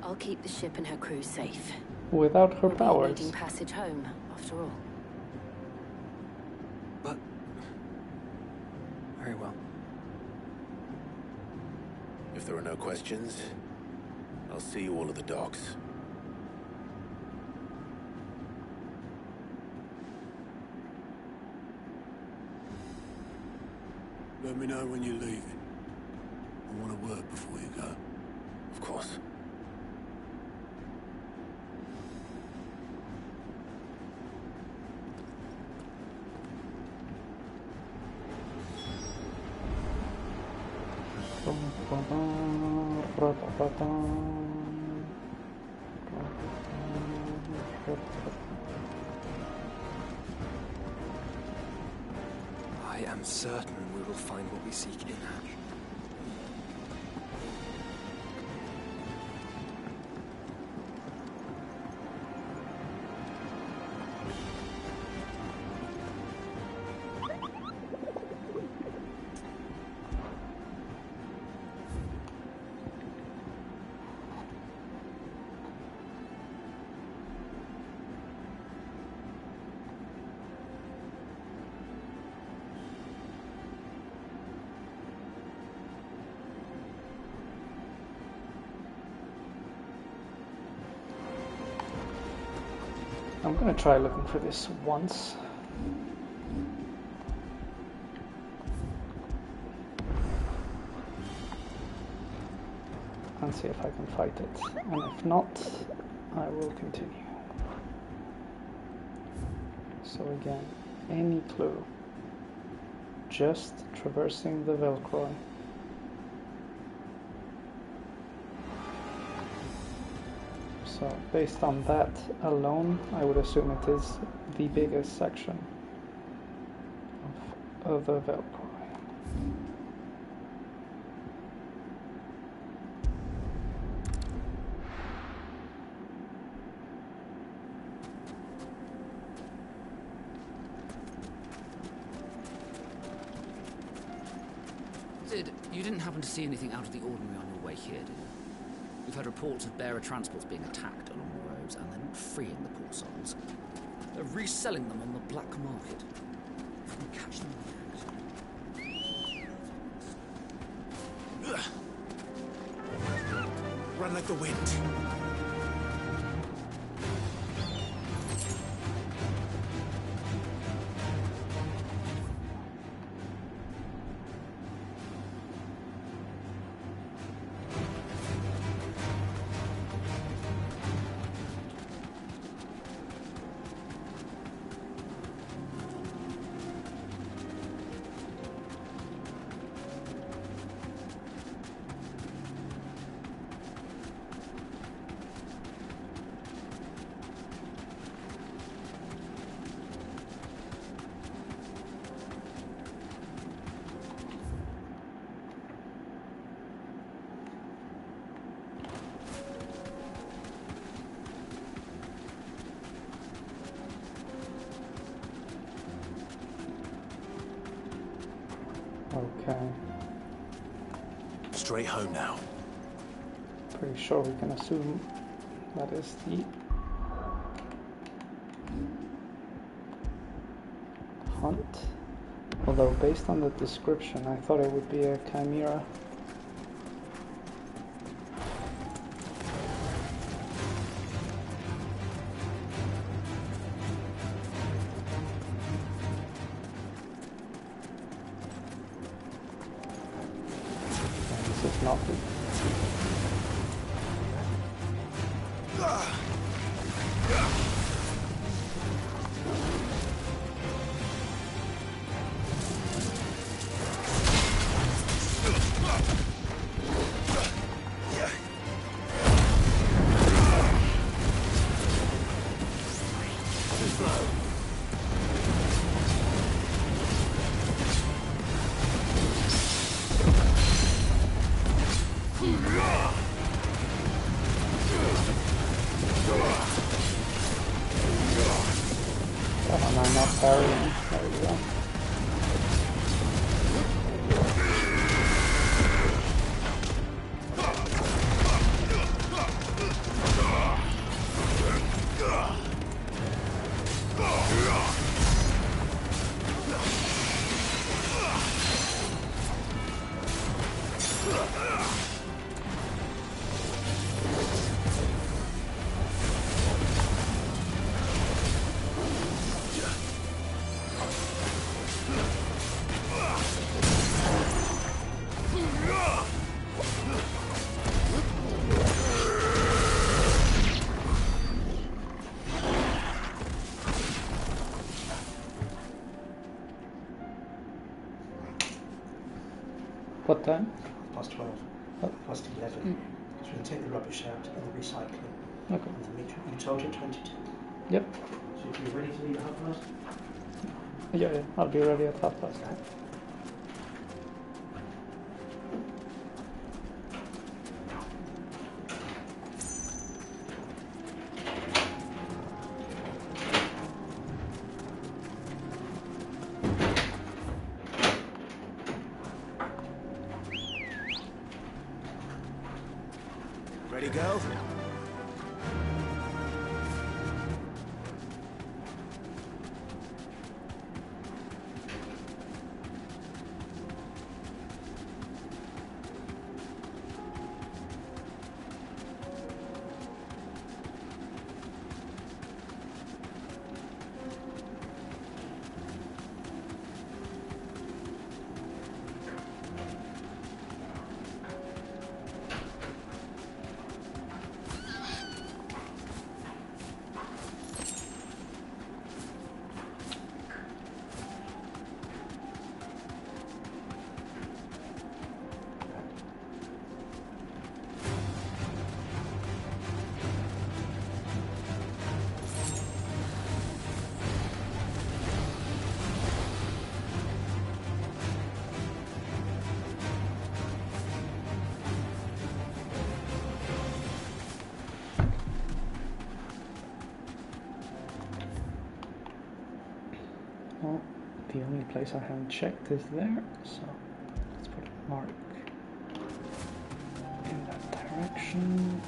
I'll keep the ship and her crew safe. Without her We'll powers. be needing passage home, after all. But... very well. If there are no questions, I'll see you all at the docks. Let me know when you're leaving. I want a word before you go. Of course. I am certain we will find what we seek in Ash. I'm gonna try looking for this once. And see if I can fight it. And if not, I will continue. So again, any clue. Just traversing the Velcroy. So based on that alone, I would assume it is the biggest section of the Velcroy. Sid, you didn't happen to see anything out of the ordinary on your way here, did you? We've had reports of bearer transports being attacked along the roads, and they're not freeing the poor souls. They're reselling them on the black market. If we can catch them in the act. Run like the wind. Okay. Straight home now. Pretty sure we can assume that is the hunt. Although based on the description, I thought it would be a Chimera. This is not it. Come on, I'm not parrying. There we go. What time? Past 12. Oh. Past 11. So we can take the rubbish out and the recycling. Okay. And then you told you 22. Yep. So if you're ready to leave at 12:30? Yeah, I'll be ready at 12:30. Ready, go? Well, the only place I haven't checked is there, so let's put a mark in that direction.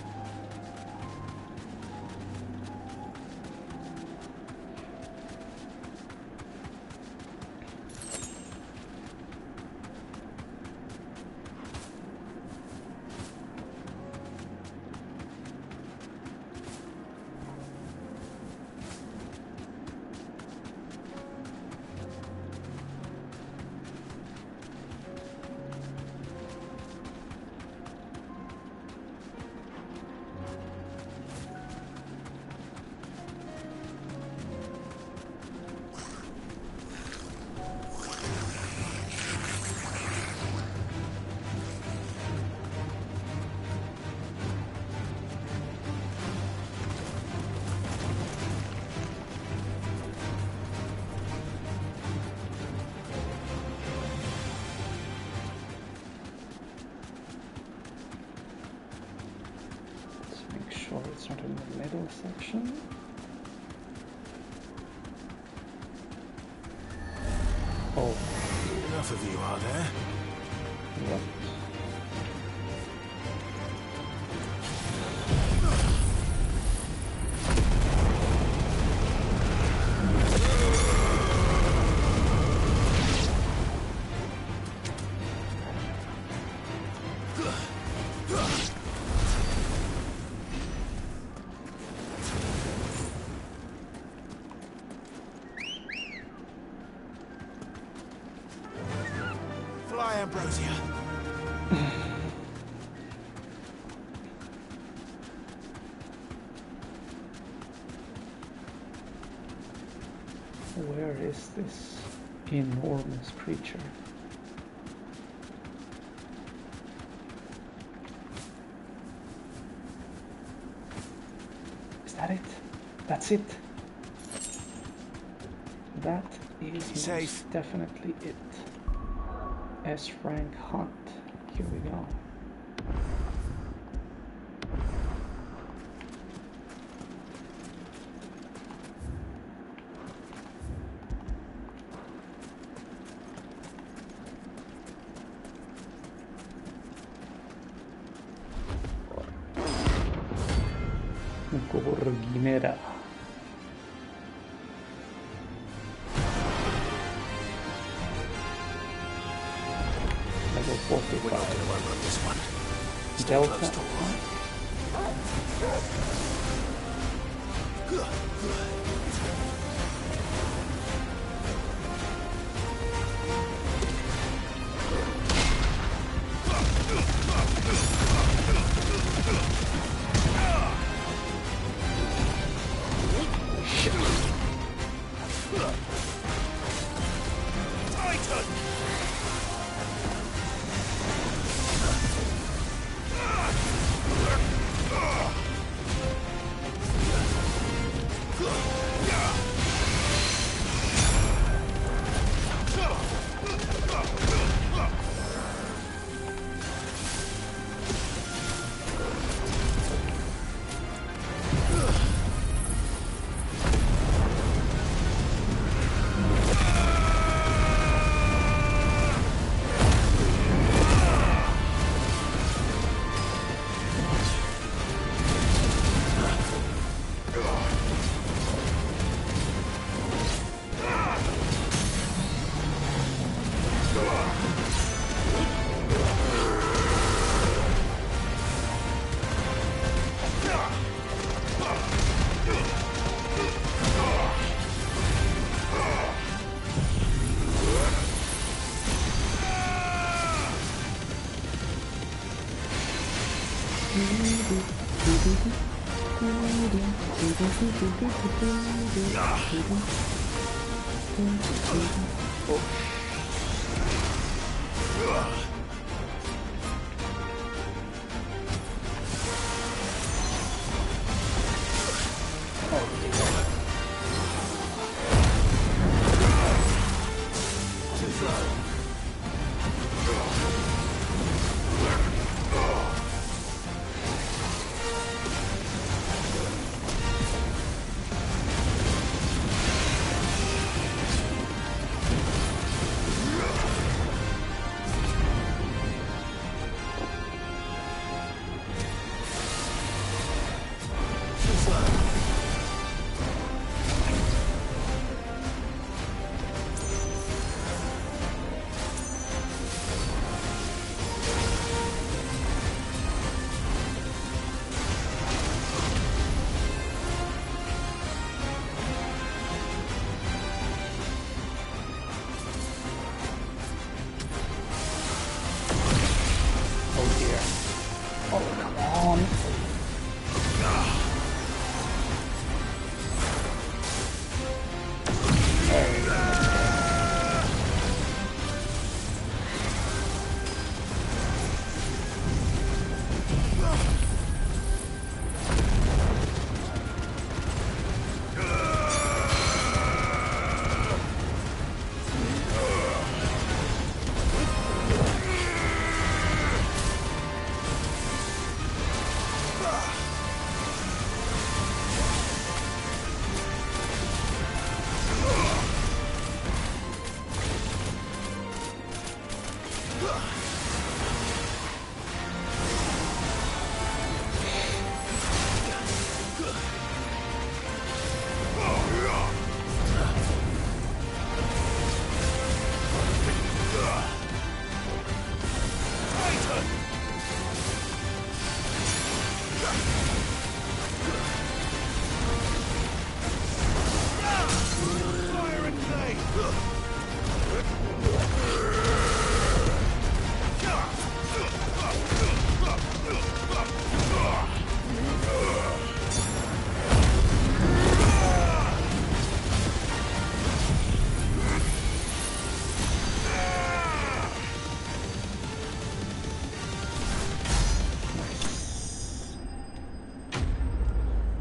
It's not in the middle section. Oh. Enough of you, are there? What? Fly, Ambrosia. Where is this enormous creature? Is that it? That's it. That is most definitely it. S-rank hunt. Here we go. Chimera. Level 45. We're not going to overrun this one. Stay Delta. close to one.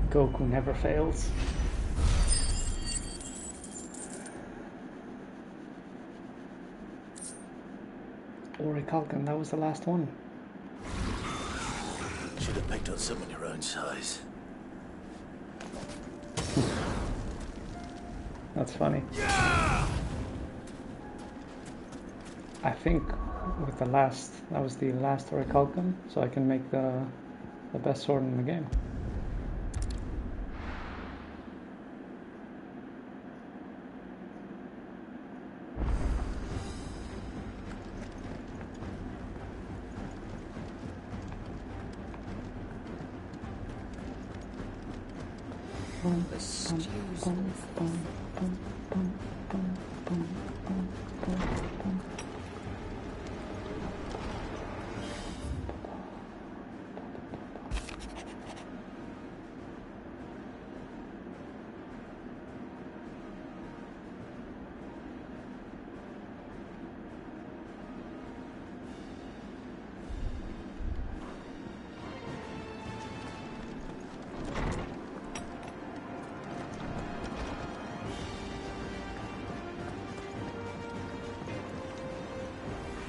Goku never fails. Orichalcum, that was the last one. Should have picked on someone your own size. That's funny. I think with the last, that was the last Orichalcum, so I can make the best sword in the game.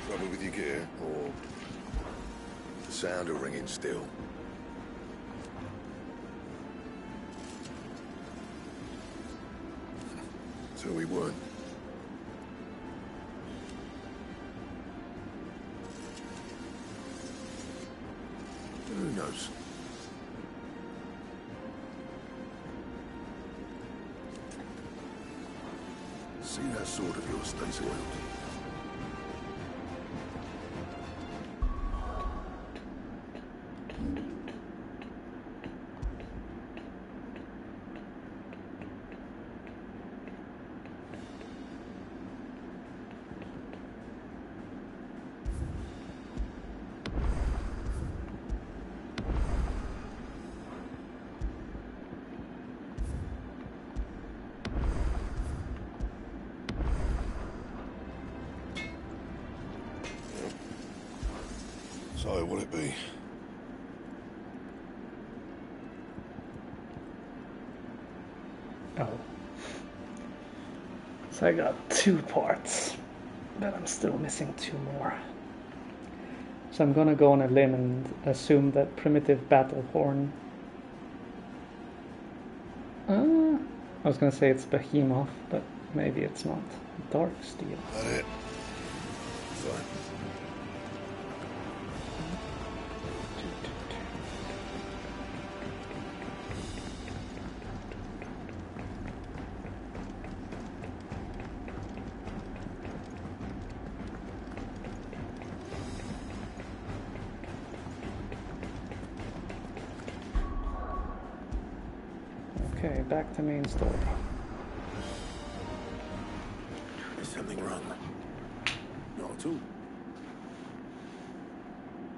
Trouble with your gear, or the sound of ringing still? So we weren't. Who knows? See that sword of yours stays oiled. So, will it be? Oh. So I got 2 parts, but I'm still missing 2 more. So I'm gonna go on a limb and assume that primitive battle horn. I was gonna say it's Behemoth, but maybe it's not. Dark Steel. That it? Fine. Okay, back to main story. Is something wrong? Not at all.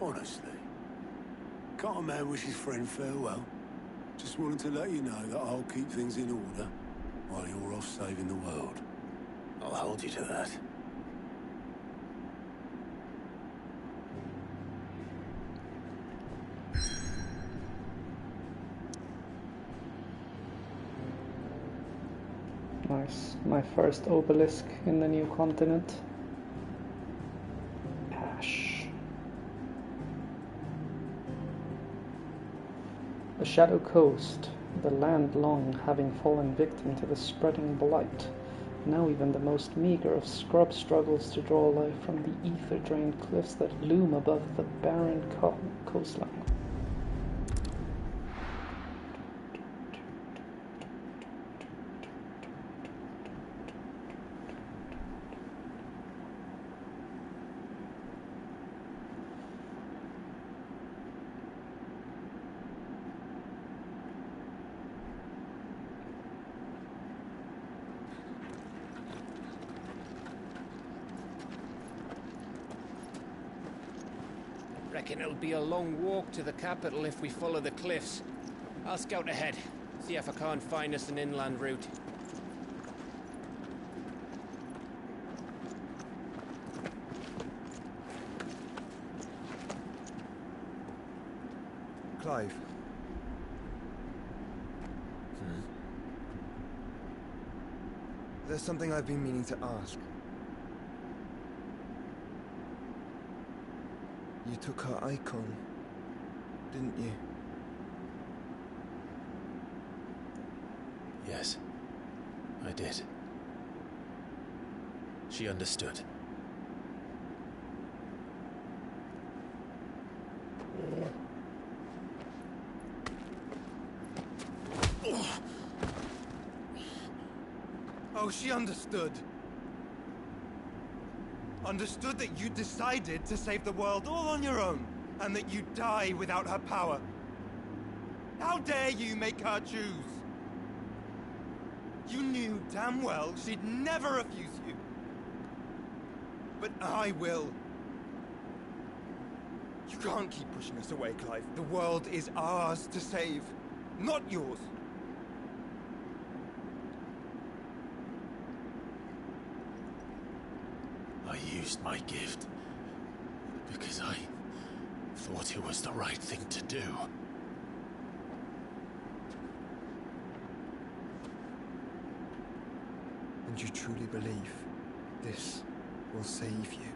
Honestly. Can't a man wish his friend farewell? Just wanted to let you know that I'll keep things in order while you're off saving the world. I'll hold you to that. Nice. My first obelisk in the new continent. Ash. The Shadow Coast, the land long having fallen victim to the spreading blight. Now even the most meager of scrub struggles to draw life from the ether-drained cliffs that loom above the barren coastline. Reckon it'll be a long walk to the capital if we follow the cliffs. I'll scout ahead, see if I can't find us an inland route. Clive. There's something I've been meaning to ask. You took her icon, didn't you? Yes, I did. She understood. Oh, she understood. Understood that you decided to save the world all on your own, and that you'd die without her power. How dare you make her choose? You knew damn well she'd never refuse you. But I will. You can't keep pushing us away, Clive. The world is ours to save, not yours. I used my gift because I thought it was the right thing to do. And you truly believe this will save you?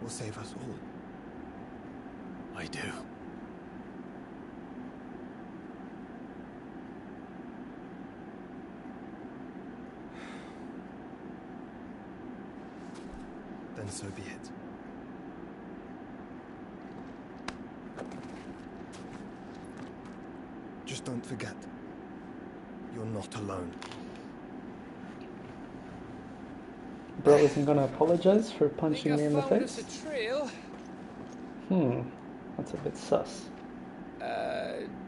Will save us all? I do. Then so be it. Just don't forget, you're not alone. Bro isn't gonna apologize for punching me in the face? Us a trail. That's a bit sus.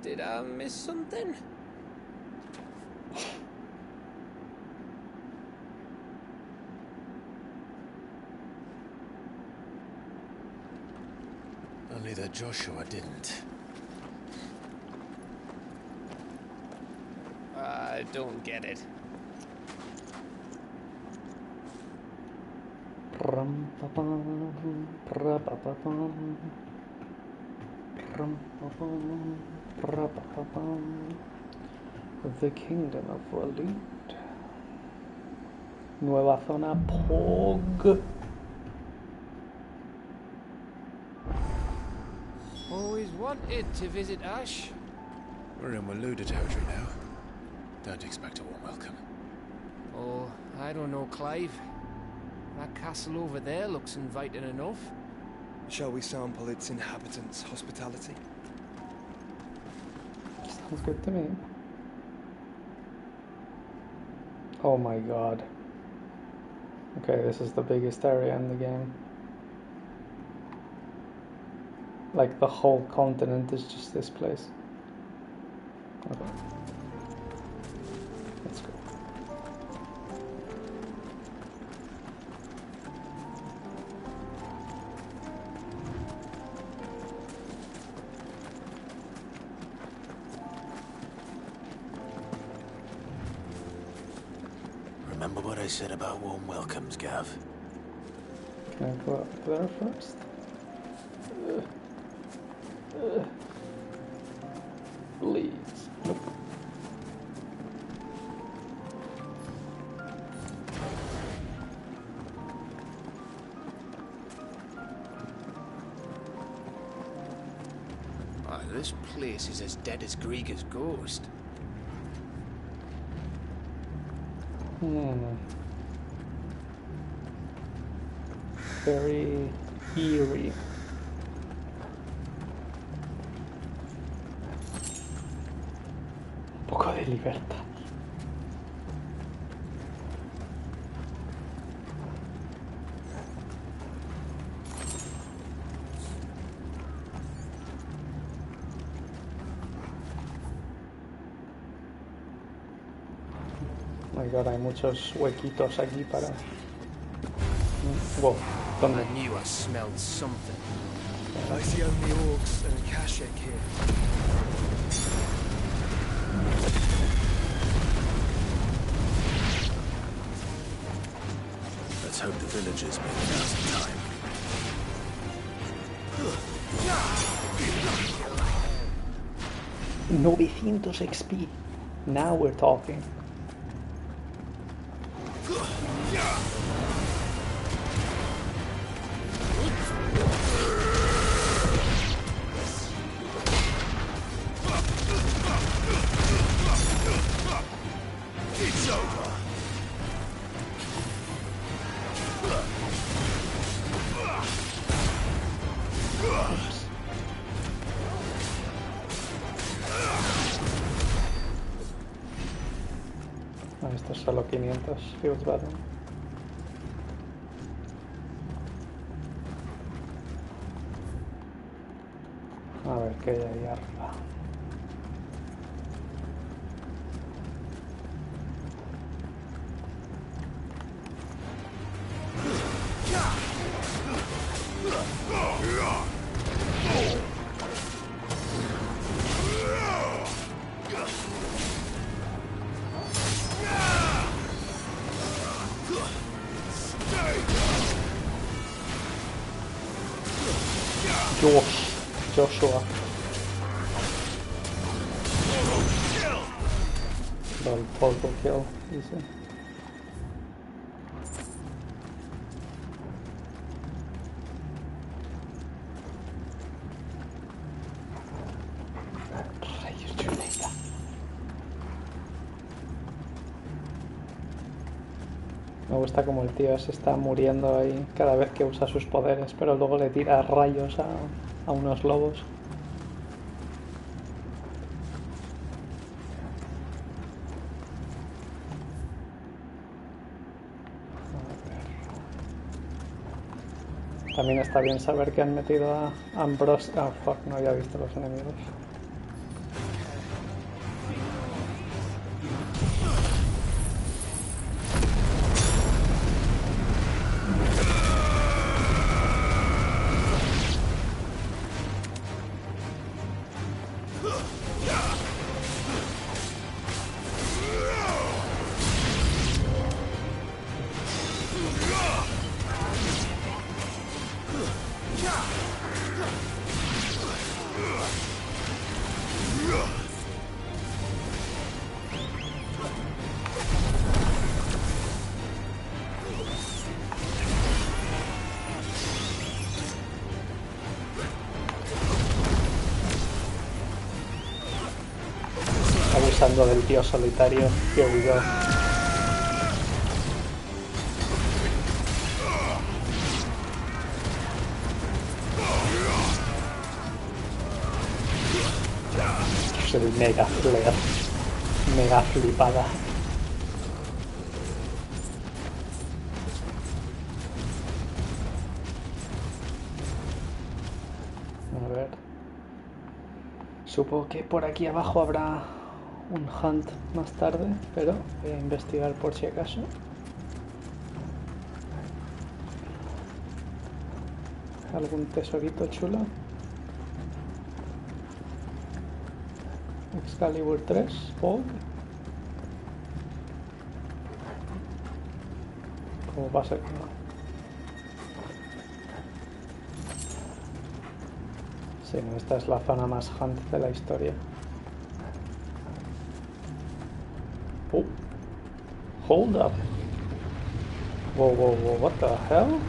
Did I miss something? Only that Joshua didn't. I don't get it. The Kingdom of Waleed. Nueva zona Pog. Always wanted to visit Ash. We're in Waluda territory now. Don't expect a warm welcome. Oh, I don't know, Clive. That castle over there looks inviting enough. Shall we sample its inhabitants' hospitality? Sounds good to me. Oh my god. Okay, this is the biggest area in the game. Like the whole continent is just this place. Okay. Let's go. Remember what I said about warm welcomes, Gav? Can I go up there first? Please. Nope. Oh, this place is as dead as Grieger's ghost. Very eerie. Un poco de libertad. Oh my god, hay muchos huequitos aquí para... Wow, ¿dónde? I knew I smelled something. I see only orcs and a Kashek here. Let's hope the villagers make it out in time. 900 XP. Now we're talking. It's over. No, esto es solo 500 fields button. A ver qué hay ahí arriba. Joshua. Lol, total kill, easy. Me gusta como el tío se está muriendo ahí cada vez que usa sus poderes, pero luego le tira rayos a unos lobos. También está bien saber que han metido a Ambrose. Ah, fuck, no había visto los enemigos. Abusando del tío solitario. Here we go. Es el mega flare. Mega flipada. A ver. Supongo que por aquí abajo habrá un hunt más tarde, pero voy a investigar por si acaso. ¿Algún tesorito chulo? Excalibur 3, Fog. ¿Cómo va a ser que no? Sí, no, esta es la zona más hunt de la historia. Oh, hold up. Whoa, whoa, whoa, what the hell?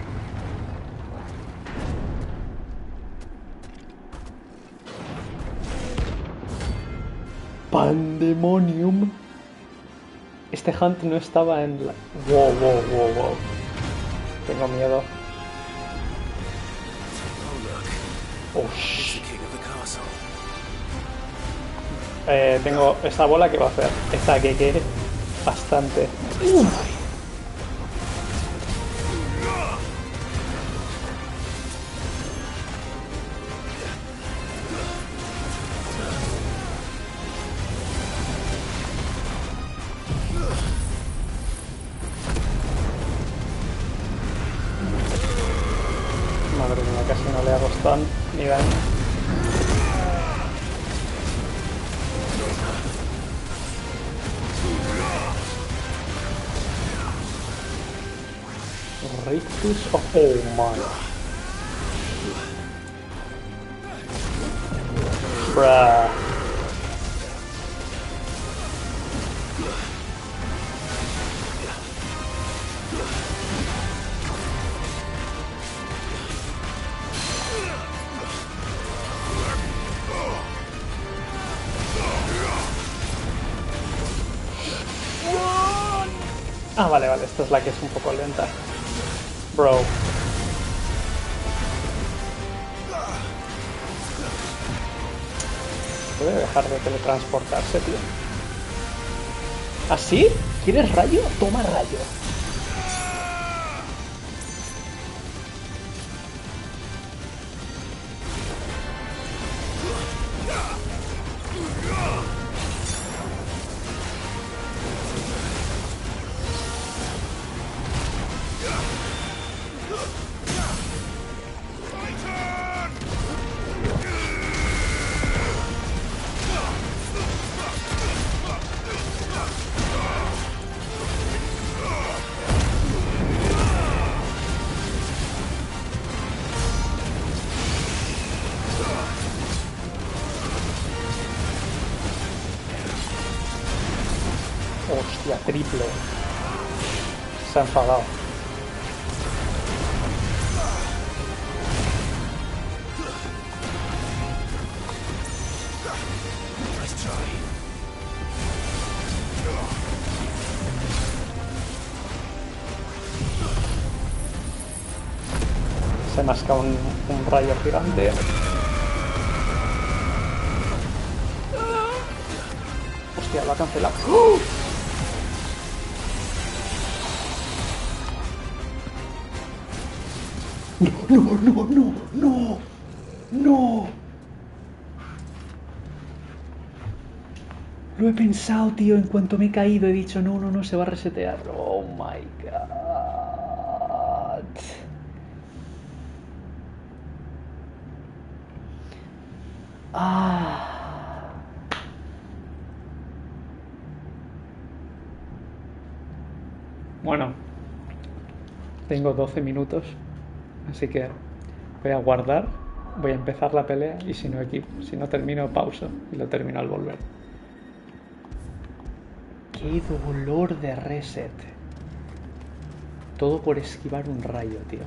Pandemonium. Este hunt no estaba en la... Wow, wow, wow, wow. Tengo miedo. Oh, shh. Tengo esa bola que va a hacer. Esta que quiere bastante. Madre mía, casi no le hago stun ni daño. Rictus of... Oh my. Bruh. Ah, vale, esta es la que es un poco lenta. Bro. Puede dejar de teletransportarse, tío. ¿Así? ¿Quieres rayo? Toma rayo. Hostia, triple. Se ha enfadado. Se masca un rayo gigante. Hostia, lo ha cancelado. ¡Oh! No. Lo he pensado, tío. En cuanto me he caído he dicho, no, se va a resetear. Oh my god. Bueno, tengo 12 minutos, así que voy a guardar, voy a empezar la pelea y si no termino, pauso y lo termino al volver. ¡Qué dolor de reset! Todo por esquivar un rayo, tío.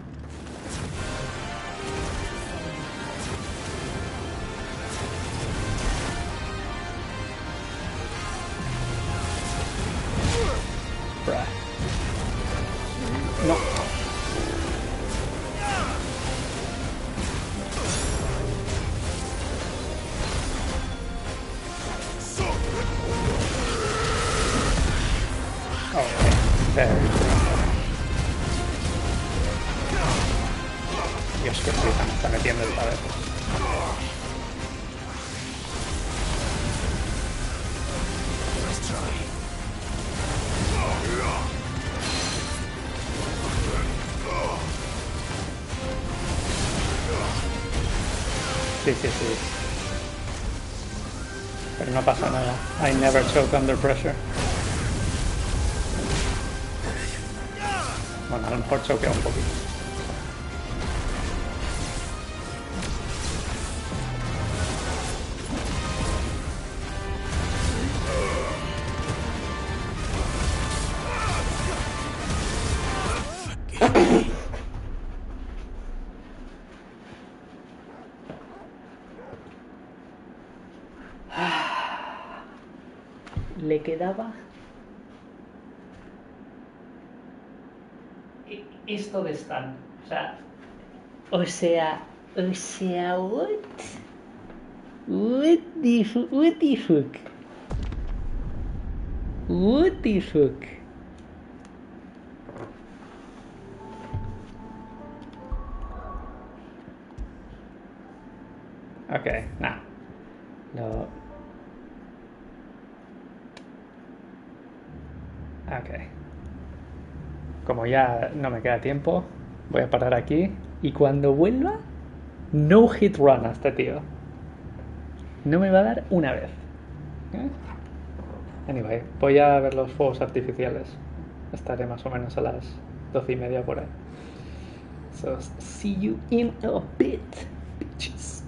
No. Okay, very good. Dios, que prisa me está metiendo el padre. Sí. Pero no pasa nada. I never choke under pressure. Bueno, a lo mejor choquea un poquito. Le quedaba esto de stun, o sea, what the fuck. Okay, nah. No. Ok. Como ya no me queda tiempo, voy a parar aquí y cuando vuelva no hit run a este tío. No me va a dar una vez. Anyway, voy a ver los fuegos artificiales. Estaré más o menos a las 12:30 por ahí. So, see you in a bit, bitches.